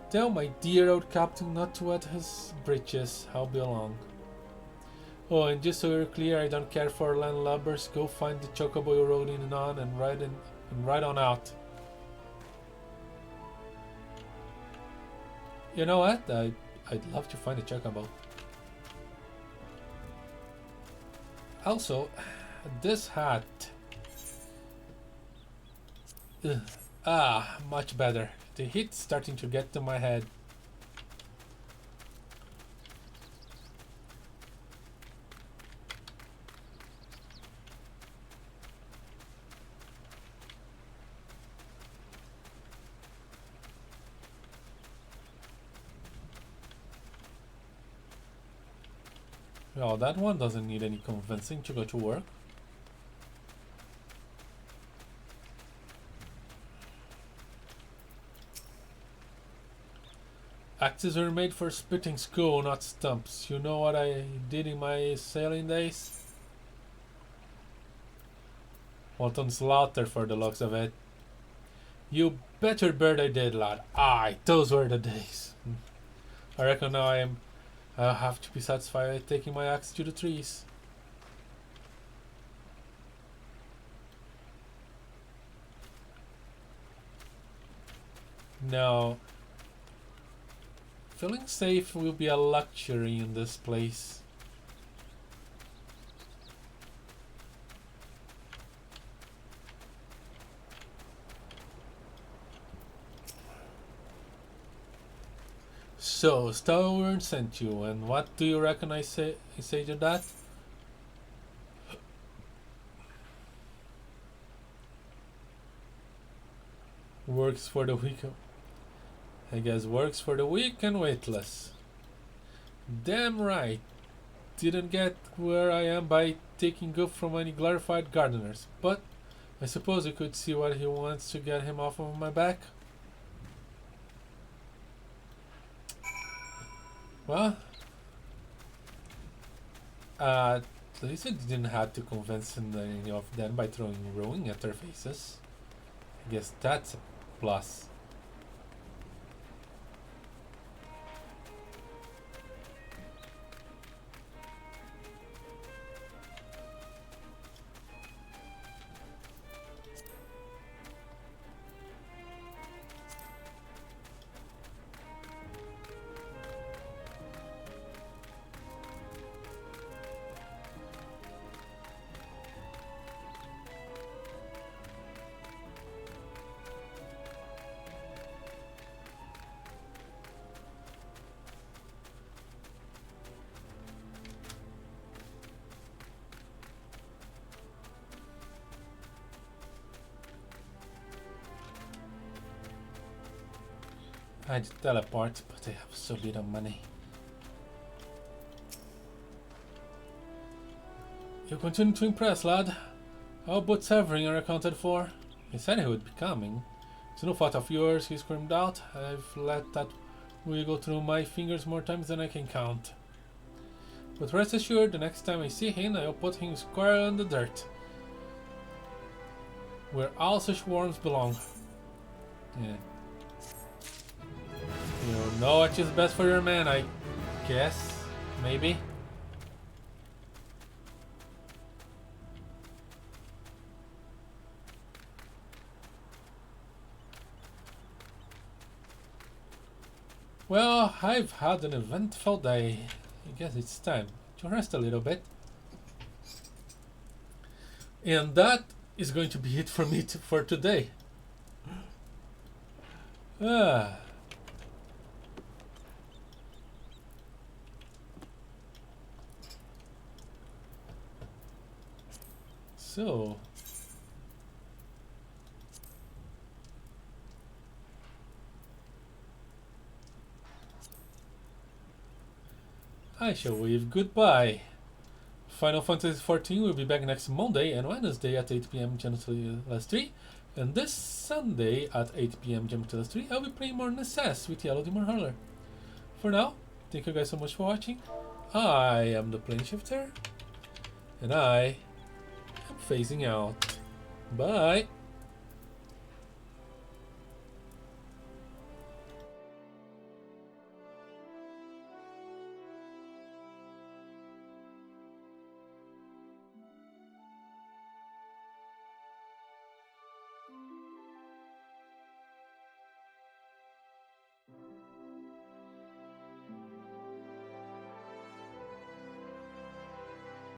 A: Tell my dear old captain not to wet his breeches. I'll be along. Oh, and just so you're clear, I don't care for landlubbers. Go find the chocobo you rode in and on and ride on out. You know what? I'd love to find a chocobo. Also, this hat. Ugh. Ah, much better. The heat's starting to get to my head. Well, that one doesn't need any convincing to go to work. Axes were made for spitting school, not stumps. You know what I did in my sailing days? Wanton slaughter for the looks of it. You better bird I did, lad. Aye, those were the days. I reckon now I'll have to be satisfied with taking my axe to the trees. Now, feeling safe will be a luxury in this place. So, Stowern sent you, and what do you reckon I say to that? Works for the weak. I guess works for the weak and weightless. Damn right. Didn't get where I am by taking goof from any glorified gardeners, but I suppose you could see what he wants to get him off of my back. Well, at least I didn't have to convince any of them by throwing ruin at their faces. I guess that's a plus. I'd teleport, but I have so little money. You continue to impress, lad. All but Severin are accounted for. He said he would be coming. It's no fault of yours, he screamed out. I've let that wiggle through my fingers more times than I can count. But rest assured, the next time I see him, I'll put him square on the dirt. Where all such worms belong. Yeah. You know what is best for your man, I guess. Maybe. Well, I've had an eventful day. I guess it's time to rest a little bit. And that is going to be it for me for today. So, I shall wave goodbye. Final Fantasy XIV will be back next Monday and Wednesday at 8 PM Genitals 3. And this Sunday at 8 PM Genitals 3, I'll be playing more Necess with Yellow Demon Hurler. For now, thank you guys so much for watching. I am the Plane Shifter, and I am phasing out. Bye!